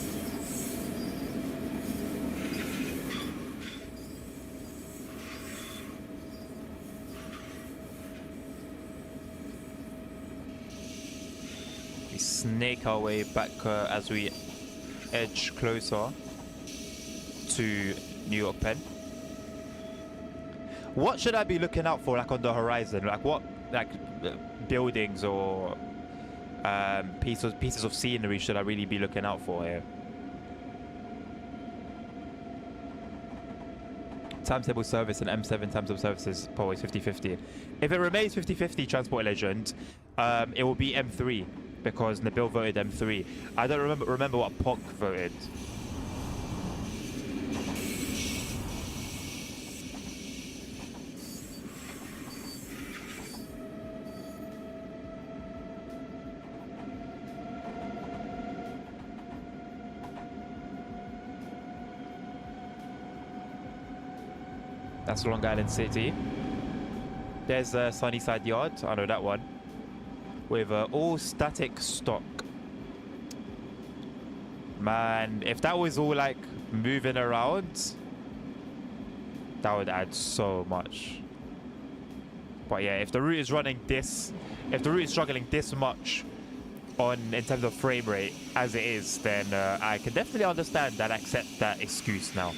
We snake our way back as we edge closer to New York Penn. What should I be looking out for, like on the horizon? Like what, like buildings or pieces of scenery should I really be looking out for here? Timetable service and M7 timetable service is always 50-50. If it remains 50-50, Transport Legend, it will be M3 because Nabil voted M3. I don't remember what Ponk voted. That's Long Island City. There's Sunnyside Yard, I know that one. With all static stock. Man, if that was all like moving around, that would add so much. But yeah, if the route is running this, if the route is struggling this much in terms of frame rate as it is, then I can definitely understand that, accept that excuse now.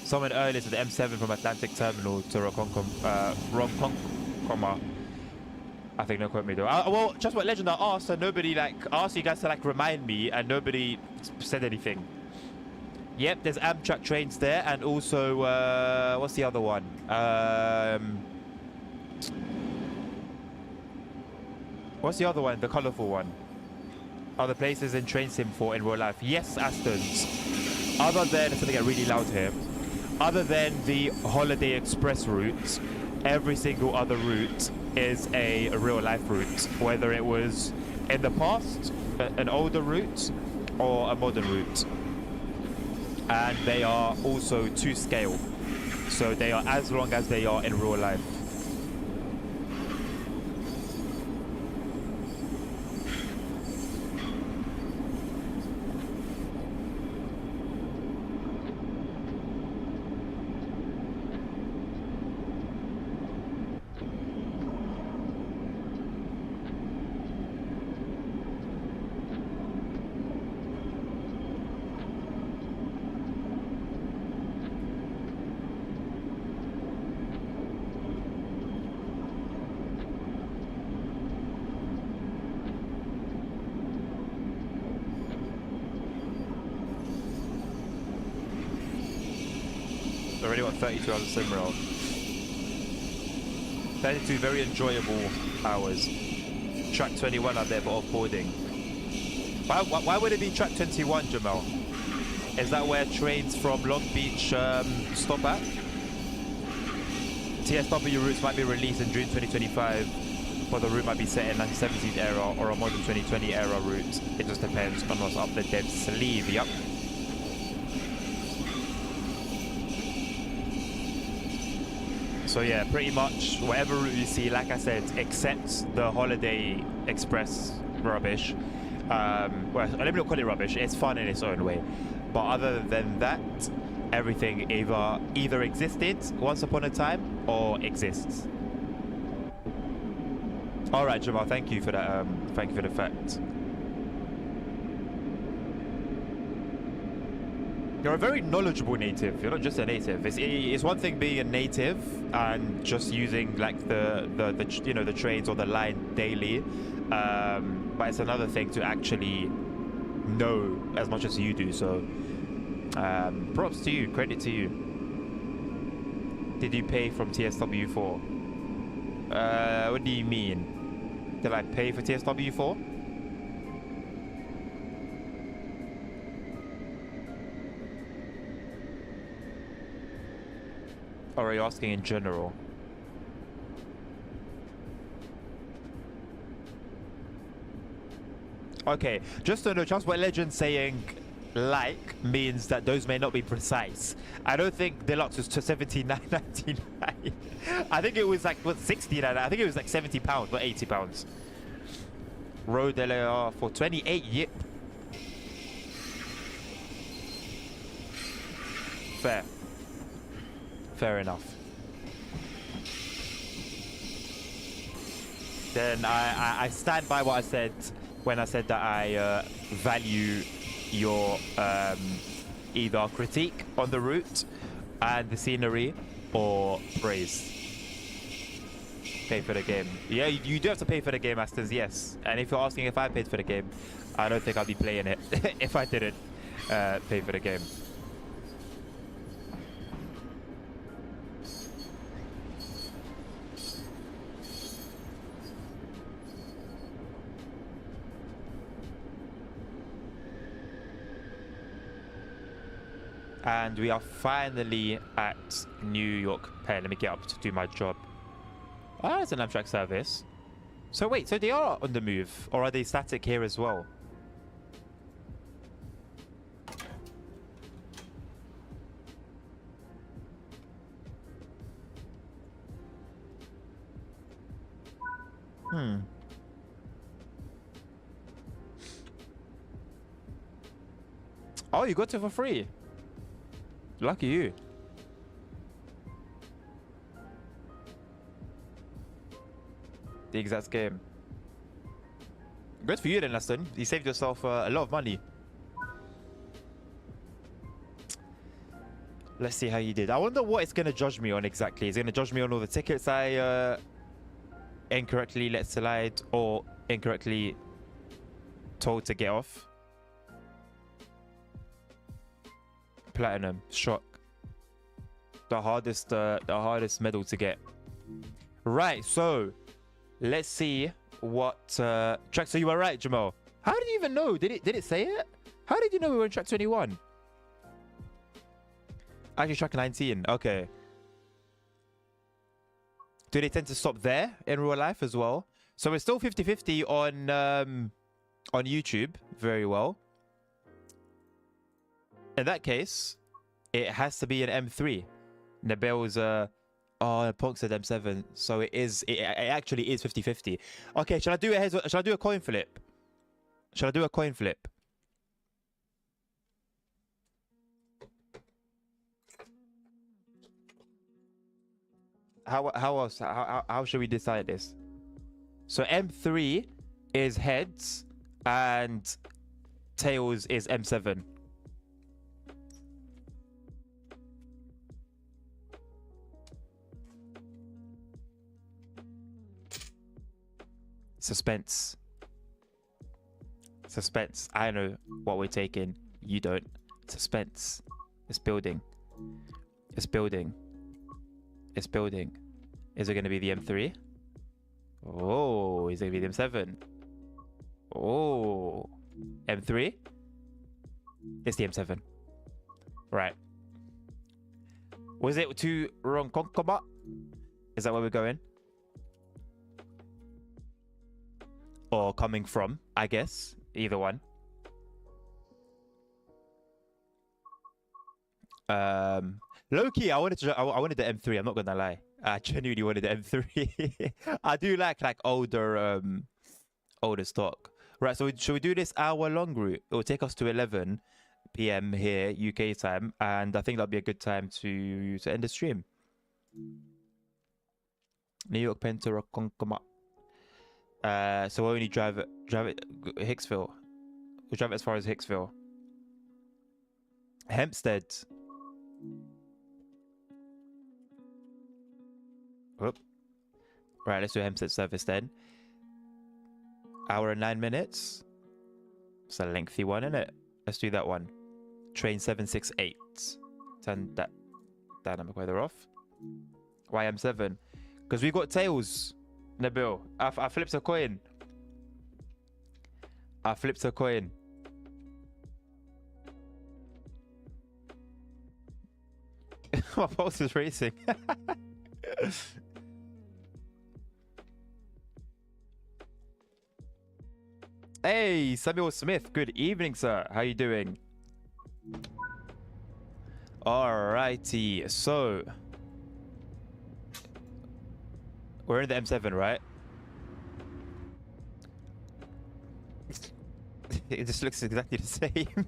Someone earlier to the M7 from Atlantic Terminal to Ronkonkoma. I think, no quote me though. Well, just what Legend I asked, and nobody asked you guys to remind me, and nobody said anything. Yep, there's Amtrak trains there, and also what's the other one? What's the other one? The colourful one. Other places in Train Sim 4 in real life. Yes, Astons. Other than, it's gonna get really loud here. Other than the Holiday Express route, every single other route is a real life route, whether it was in the past, an older route, or a modern route. And they are also to scale, so they are as long as they are in real life. Already got 32 hours of Simrail. 32 very enjoyable hours. Track 21 out there for offboarding. Why would it be track 21, Jamel? Is that where trains from Long Beach stop at? TSW routes might be released in June 2025, but the route might be set in 1917 era or a modern 2020 era route. It just depends on what's up the dev sleeve. Yep. So yeah, pretty much whatever route you see, like I said, except the Holiday Express rubbish. Well, let me not call it rubbish, it's fun in its own way. But other than that, everything either existed once upon a time or exists. All right, Jamal, thank you for that. Thank you for the fact. You're a very knowledgeable native. You're not just a native. It's one thing being a native and just using like the you know, the trains or the line daily, but it's another thing to actually know as much as you do. So props to you, credit to you. Did you pay from TSW4? What do you mean? Did I pay for TSW4? Or are you asking in general? Okay, just to know, Transport Legend saying like means that those may not be precise. I don't think Deluxe was to 79.99. I think it was like, what, 69? I think it was like £70, not £80. Road LAR for 28, yep. Fair enough. Then I stand by what I said when I said that I value your either critique on the route and the scenery or praise. Pay for the game. Yeah, you do have to pay for the game, Astons, yes. And if you're asking if I paid for the game, I don't think I'd be playing it if I didn't pay for the game. And we are finally at New York Penn. Let me get up to do my job. Ah, it's an Amtrak service. So wait, so they are on the move, or are they static here as well? Oh, you got it for free. Lucky you. The exact game. Good for you then, Aston. You saved yourself a lot of money. Let's see how you did. I wonder what it's going to judge me on exactly. Is it going to judge me on all the tickets I incorrectly let slide or incorrectly told to get off? Platinum. Shock. The hardest medal to get. Right, so let's see what track. So you were right, Jamal. How did you even know? Did it say it? How did you know we were in track 21? Actually, track 19. Okay. Do they tend to stop there in real life as well? So we're still 50-50 on YouTube. Very well. In that case, it has to be an M3. Nabil's oh, Punk said M7, so it actually is 50-50. Okay, shall I do a coin flip? Shall I do a coin flip? How else? How should we decide this? So M3 is heads and tails is M7. Suspense. Suspense. I know what we're taking. You don't. Suspense. It's building. It's building. It's building. Is it going to be the M3? Oh, is it going to be the M7? Oh. M3? It's the M7. Right. Was it to Ronkonkoma? Is that where we're going? Or coming from, I guess. Either one. Low-key, I wanted the M3. I'm not gonna lie. I genuinely wanted the M3. I do like older stock. Right, so should we do this hour-long route? It will take us to 11 p.m. here, UK time, and I think that'll be a good time to end the stream. New York Penn to Ronkonkoma. So we'll only drive it Hicksville. We'll drive it as far as Hicksville. Hempstead. Whoop. Right, let's do Hempstead service then. Hour and 9 minutes. It's a lengthy one, isn't it? Let's do that one. Train 768. Turn that dynamic weather off. YM7. Because we've got tails, Nabil. I flipped a coin. I flipped a coin. My pulse is racing. Hey, Samuel Smith. Good evening, sir. How you doing? Alrighty. So, we're in the M7, right? It just looks exactly the same.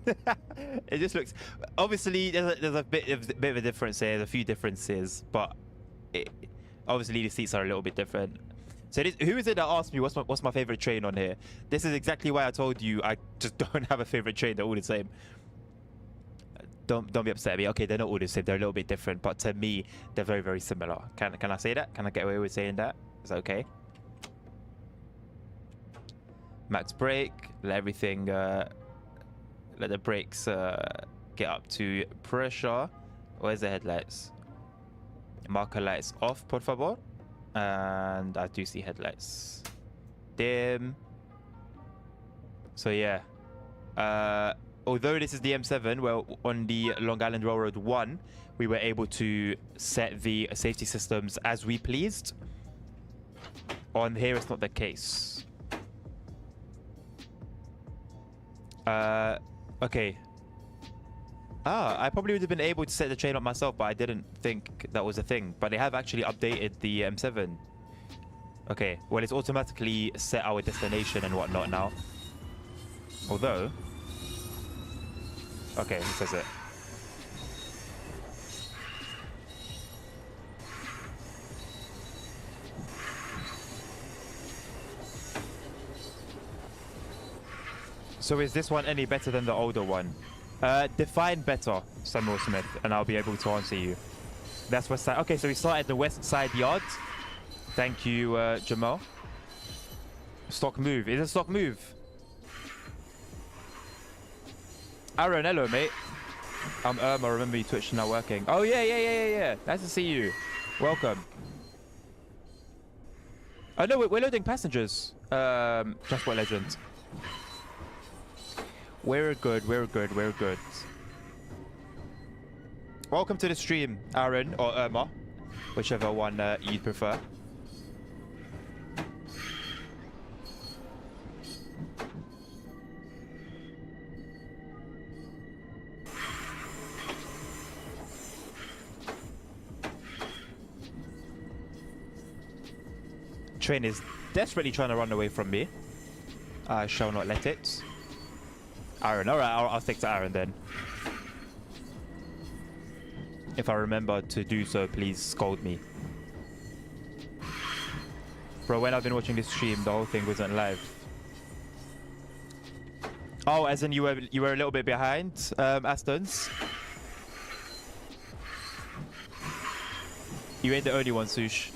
It just looks. Obviously, there's a bit of a difference here. There's a few differences, but obviously the seats are a little bit different. So who is it that asked me what's my favorite train on here? This is exactly why I told you I just don't have a favorite train. They're all the same. Don't be upset at me. Okay, they're not all the same. They're a little bit different, but to me, they're very, very similar. Can I say that? Can I get away with saying that? Is that okay? Max brake. Let everything. Let the brakes get up to pressure. Where's the headlights? Marker lights off, por favor. And I do see headlights. Dim. So yeah. Although this is the M7, well, on the Long Island Railroad 1, we were able to set the safety systems as we pleased. On here, it's not the case. Okay. I probably would have been able to set the train up myself, but I didn't think that was a thing. But they have actually updated the M7. Okay, well, it's automatically set our destination and whatnot now. Although... Okay, it says it. So is this one any better than the older one? Define better, Samuel Smith, and I'll be able to answer you. That's west side. Okay, so we started the west side yard. Thank you, Jamal. Stock move. Is it stock move? Aaron, hello, mate. I'm Irma. Remember, your Twitch is not working. Oh, yeah. Nice to see you. Welcome. Oh, no, we're loading passengers. Transport Legend. We're good. Welcome to the stream, Aaron or Irma, whichever one you'd prefer. Train is desperately trying to run away from me. I shall not let it. Aaron, alright, I'll stick to Aaron then. If I remember to do so, please scold me. Bro, when I've been watching this stream, the whole thing wasn't live. Oh, as in you were a little bit behind, Astons. You ain't the only one, Sush.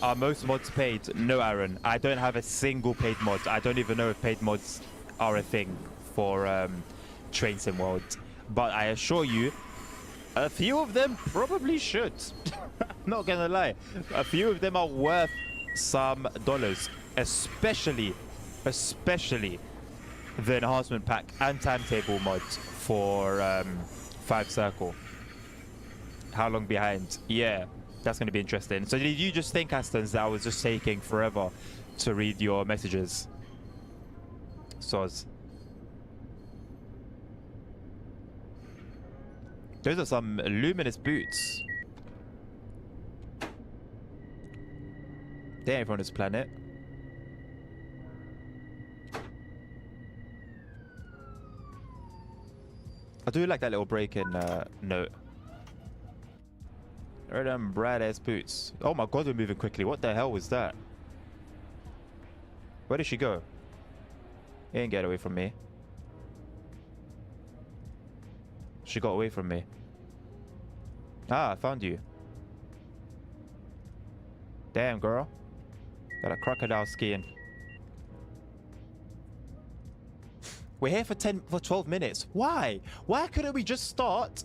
Are most mods paid? No, Aaron. I don't have a single paid mod. I don't even know if paid mods are a thing for Train Sim World. But I assure you, a few of them probably should. Not gonna lie. A few of them are worth some dollars. Especially the enhancement pack and timetable mods for 5 Circle. How long behind? Yeah. That's going to be interesting. So did you just think, Astons, that I was just taking forever to read your messages? Soz. Those are some luminous boots. They ain't from this planet. I do like that little break-in note. Are them Brad-ass boots. Oh my god, we're moving quickly. What the hell was that? Where did she go? He didn't get away from me. She got away from me. Ah, I found you. Damn, girl. Got a crocodile skin. We're here for 12 minutes. Why? Why couldn't we just start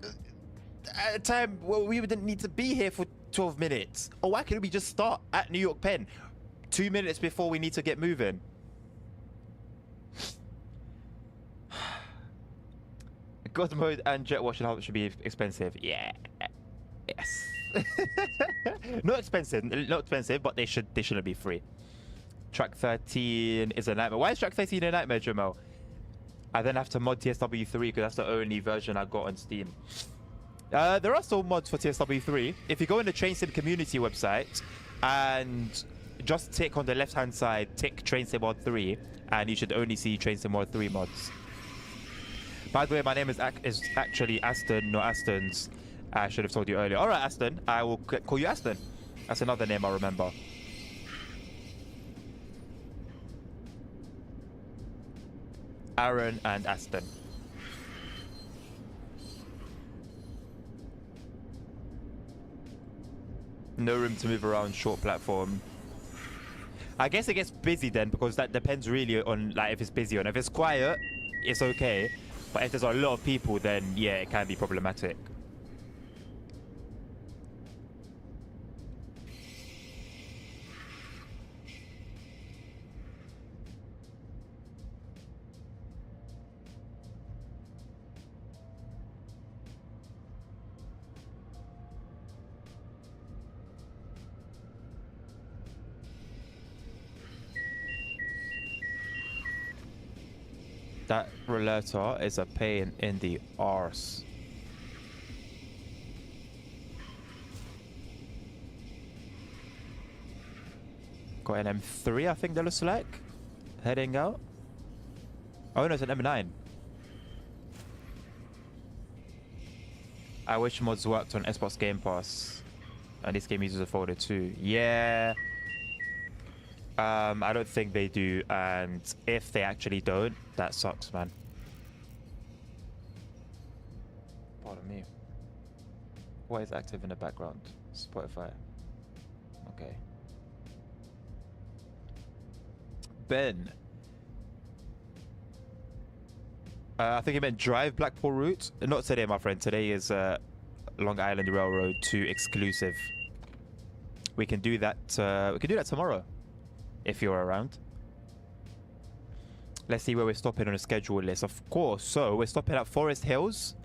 at a time where we didn't need to be here for 12 minutes? Or why couldn't we just start at New York Penn 2 minutes before we need to get moving? God mode and jet wash and help should be expensive. Yeah. Yes. Not expensive, but they shouldn't be free. Track 13 is a nightmare. Why is track 13 a nightmare, Jamal? I then have to mod TSW3 because that's the only version I got on Steam. There are still mods for TSW3. If you go in the Train Sim community website and just tick on the left-hand side, tick Train Sim Mod 3, and you should only see Train Sim Mod 3 mods. By the way, my name is actually Aston, not Aston's. I should have told you earlier. All right, Aston. I will call you Aston. That's another name I remember. Aaron and Aston. No room to move around, short platform. I guess it gets busy then, because that depends really on like if it's busy or not. If it's quiet, it's okay. But if there's a lot of people, then yeah, it can be problematic. That roulette is a pain in the arse. Got an M3, I think that looks like. Heading out. Oh no, it's an M9. I wish mods worked on Xbox Game Pass. And this game uses a folder too. Yeah. I don't think they do, and if they actually don't, that sucks, man. Pardon me. What is active in the background? Spotify. Okay. Ben. I think he meant drive Blackpool route. Not today, my friend. Today is Long Island Railroad 2 exclusive. We can do that. We can do that tomorrow. If you're around. Let's see where we're stopping on the schedule list. Of course, so we're stopping at Forest Hills,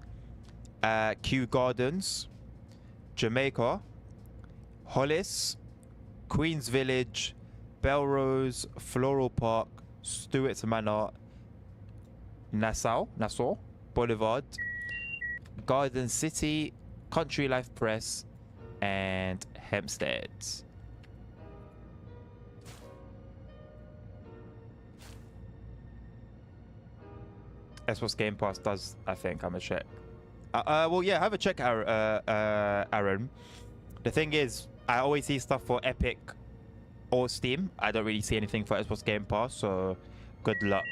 Kew Gardens, Jamaica, Hollis, Queens Village, Belrose, Floral Park, Stewart's Manor, Nassau Boulevard, Garden City, Country Life Press, and Hempstead. Xbox Game Pass does, I think. I'm gonna check. Well, yeah, have a check, Aaron. The thing is, I always see stuff for Epic or Steam. I don't really see anything for Xbox Game Pass, so good luck.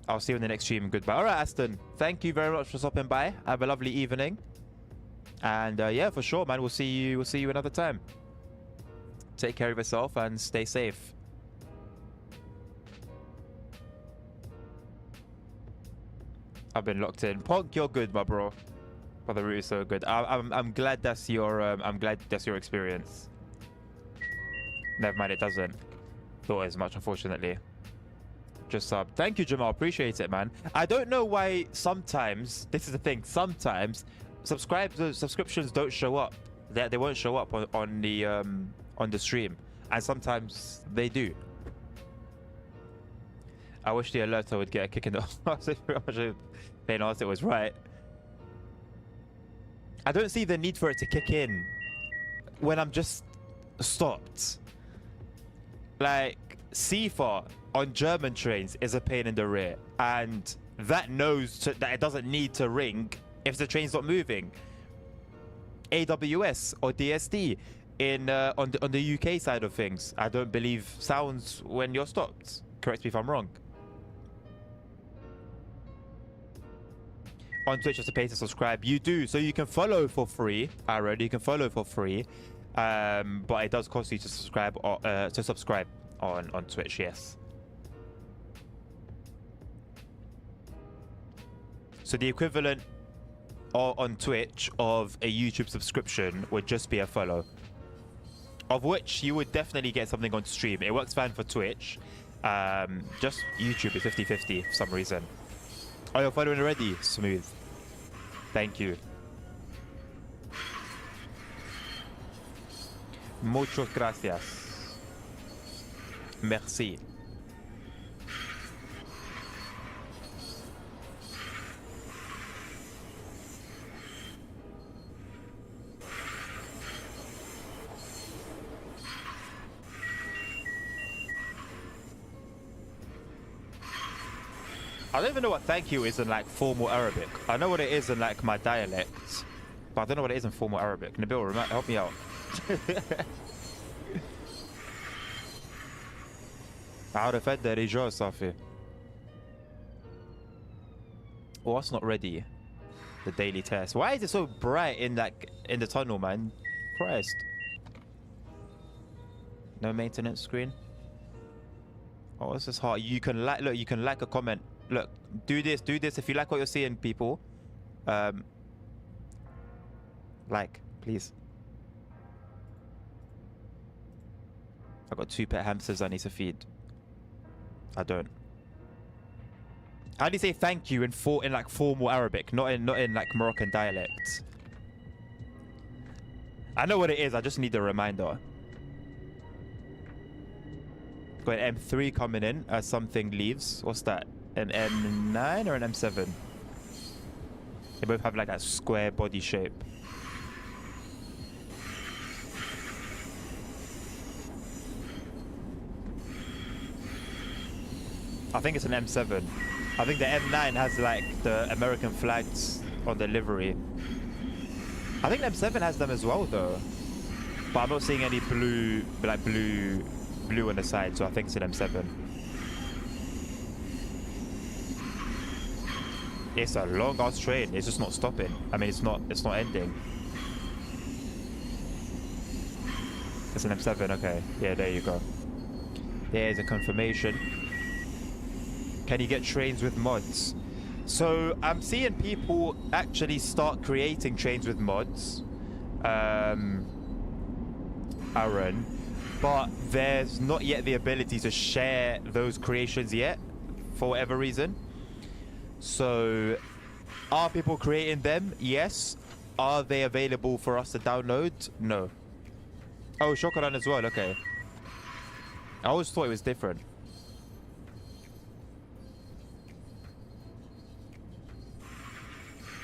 I'll see you in the next stream. Goodbye. All right, Aston. Thank you very much for stopping by. Have a lovely evening. And yeah, for sure, man. We'll see you. We'll see you another time. Take care of yourself and stay safe. I've been locked in. Pog, you're good, my bro. But the route is so good. I'm glad that's your experience. Never mind, it doesn't. Thought as much, unfortunately. Just sub. Thank you, Jamal. Appreciate it, man. I don't know why sometimes, this is the thing, sometimes subscriptions don't show up. They won't show up on the stream. And sometimes they do. I wish the alerter would get a kick in the arse. Playing arse, it was right. I don't see the need for it to kick in when I'm just stopped. Like, CFA on German trains is a pain in the rear, and that knows that it doesn't need to ring if the train's not moving. AWS or DSD in on the UK side of things, I don't believe sounds when you're stopped. Correct me if I'm wrong. On Twitch, just to pay to subscribe, you do, so you can follow for free. Aaron, you can follow for free, but it does cost you to subscribe on Twitch. Yes. So the equivalent on Twitch of a YouTube subscription would just be a follow, of which you would definitely get something on stream. It works fine for Twitch. Just YouTube is 50-50 for some reason. Oh, you're following already? Smooth. Thank you. Muchas gracias. Merci. I don't even know what thank you is in like formal Arabic. I know what it is in like my dialect, but I don't know what it is in formal Arabic. Nabil, help me out. عارف هذا رجال صافي. Oh, that's not ready. The daily test. Why is it so bright in the tunnel, man? Christ. No maintenance screen. Oh, this is hard. You can like, look, you can like a comment. Look, do this if you like what you're seeing, people. Like, please. I've got 2 pet hamsters I need to feed. I don't. How do you say thank you in like formal Arabic, not in like Moroccan dialect? I know what it is, I just need a reminder. Got an M3 coming in as something leaves. What's that? An M9 or an M7? They both have like that square body shape. I think it's an M7. I think the M9 has like the American flags on the livery. I think the M7 has them as well though. But I'm not seeing any blue on the side, so I think it's an M7. It's a long ass train. It's just not stopping. I mean, it's not ending. It's an M7. Okay. Yeah, there you go. There's a confirmation. Can you get trains with mods? So I'm seeing people actually start creating trains with mods. Aaron. But there's not yet the ability to share those creations yet, for whatever reason. So, are people creating them? Yes. Are they available for us to download? No. Oh, Shokoran as well, okay. I always thought it was different.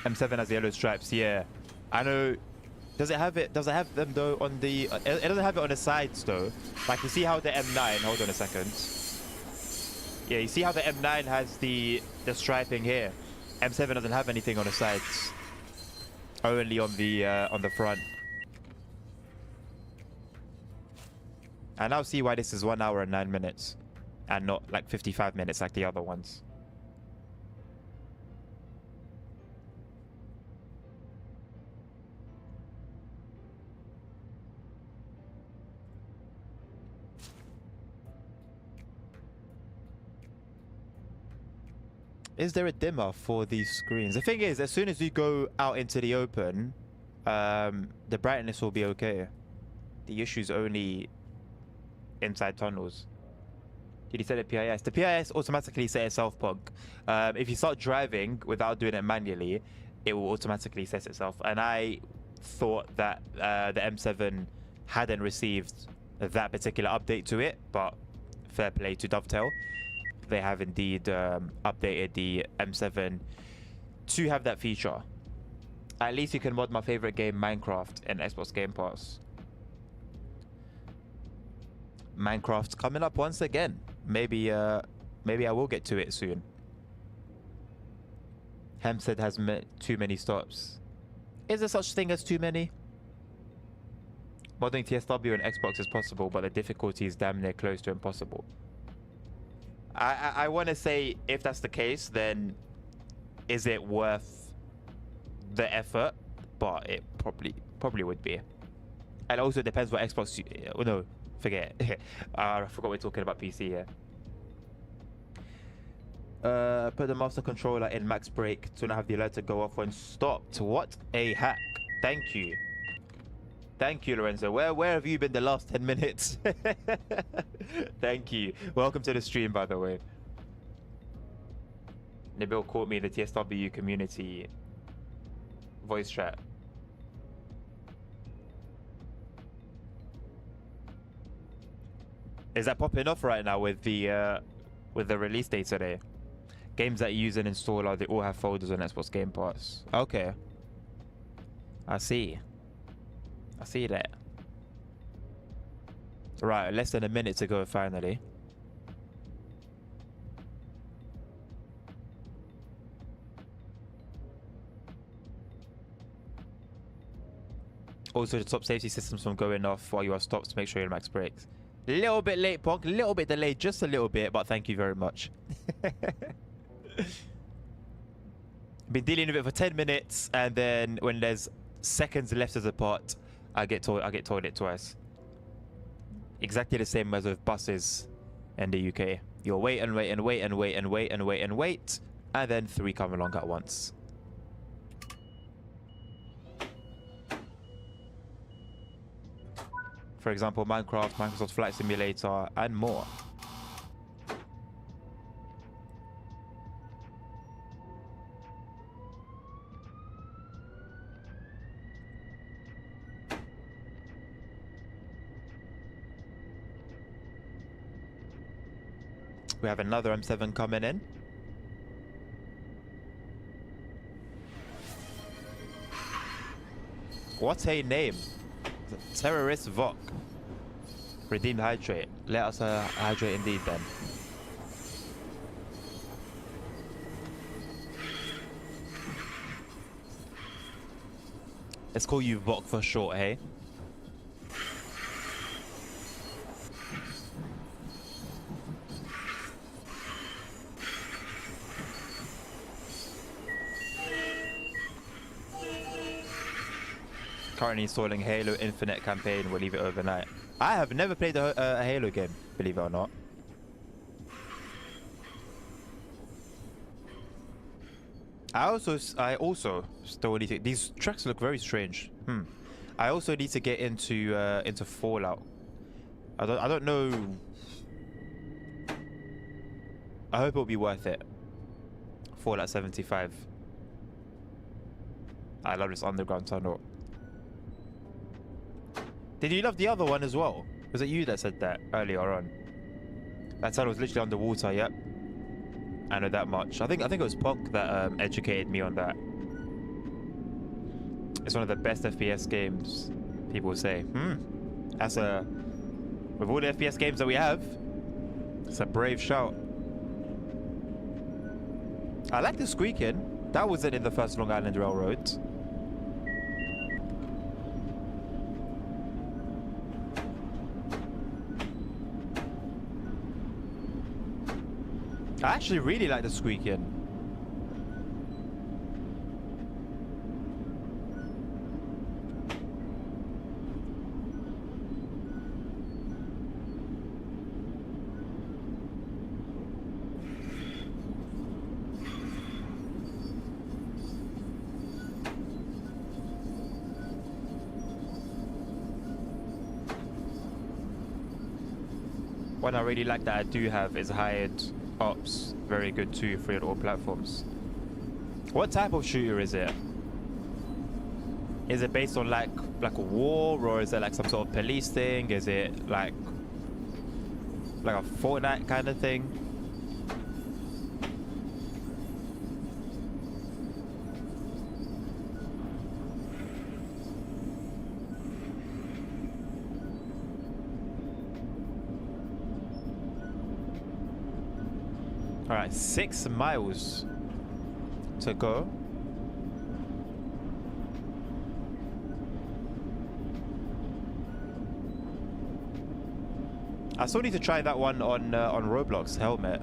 M7 has the yellow stripes, yeah. I know. Does it have them though on the... it doesn't have it on the sides though. Like you see how the M9... Hold on a second. Yeah, you see how the M9 has the striping here. M7 doesn't have anything on the sides. Only on the front. I now see why this is 1 hour and 9 minutes. And not like 55 minutes like the other ones. Is there a dimmer for these screens? The thing is, as soon as you go out into the open, the brightness will be okay. The issue's only inside tunnels. Did you set the PIS? The PIS automatically set itself, Punk. If you start driving without doing it manually, it will automatically set itself. And I thought that the M7 hadn't received that particular update to it, but fair play to Dovetail. They have indeed updated the M7 to have that feature. At least you can mod my favorite game, Minecraft, in Xbox Game Pass. Minecraft's coming up once again. maybe I will get to it soon. Hempstead has too many stops. Is there such thing as too many? Modding TSW and Xbox is possible, but the difficulty is damn near close to impossible. I want to say, if that's the case, then is it worth the effort? But it probably would be. And also it depends what Xbox oh no, forget. I forgot we're talking about PC here. Put the master controller in max break to not have the alert to go off when stopped. What a hack. Thank you. Thank you, Lorenzo. Where have you been the last 10 minutes? Thank you. Welcome to the stream, by the way. Nabil caught me in the TSW community voice chat. Is that popping off right now with the release date today? Games that you use and install, they all have folders on Xbox Game Pass. Okay. I see that. Right, less than a minute to go finally. Also, to stop safety systems from going off while you are stopped to make sure you're max brakes. Little bit late, Ponk. A little bit delayed, just a little bit, but thank you very much. Been dealing with it for 10 minutes, and then when there's seconds left as a part, I get told it twice. Exactly the same as with buses in the UK. You'll wait and wait and wait and wait and wait and wait and wait, and then 3 come along at once. For example, Minecraft, Microsoft Flight Simulator, and more. We have another M7 coming in. What a name. Terrorist Vok. Redeemed hydrate. Let us hydrate indeed then. Let's call you Vok for short, hey? Currently installing Halo Infinite campaign. We'll leave it overnight. I have never played a Halo game, believe it or not. I also still need to. These tracks look very strange. I also need to get into Fallout. I don't know. I hope it'll be worth it. Fallout 75. I love this underground tunnel. Did you love the other one as well? Was it you that said that earlier on? That tunnel was literally underwater, yep. I know that much. I think it was Punk that educated me on that. It's one of the best FPS games, people say. That's with all the FPS games that we have, it's a brave shout. I like the squeaking. That wasn't in the first Long Island Railroad. I actually really like the squeaking. One I really like that I do have is Hired Ops. Very good too, free on all platforms. What type of shooter is it? Is it based on like a war, or is it like some sort of police thing? Is it like a Fortnite kind of thing? All right, 6 miles to go. I still need to try that one on Roblox helmet.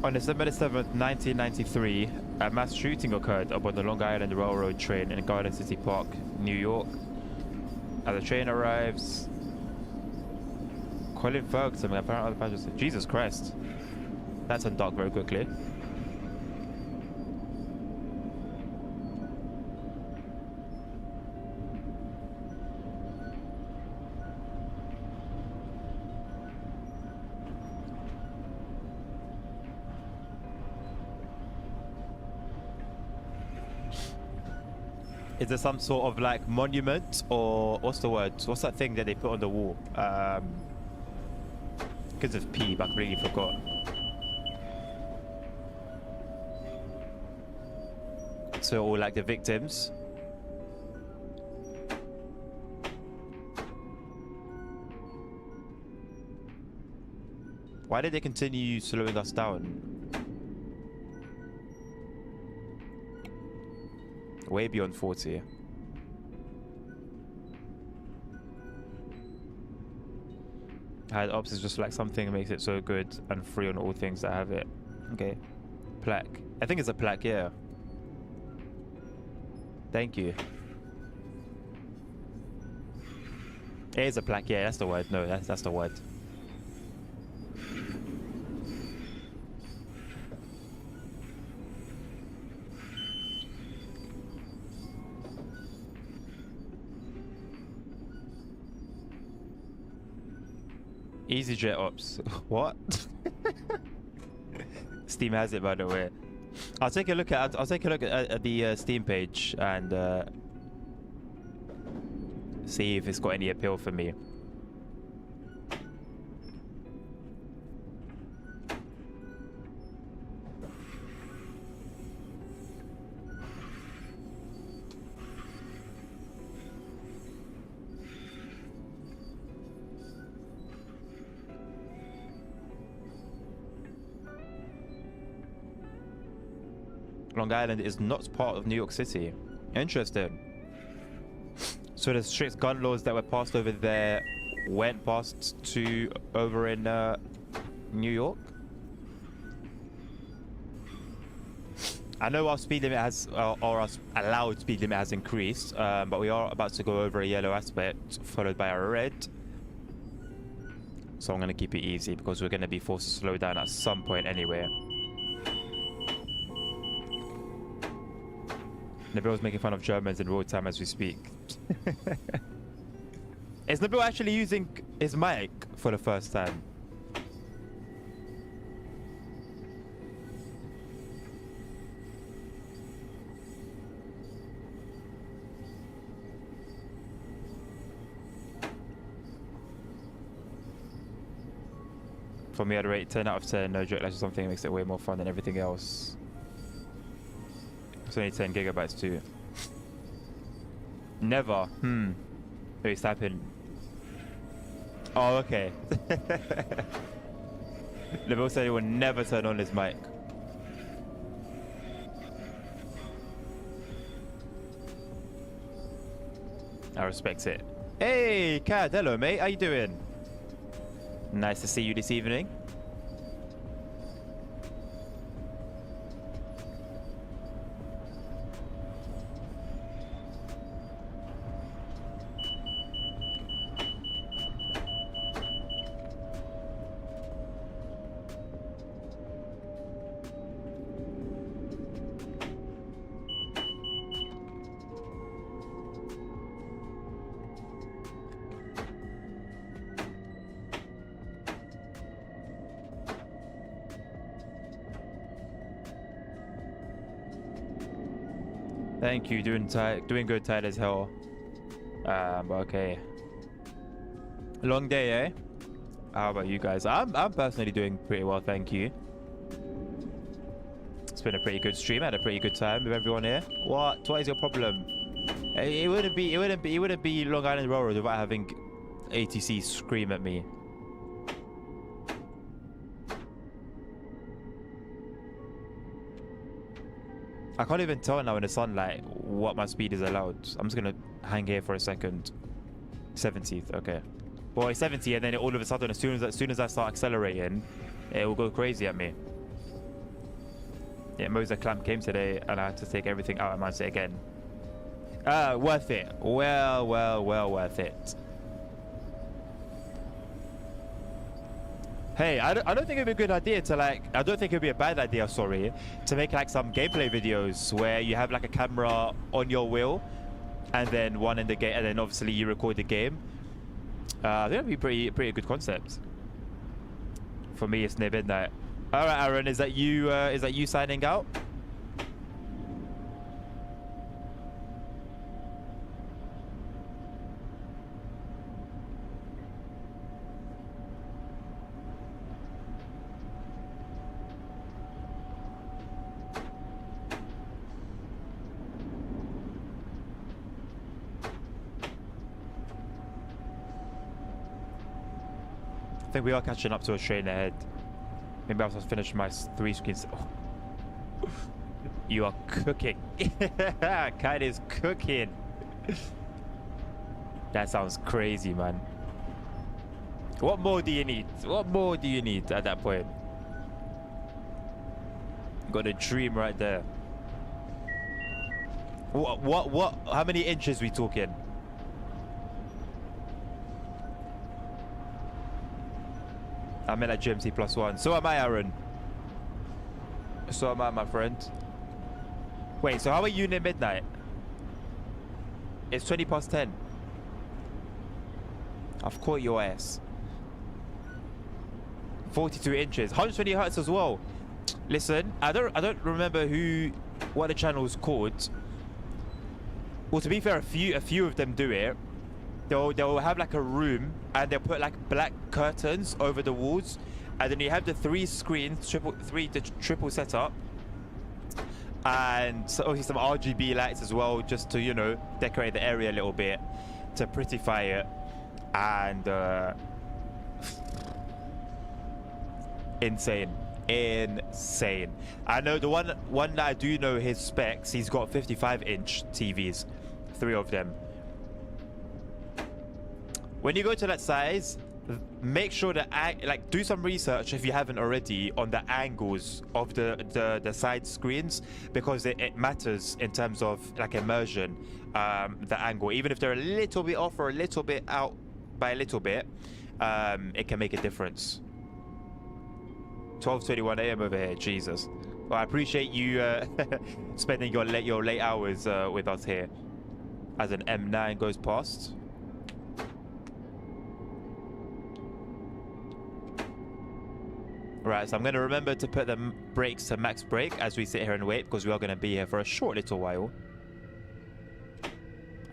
On December 7th, 1993, a mass shooting occurred aboard the Long Island Railroad train in Garden City Park, New York. As the train arrives, Colin Ferguson, the apparent other passengers, Jesus Christ. That turned dark very quickly. Is there some sort of like monument, or what's the word? What's that thing that they put on the wall? Because of P, but I completely forgot. So all like the victims. Why did they continue slowing us down? Way beyond 40. Hide ops is just like something that makes it so good and free on all things that have it. Okay. Plaque. I think it's a plaque, yeah. Thank you. It is a plaque, yeah, that's the word. No, that's the word. EasyJet ops. What? Steam has it, by the way. I'll take a look at the Steam page and see if it's got any appeal for me. Long Island is not part of New York City. Interesting. So the strict gun laws that were passed over there went past to over in New York. I know our speed limit has, or our allowed speed limit has increased, but we are about to go over a yellow aspect followed by a red. So I'm going to keep it easy because we're going to be forced to slow down at some point anyway. Nabil's making fun of Germans in real time as we speak. Is Nabil actually using his mic for the first time? For me, I'd rate 10 out of 10. No joke, that's just something that makes it way more fun than everything else. It's only 10 gigabytes too. Never. Wait, typing. Oh, okay. Nabil said he will never turn on his mic. I respect it. Hey, Cad. Hello, mate. How you doing? Nice to see you this evening. Thank you. Doing good, tired as hell. But okay. Long day, eh? How about you guys? I'm personally doing pretty well, thank you. It's been a pretty good stream. I had a pretty good time with everyone here. What is your problem? It wouldn't be Long Island Railroad without having ATC scream at me. I can't even tell now in the sunlight what my speed is allowed. I'm just gonna hang here for a second. 70th, okay. Well, it's 70, and then all of a sudden, as soon as I start accelerating, it will go crazy at me. Yeah, Moser Clamp came today, and I had to take everything out of my mindset again. Worth it. Well worth it. Hey, I don't think it'd be a good idea to I don't think it'd be a bad idea, sorry, to make like some gameplay videos where you have like a camera on your wheel and then one in the game, and then obviously you record the game. I think that'd be pretty good concept. For me, it's near midnight. All right, Aaron, is that you signing out? I think we are catching up to a train ahead. Maybe I'll just finish my 3 screens. Oh. You are cooking. Kite is cooking. That sounds crazy, man. What more do you need? What more do you need at that point? Got a dream right there. What? How many inches we talking? I'm in at GMT +1. So am I, Aaron. So am I, my friend. Wait, so how are you near midnight? It's 20 past 10. I've caught your ass. 42 inches. 120 hertz as well. Listen, I don't remember what the channel's called. Well, to be fair, a few of them do it. They'll have like a room and they'll put like black curtains over the walls, and then you have the 3 screens, triple setup, and so obviously some RGB lights as well, just to, you know, decorate the area a little bit to prettify it. And insane. I know the one that I do know his specs. He's got 55-inch TVs, 3 of them. When you go to that size, make sure that do some research if you haven't already on the angles of the side screens, because it matters in terms of like immersion. The angle, even if they're a little bit off or a little bit out by a little bit, it can make a difference. 12:21 a.m. over here. Jesus. Well, I appreciate you spending your late hours with us here as an M9 goes past. Right, so I'm going to remember to put the brakes to max brake as we sit here and wait, because we are going to be here for a short little while.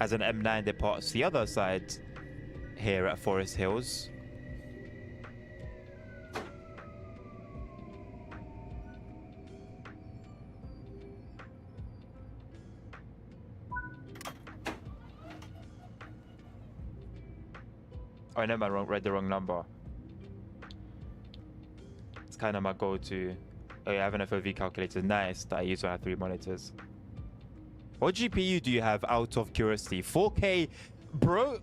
As an M9 departs the other side here at Forest Hills. Oh, I know I read the wrong number. Kind of my go-to. Oh, yeah, I have an FOV calculator. Nice, that I use when I have 3 monitors. What GPU do you have, out of curiosity? 4K, bro.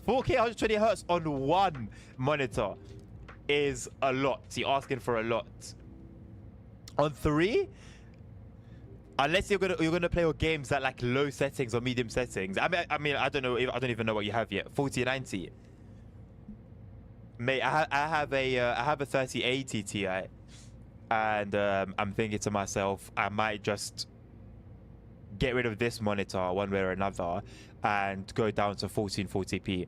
4K 120 hertz on 1 monitor is a lot. You're asking for a lot. On 3, unless you're gonna play your games at like low settings or medium settings. I mean, I don't know. I don't even know what you have yet. 4090. Mate, I have a 3080 Ti, and I'm thinking to myself, I might just get rid of this monitor one way or another and go down to 1440p,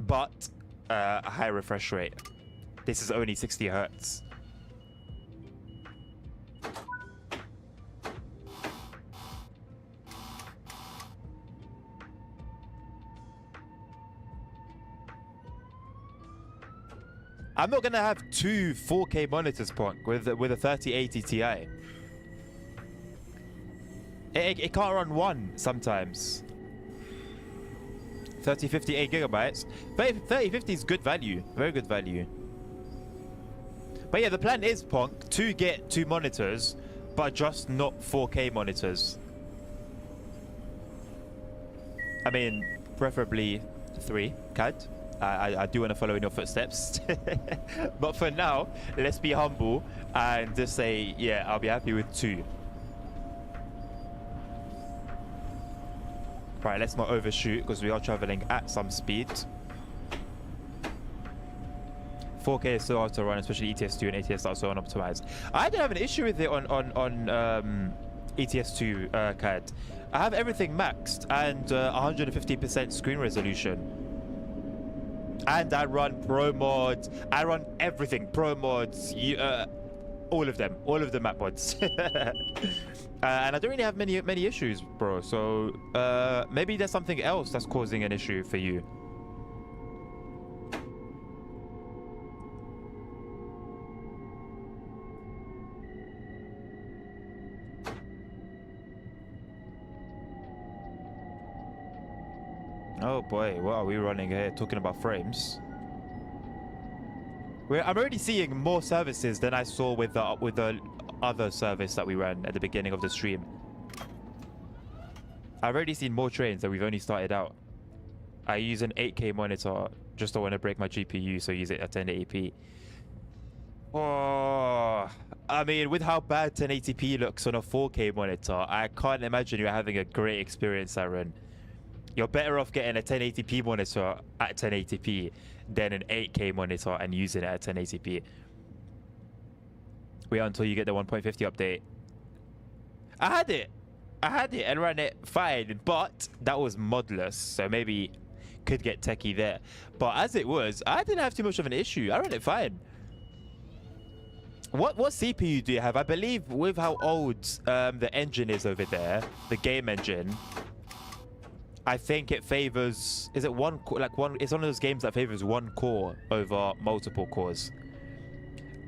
but a high refresh rate. This is only 60 hertz. I'm not gonna have two 4K monitors, Punk, with a 3080 Ti. It can't run one sometimes. 3050, 8 gigabytes. 3050 is good value, very good value. But yeah, the plan is, Punk, to get two monitors, but just not 4K monitors. I mean, preferably 3, CAD. I do want to follow in your footsteps. But for now, let's be humble and just say, yeah, I'll be happy with 2. Right, let's not overshoot because we are traveling at some speed. 4K is so hard to run, especially ETS2 and ATS are so unoptimized. I don't have an issue with it on ETS2 CAD. I have everything maxed and 150% screen resolution. And I run pro mods. I run everything. Pro mods. All of the map mods. And I don't really have many issues, bro. So maybe there's something else that's causing an issue for you. Oh boy, what are we running here? Talking about frames. I'm already seeing more services than I saw with the other service that we ran at the beginning of the stream. I've already seen more trains than we've only started out. I use an 8K monitor, just don't want to break my GPU, so use it at 1080p. Oh, I mean, with how bad 1080p looks on a 4K monitor, I can't imagine you're having a great experience, Aaron. You're better off getting a 1080p monitor at 1080p than an 8K monitor and using it at 1080p. Wait until you get the 1.50 update. I had it and ran it fine, but that was modless, so maybe could get techie there. But as it was, I didn't have too much of an issue. I ran it fine. What CPU do you have? I believe with how old the engine is over there, the game engine, I think it favors, is it one, like one, it's one of those games that favors one core over multiple cores.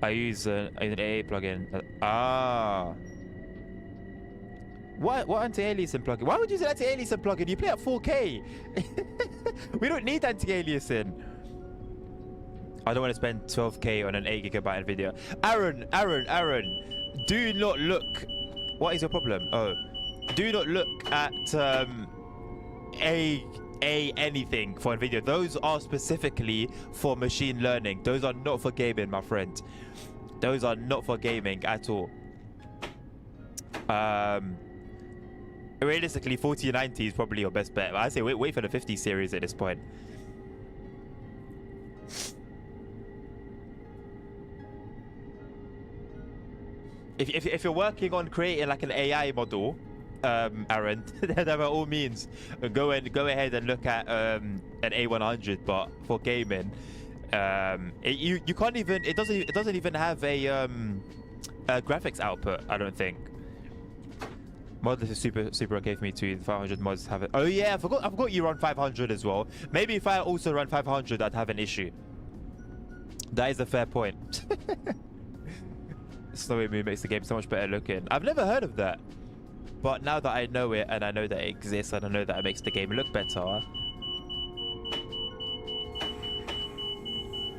I use an AA plugin. What anti-aliasing plugin? Why would you use an anti-aliasing plugin? You play at 4K. We don't need anti-aliasing. I don't want to spend 12K on an 8 gigabyte Nvidia. Aaron, do not look. What is your problem? Oh, do not look at anything for Nvidia. Those are specifically for machine learning. Those are not for gaming, my friend. Those are not for gaming at all. Realistically, 4090 is probably your best bet. I say wait for the 50 series at this point. If you're working on creating like an AI model, Aaron, then by all means go ahead and look at an A100. But for gaming, you can't even, it doesn't even have a graphics output, I don't think. Modless is super okay for me too. The 500 mods have it. Oh yeah, I forgot you run 500 as well. Maybe if I also run 500, I'd have an issue. That is a fair point. Snowy Moon makes the game so much better looking. I've never heard of that. But now that I know it, and I know that it exists, and I know that it makes the game look better,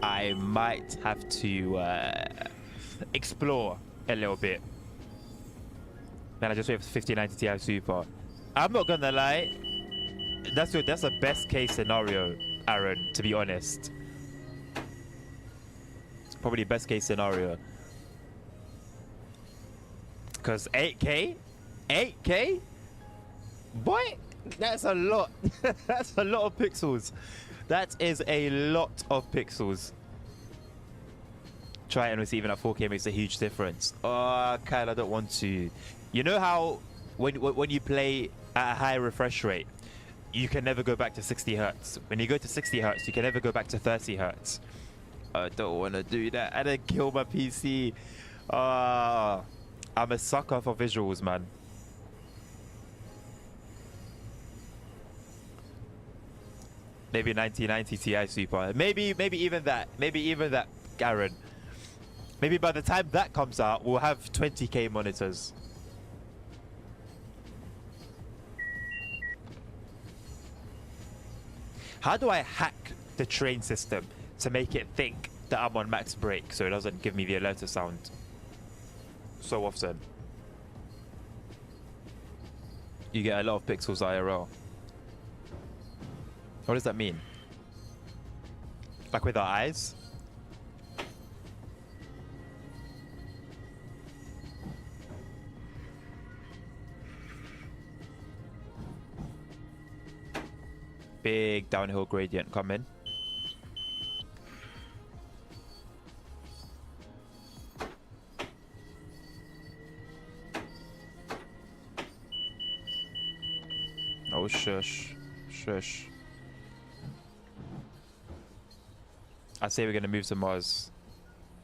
I might have to explore a little bit. Then I just wait for 5090 Ti Super. I'm not gonna lie, that's a best case scenario, Aaron, to be honest. Probably best case scenario. Because 8K? Boy, that's a lot. That's a lot of pixels. That is a lot of pixels. Try it and we'll see, even at 4K makes a huge difference. Oh, Kyle, I don't want to. You know how when you play at a high refresh rate, you can never go back to 60 hertz. When you go to 60 hertz, you can never go back to 30 hertz. I don't want to do that. I didn't kill my PC. I'm a sucker for visuals, man. Maybe 1990 Ti Super. Maybe even that. Maybe even that Aaron. Maybe by the time that comes out, we'll have 20K monitors. How do I hack the train system to make it think that I'm on max brake so it doesn't give me the alerter sound so often? You get a lot of pixels IRL. What does that mean? Like with our eyes? Big downhill gradient coming. Oh, shush. Shush. I say we're going to move to Mars.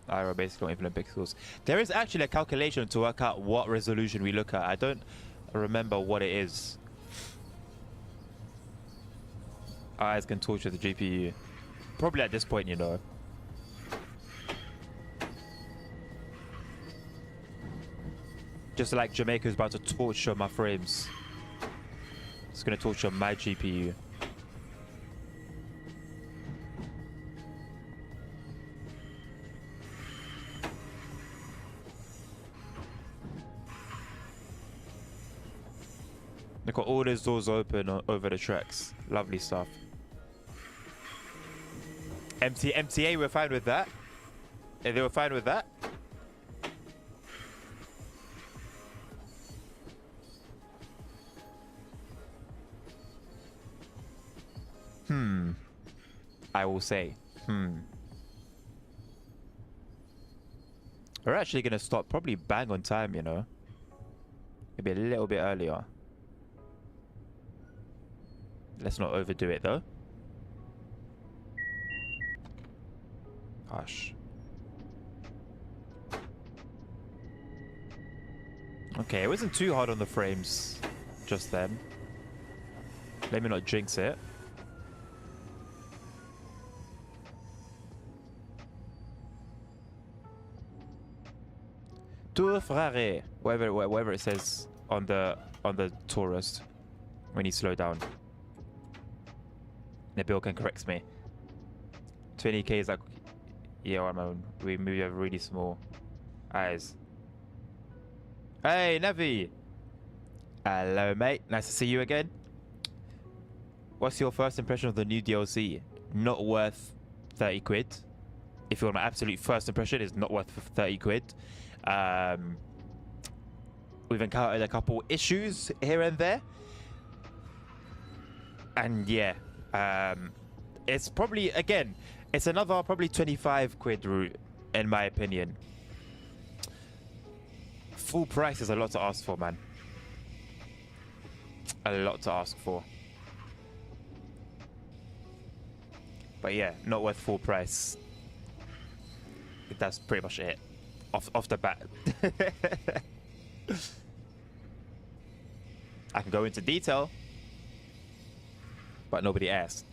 IRL basically on infinite pixels. There is actually a calculation to work out what resolution we look at. I don't remember what it is. Eyes can torture the GPU. Probably at this point, you know. Just like Jamaica's about to torture my frames. It's gonna torture my GPU. They've got all those doors open over the tracks. Lovely stuff. MTA, we're fine with that. Yeah, they were fine with that. I will say. We're actually gonna stop probably bang on time, you know. Maybe a little bit earlier. Let's not overdo it though. Hush. Okay, it wasn't too hard on the frames just then. Let me not jinx it. Tour Frare, whatever it says on the tourist when you slow down. Nabil can correct me. 20K is like, yeah, we have really small eyes. Hey, Navi. Hello, mate. Nice to see you again. What's your first impression of the new DLC? Not worth 30 quid. If you want my absolute first impression, it's not worth 30 quid. We've encountered a couple issues here and there. And yeah, it's probably, again, it's another probably 25 quid route, in my opinion. Full price is a lot to ask for, man. A lot to ask for. But yeah, not worth full price. That's pretty much it. Off the bat. I can go into detail, but nobody asked.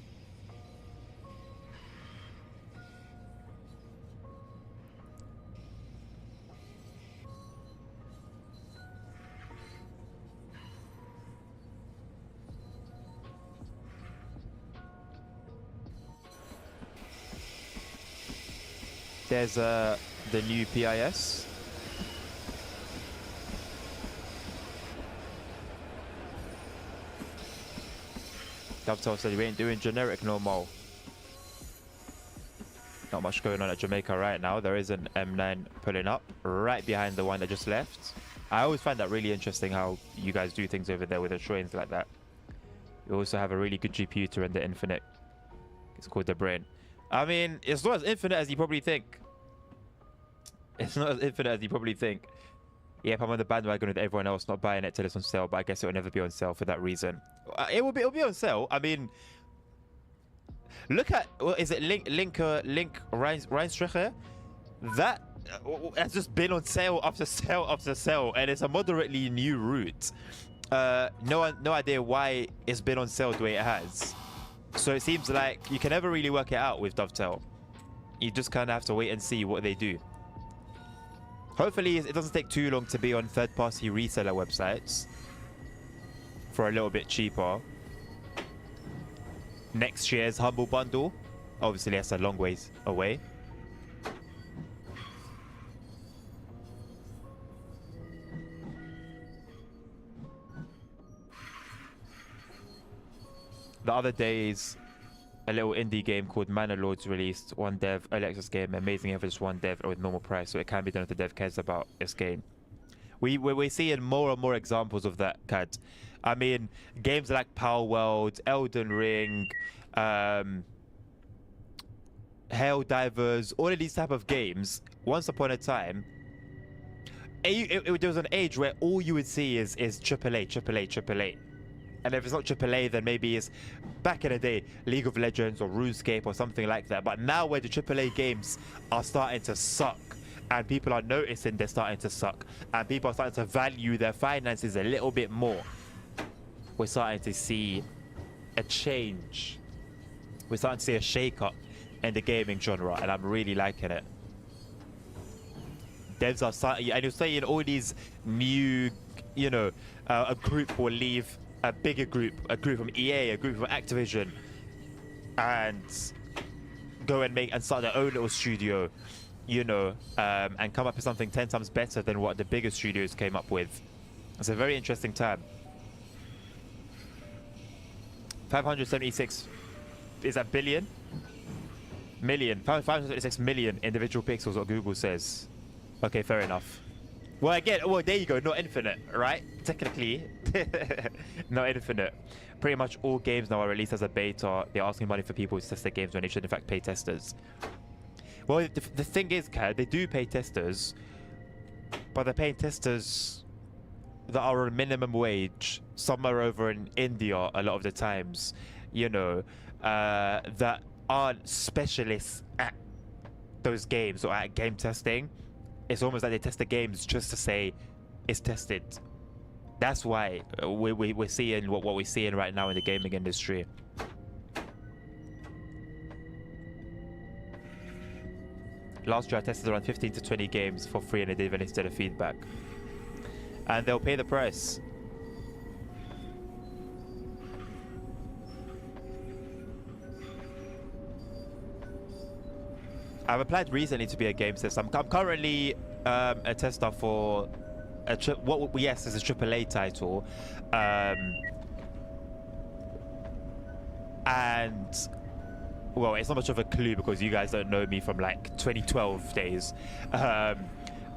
There's the new PIS. Dovetail said we ain't doing generic no more. Not much going on at Jamaica right now. There is an M9 pulling up right behind the one that just left. I always find that really interesting how you guys do things over there with the trains like that. You also have a really good GPU to render infinite. It's called the Brain. I mean, it's not as infinite as you probably think. It's not as infinite as you probably think. Yep, I'm on the bandwagon with everyone else not buying it till it's on sale, but I guess it will never be on sale for that reason. It'll be on sale. I mean, look at, what is it, Link Rheinstrecher? That has just been on sale after sale after sale, and it's a moderately new route. No idea why it's been on sale the way it has. So it seems like you can never really work it out with Dovetail. You just kind of have to wait and see what they do. Hopefully, it doesn't take too long to be on third-party reseller websites for a little bit cheaper. Next year's Humble Bundle. Obviously, that's a long ways away. The other days, a little indie game called Manor Lords released. One dev, early access game, amazing for just one dev with normal price, so it can be done if the dev cares about its game. We're seeing more and more examples of that, Cad. I mean, games like Power World, Elden Ring, Helldivers, all of these type of games, once upon a time, there was an age where all you would see is AAA, AAA, AAA. And if it's not AAA, then maybe it's back in the day, League of Legends or RuneScape or something like that. But now where the AAA games are starting to suck, and people are noticing they're starting to suck, and people are starting to value their finances a little bit more, we're starting to see a change. We're starting to see a shake-up in the gaming genre, and I'm really liking it. Devs are starting, and you're saying all these new, you know, a group will leave a bigger group, a group from EA, a group from Activision, and go and start their own little studio, you know, and come up with something 10 times better than what the bigger studios came up with. It's a very interesting time. 576 is that billion? Million. 576 million individual pixels, what Google says. Okay, fair enough. Well, again, well, there you go, not infinite, right? Technically, not infinite. Pretty much all games now are released as a beta. They're asking money for people to test their games when they should, in fact, pay testers. Well, the thing is, Kat, they do pay testers, but they're paying testers that are on minimum wage, somewhere over in India a lot of the times, you know, that aren't specialists at those games or at game testing. It's almost like they test the games just to say it's tested. That's why we're seeing what we're seeing right now in the gaming industry. Last year I tested around 15 to 20 games for free and they didn't instead of feedback. And they'll pay the price. I've applied recently to be a game tester. I'm currently a tester for what yes is a AAA title, and well, it's not much of a clue because you guys don't know me from like 2012 days. But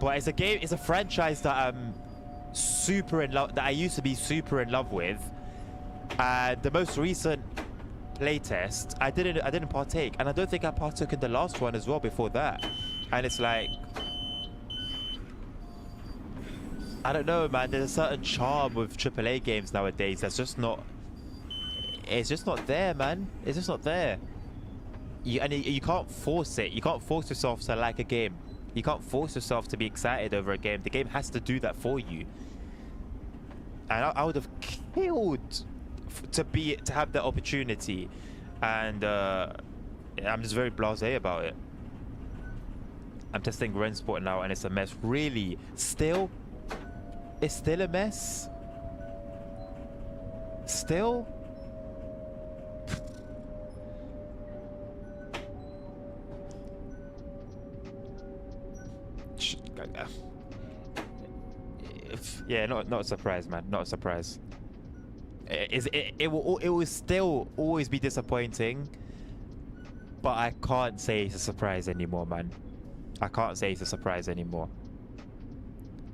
it's a game, it's a franchise that I'm super in love, that I used to be super in love with, and the most recent playtest, I didn't partake, and I don't think I partook in the last one as well before that. And it's like, I don't know, man. There's a certain charm with AAA games nowadays that's just not. It's just not there, man. It's just not there. You can't force it. You can't force yourself to like a game. You can't force yourself to be excited over a game. The game has to do that for you. And I would have killed to have the opportunity, and I'm just very blasé about it. I'm testing Rensport now and it's a mess. Really? Still? It's still a mess? Still? Yeah, not a surprise, man. Not a surprise. It will still always be disappointing, but I can't say it's a surprise anymore, man. I can't say it's a surprise anymore.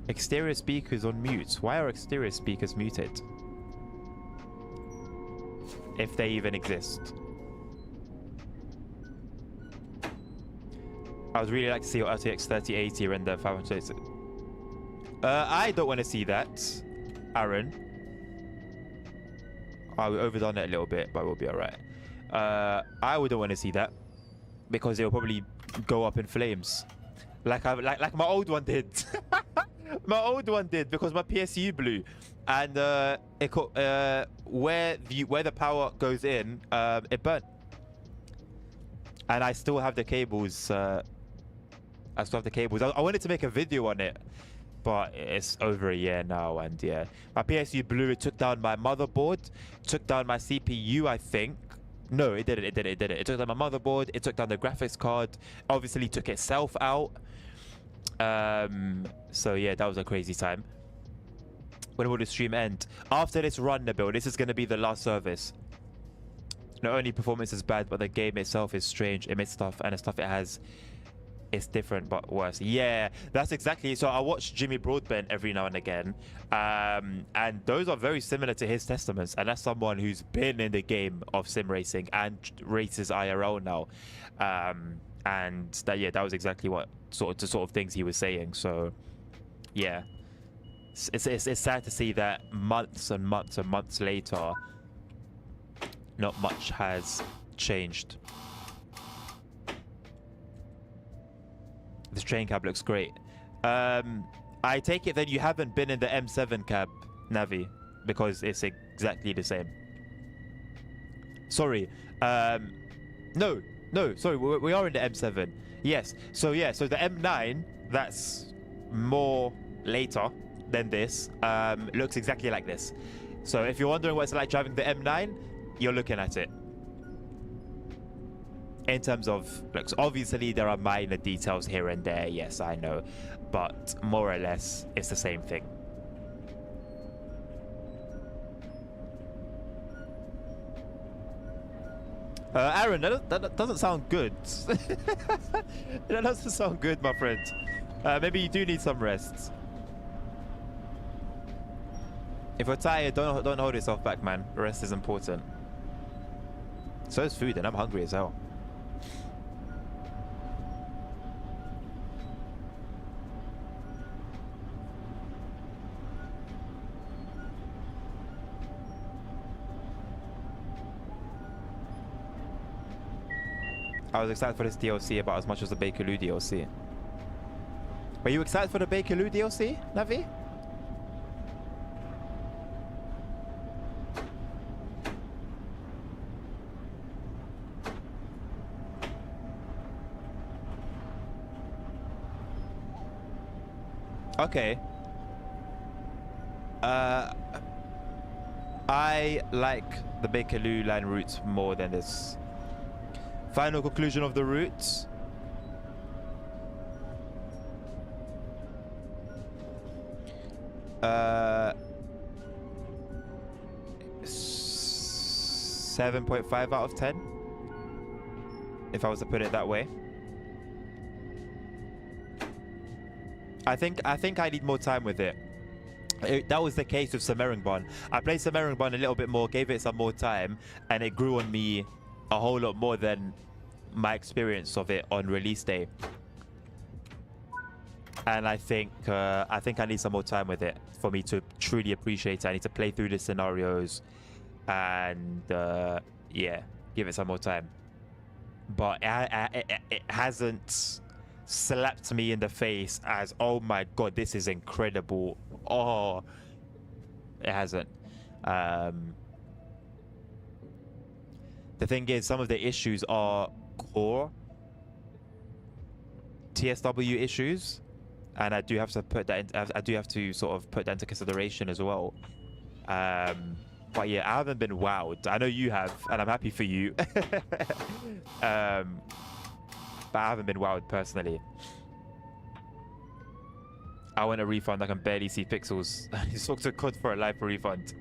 Exterior speakers on mute. Why are exterior speakers muted? If they even exist. I would really like to see your RTX 3080 render 500. I don't want to see that, Aaron. I overdone it a little bit, but we'll be alright. I wouldn't want to see that because it'll probably go up in flames, like my old one did. My old one did because my PSU blew, and where the power goes in, it burnt. And I still have the cables. I still have the cables. I wanted to make a video on it, but it's over a year now. And yeah, my PSU Blue, it took down my motherboard, took down my CPU, I think. No, it didn't. It took down my motherboard. It took down the graphics card. Obviously, took itself out. So yeah, that was a crazy time. When will the stream end? After this run, Nabil, this is going to be the last service. Not only performance is bad, but the game itself is strange. It makes stuff, and the stuff it has is different but worse. Yeah, that's exactly. So I watch Jimmy Broadbent every now and again, and those are very similar to his testaments. And that's someone who's been in the game of sim racing and races IRL now. And that was exactly what sort of things he was saying. So yeah, it's sad to see that months and months and months later, not much has changed. This train cab looks great. I take it then you haven't been in the M7 cab, Navi, because it's exactly the same. Sorry. No, sorry, we are in the M7. Yes. So yeah, so the M9, that's more later than this, looks exactly like this. So if you're wondering what it's like driving the M9, you're looking at it. In terms of looks, obviously there are minor details here and there, yes, I know, but more or less it's the same thing. Aaron, that doesn't sound good. That doesn't sound good, my friend. Maybe you do need some rest. If you're tired, don't hold yourself back, man. Rest is important. So is food, and I'm hungry as hell. I was excited for this DLC about as much as the Bakerloo DLC. Were you excited for the Bakerloo DLC, Navi? Okay. I like the Bakerloo line route more than this. Final conclusion of the route. Uh, 7.5 out of 10, if I was to put it that way. I think I need more time with it. That was the case with Samaringbon. I played Samaringbon a little bit more, gave it some more time, and it grew on me a whole lot more than my experience of it on release day. And I think I need some more time with it for me to truly appreciate it. I need to play through the scenarios and yeah, give it some more time. But it hasn't slapped me in the face as, oh my god, this is incredible. Oh, it hasn't. The thing is, some of the issues are core TSW issues, and I do have to put that in, I do have to sort of put that into consideration as well. But yeah, I haven't been wowed. I know you have, and I'm happy for you. But I haven't been wowed personally. I want a refund. I can barely see pixels. He talks to COD for a life for refund.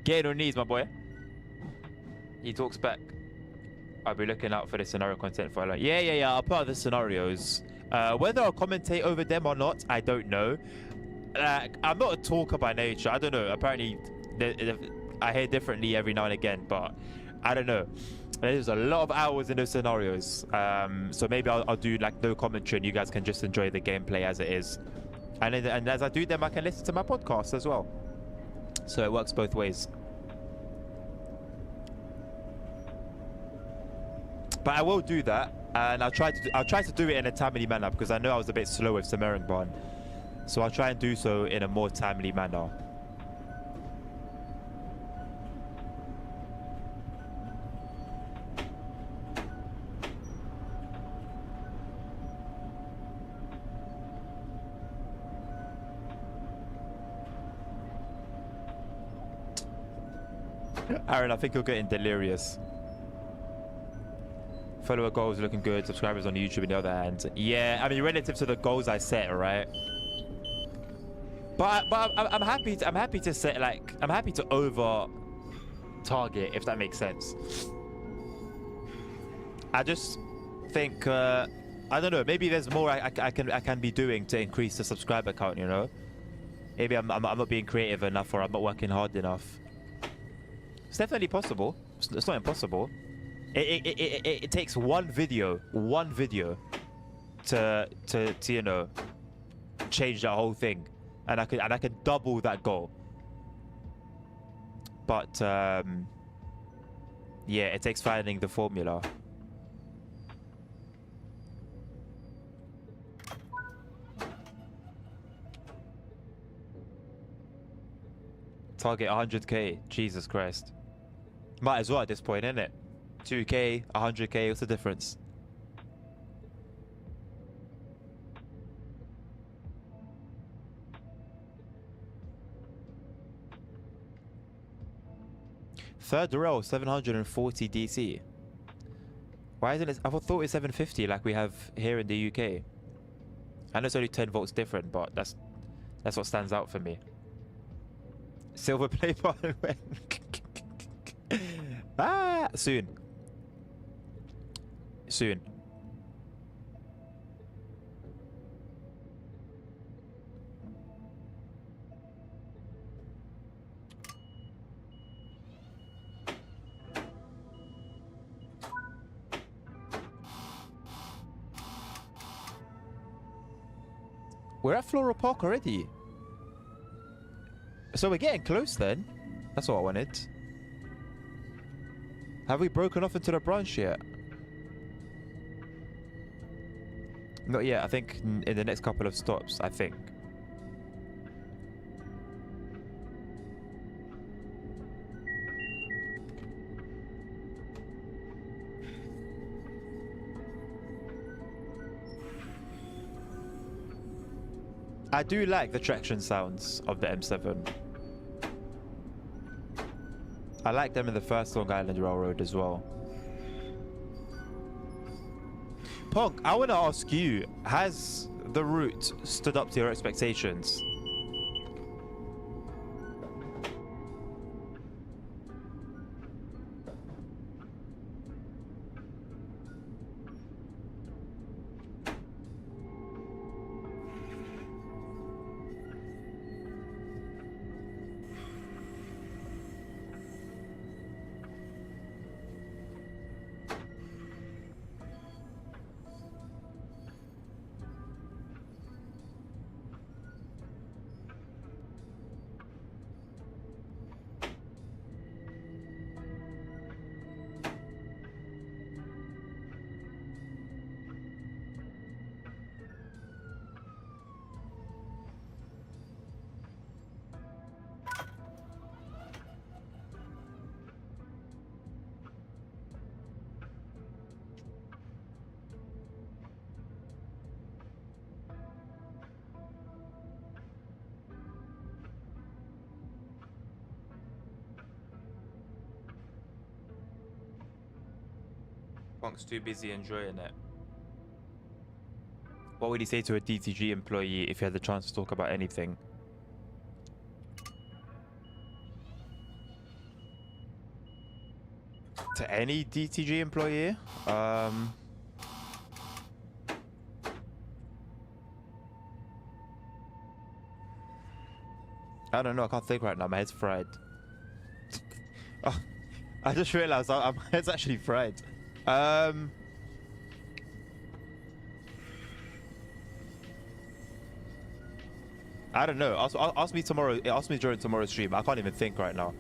Get on your knees, my boy. He talks back. I'll be looking out for the scenario content for a lot. Yeah. I'll put out the scenarios. Whether I'll commentate over them or not, I don't know. I'm not a talker by nature. I don't know. Apparently, I hear differently every now and again, but I don't know. There's a lot of hours in those scenarios. So maybe I'll do like no commentary and you guys can just enjoy the gameplay as it is. And as I do them, I can listen to my podcast as well. So it works both ways. But I will do that, and I'll try to do it in a timely manner, because I know I was a bit slow with Samaringbon. So I'll try and do so in a more timely manner. Aaron, I think you're getting delirious. Follower goals looking good. Subscribers on YouTube on the other hand. Yeah, I mean, relative to the goals I set, right? But I'm happy. I'm happy to set like I'm happy to over target, if that makes sense. I just think I don't know. Maybe there's more I can be doing to increase the subscriber count. You know, maybe I'm not being creative enough, or I'm not working hard enough. It's definitely possible. It's not impossible. It takes one video to you know change that whole thing, and I could double that goal. But yeah, it takes finding the formula. Target 100k. Jesus Christ. Might as well at this point, innit? 2k, 100k, what's the difference? Third row, 740 DC. Why isn't it? I thought it's 750 like we have here in the UK. I know it's only 10 volts different, but that's what stands out for me. Silver play button when soon. We're at Floral Park already. So we're getting close then. That's what I wanted. Have we broken off into the branch yet? Not yet. I think in the next couple of stops, I think. I do like the traction sounds of the M7. I like them in the first Long Island Railroad as well. Punk, I want to ask you, has the route stood up to your expectations? Punk's too busy enjoying it. What would he say to a DTG employee if he had the chance to talk about anything? To any DTG employee? I don't know, I can't think right now, my head's fried. Oh, I just realized my head's actually fried. I don't know. Ask me tomorrow. Ask me during tomorrow's stream. I can't even think right now.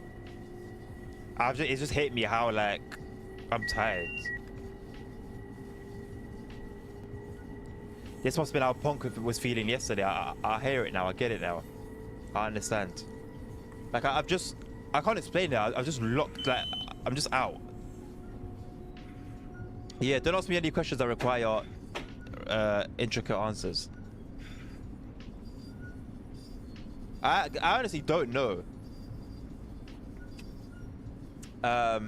It just hit me how like I'm tired. This must have been how Punk was feeling yesterday. I hear it now. I get it now. I understand. Like I can't explain it. I've just locked. Like I'm just out. Yeah, don't ask me any questions that require intricate answers. I honestly don't know. I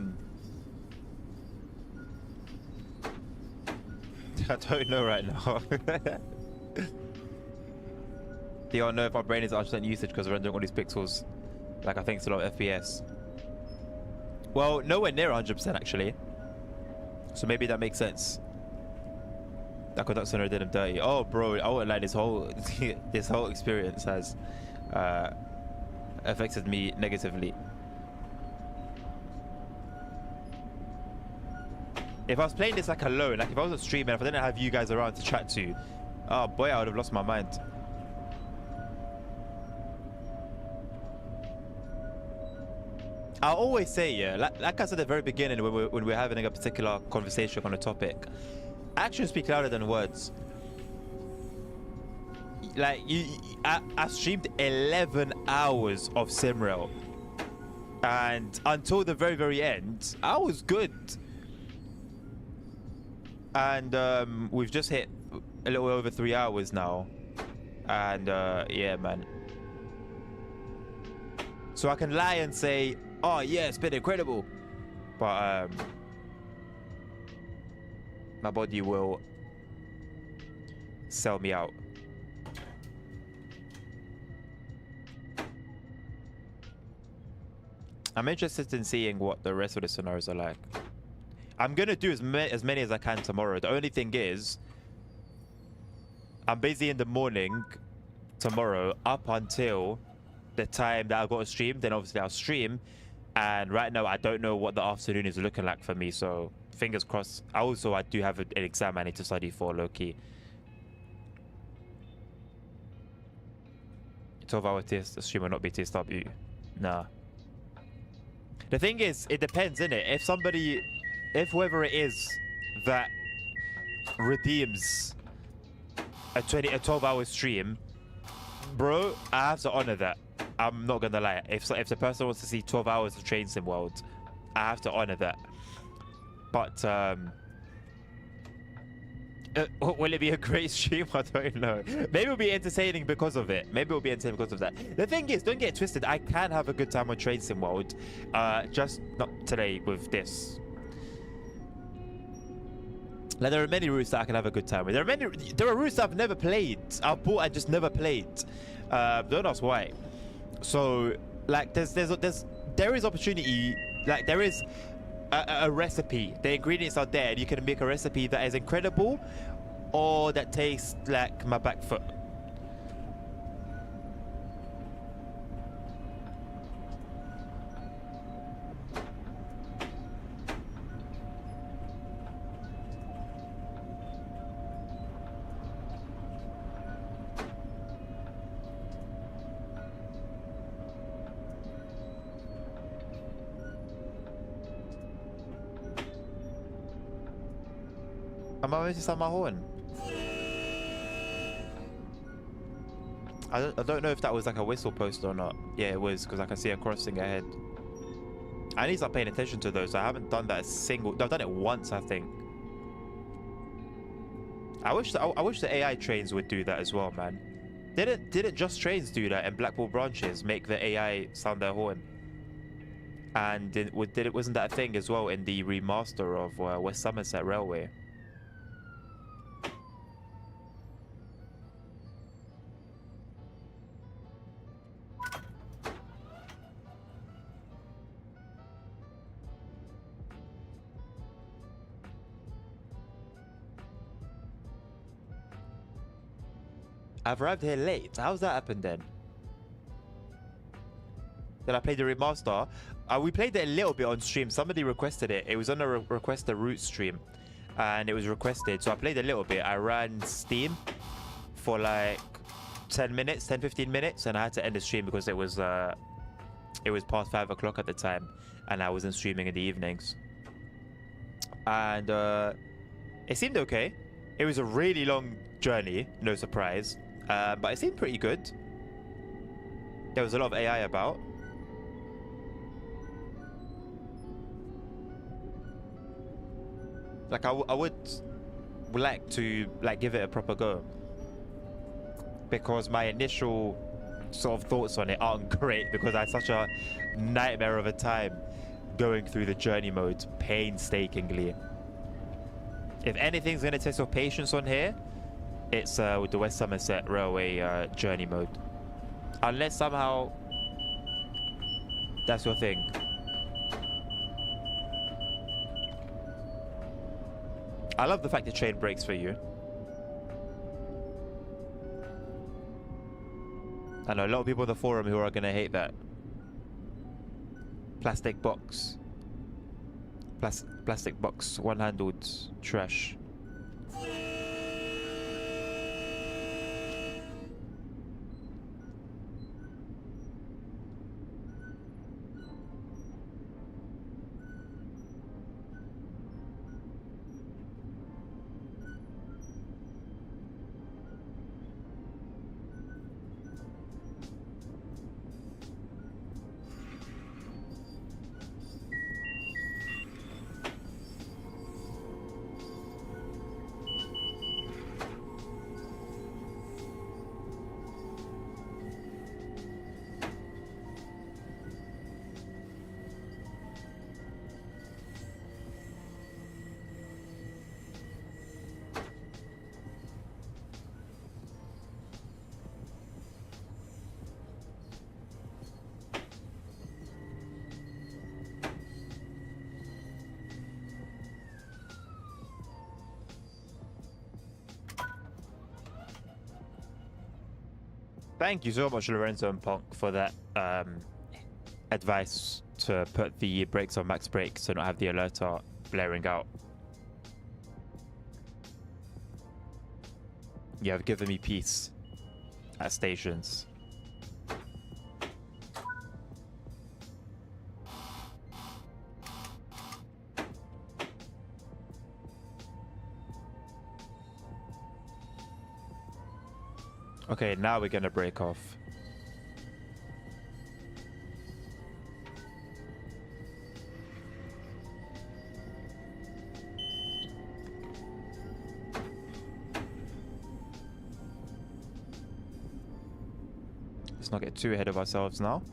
don't know right now. Do you know if my brain is 100% usage because we're rendering all these pixels? Like, I think it's a lot of FPS. Well, nowhere near 100% actually. So maybe that makes sense. That conduct center did him dirty. Oh, bro, I wouldn't lie. This whole this whole experience has affected me negatively. If I was playing this like alone, like if I wasn't streaming, if I didn't have you guys around to chat to, oh boy, I would have lost my mind. I always say, yeah, like I said at the very beginning when we're having a particular conversation on a topic, actions speak louder than words. Like, I streamed 11 hours of Simrail, and until the very, very end, I was good. And we've just hit a little over 3 hours now, and yeah, man. So I can lie and say, oh yeah, it's been incredible, but my body will sell me out. I'm interested in seeing what the rest of the scenarios are like. I'm gonna do as many as I can tomorrow. The only thing is, I'm busy in the morning tomorrow up until the time that I got to stream. Then obviously I'll stream, and right now I don't know what the afternoon is looking like for me. So fingers crossed. I do have an exam I need to study for, low key. 12-hour test stream will not be TSW. Nah. The thing is, it depends, innit? If whoever it is that redeems a 12-hour stream, bro, I have to honor that. I'm not gonna lie. If the person wants to see 12 hours of Train Sim World, I have to honor that. But will it be a great stream? I don't know. Maybe it'll be entertaining because of it. Maybe it'll be entertaining because of that. The thing is, don't get it twisted. I can have a good time on Train Sim World, just not today with this. Like, there are many routes that I can have a good time with. There are routes I've never played. I've bought and just never played. Don't ask why. So, like, there is opportunity. Like, there is a recipe. The ingredients are there, and you can make a recipe that is incredible, or that tastes like my back foot. Am I meant to sound my horn? I don't know if that was like a whistle post or not. Yeah, it was, because I can see a crossing ahead. I need to start paying attention to those. I haven't done that I've done it once, I think. I wish the AI trains would do that as well, man. Didn't Just Trains do that in Blackpool branches? Make the AI sound their horn? And wasn't that a thing as well in the remaster of West Somerset Railway? I've arrived here late. How's that happened then? Then I played the remaster. We played it a little bit on stream. Somebody requested it. It was on a request a root stream, and it was requested. So I played a little bit. I ran Steam for like 10 minutes, 10-15 minutes, and I had to end the stream because it was past 5 o'clock at the time, and I wasn't streaming in the evenings. And it seemed okay. It was a really long journey, no surprise, but it seemed pretty good. There was a lot of AI about. Like, I would like to give it a proper go, because my initial sort of thoughts on it aren't great, because I had such a nightmare of a time going through the journey mode painstakingly. If anything's going to test your patience on here, it's with the West Somerset Railway journey mode. Unless somehow that's your thing. I love the fact the train breaks for you. I know a lot of people on the forum who are going to hate that. Plastic box. Plastic box, one-handled trash. Thank you so much, Lorenzo and Punk, for that advice to put the brakes on max brakes to not have the alerter blaring out. You have given me peace at stations. Okay, now we're gonna break off. Let's not get too ahead of ourselves now.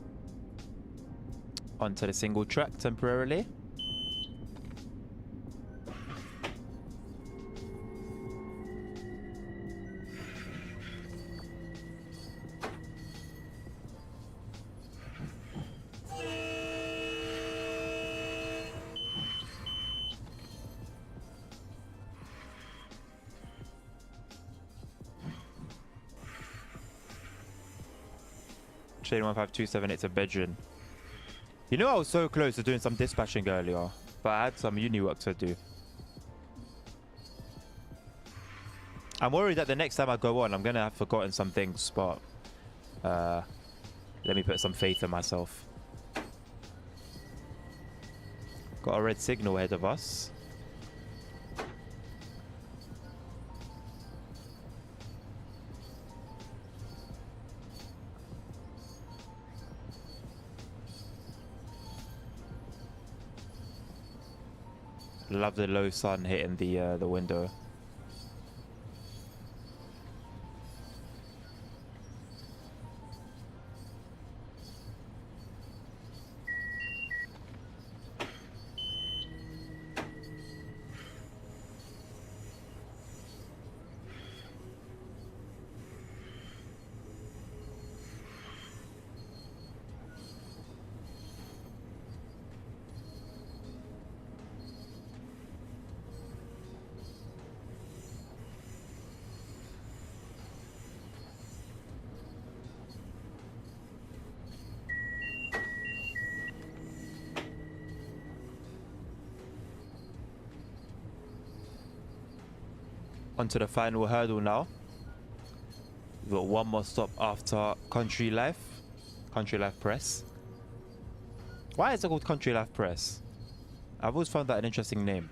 Onto the single track temporarily. Train 1527, it's a bedroom. You know, I was so close to doing some dispatching earlier, but I had some uni work to do. I'm worried that the next time I go on, I'm gonna have forgotten some things, but let me put some faith in myself. Got a red signal ahead of us. Love the low sun hitting the window. Onto the final hurdle now. We've got one more stop after Country Life. Country Life Press. Why is it called Country Life Press? I've always found that an interesting name.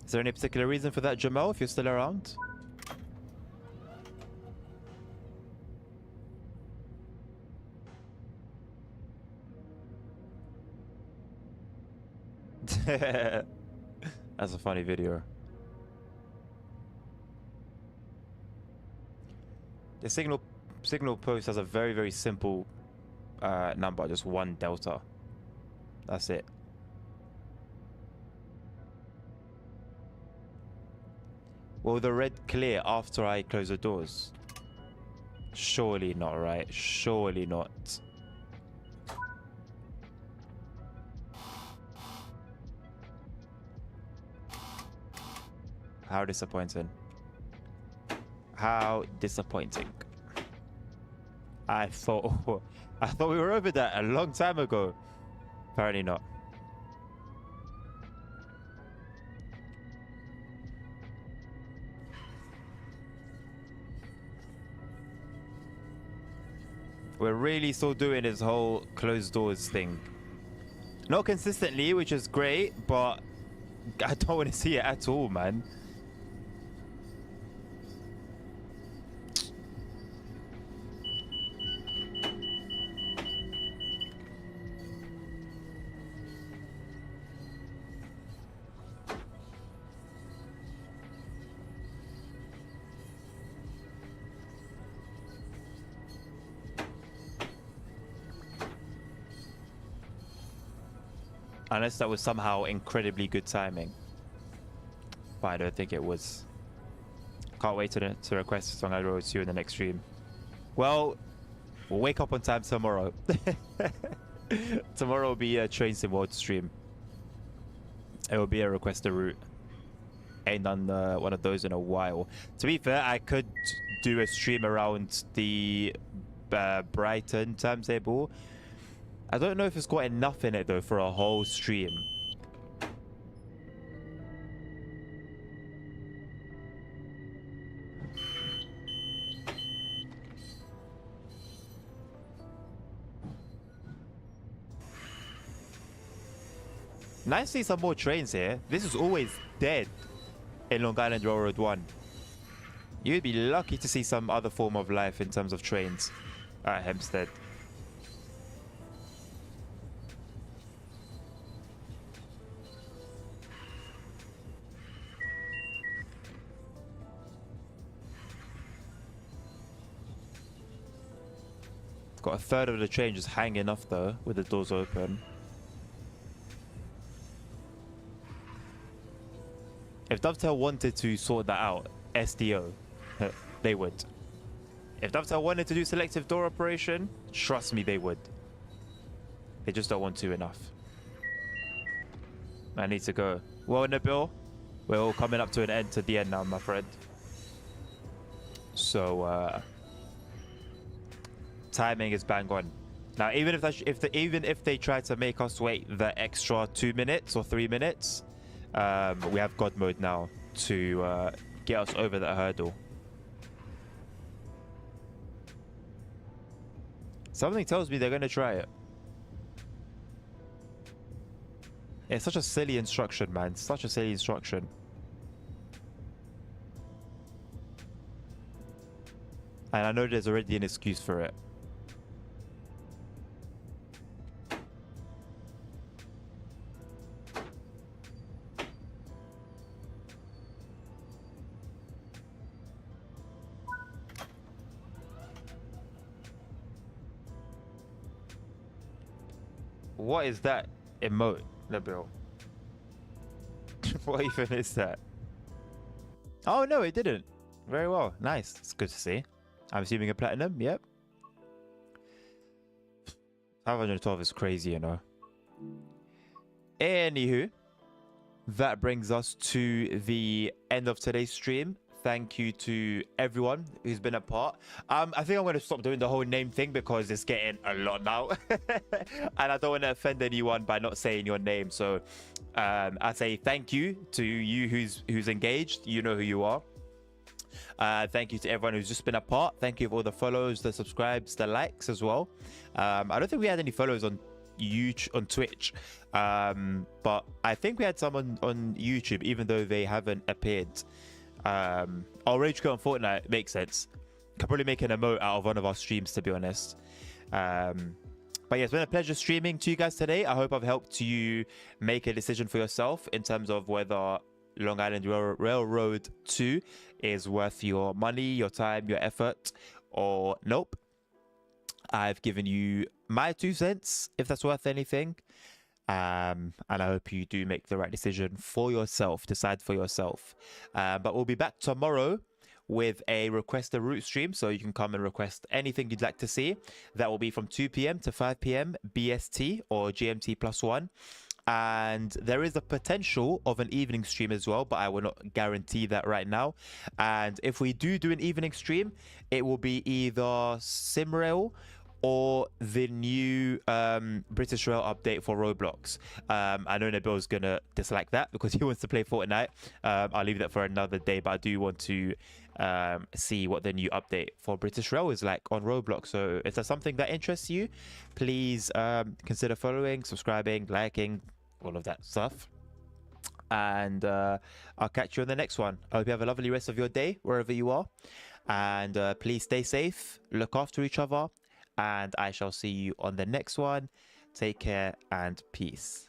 Is there any particular reason for that, Jamal, if you're still around? That's a funny video. The signal post has a very simple number, just 1 delta. That's it. Will the red clear after I close the doors? Surely not, right? Surely not. How disappointing. How disappointing. I thought we were over that a long time ago. Apparently not. We're really still doing this whole closed doors thing. Not consistently, which is great, but I don't want to see it at all, man. Unless that was somehow incredibly good timing. But I don't think it was. Can't wait to request a song I wrote to you in the next stream. Well, we'll wake up on time tomorrow. Tomorrow will be a Train Sim World stream. It will be a request a route. Ain't done one of those in a while. To be fair, I could do a stream around the Brighton timetable. I don't know if it's got enough in it though for a whole stream. Nice to see some more trains here. This is always dead in Long Island Railroad 1. You'd be lucky to see some other form of life in terms of trains at Hempstead. Got a third of the train just hanging off though, with the doors open. If Dovetail wanted to sort that out, SDO, they would. If Dovetail wanted to do selective door operation, trust me, they would. They just don't want to enough. I need to go. Well, Nabil, we're all coming up to an end, to the end now, my friend. So, timing is bang on. Now, even if they try to make us wait the extra 2 minutes or 3 minutes, we have God mode now to get us over that hurdle. Something tells me they're going to try it. It's such a silly instruction, man. Such a silly instruction. And I know there's already an excuse for it. What is that emote, Nabil? What even is that? Oh no, it didn't. Very well. Nice. It's good to see. I'm assuming a platinum. Yep. 512 is crazy, you know. Anywho, that brings us to the end of today's stream. Thank you to everyone who's been a part. I think I'm going to stop doing the whole name thing because it's getting a lot now. And I don't want to offend anyone by not saying your name. So I say thank you to you who's engaged. You know who you are. Thank you to everyone who's just been a part. Thank you for all the follows, the subscribes, the likes as well. I don't think we had any follows on YouTube, on Twitch, but I think we had some on YouTube, even though they haven't appeared. Rage Quit on Fortnite makes sense. Could probably make an emote out of one of our streams, to be honest. But yeah, it's been a pleasure streaming to you guys today. I hope I've helped you make a decision for yourself in terms of whether Long Island Railroad 2 is worth your money, your time, your effort, or nope. I've given you my 2 cents, if that's worth anything. And I hope you do make the right decision for yourself, decide for yourself. But we'll be back tomorrow with a request a route stream, so you can come and request anything you'd like to see. That will be from 2 p.m. to 5 p.m. BST or GMT +1. And there is a potential of an evening stream as well, but I will not guarantee that right now. And if we do an evening stream, it will be either Simrail or the new British Rail update for Roblox. I know Nabil's gonna dislike that because he wants to play Fortnite. I'll leave that for another day, but I do want to see what the new update for British Rail is like on Roblox. So if there's something that interests you, please consider following, subscribing, liking, all of that stuff. And I'll catch you on the next one. I hope you have a lovely rest of your day wherever you are, and please stay safe, look after each other, and I shall see you on the next one. Take care and peace.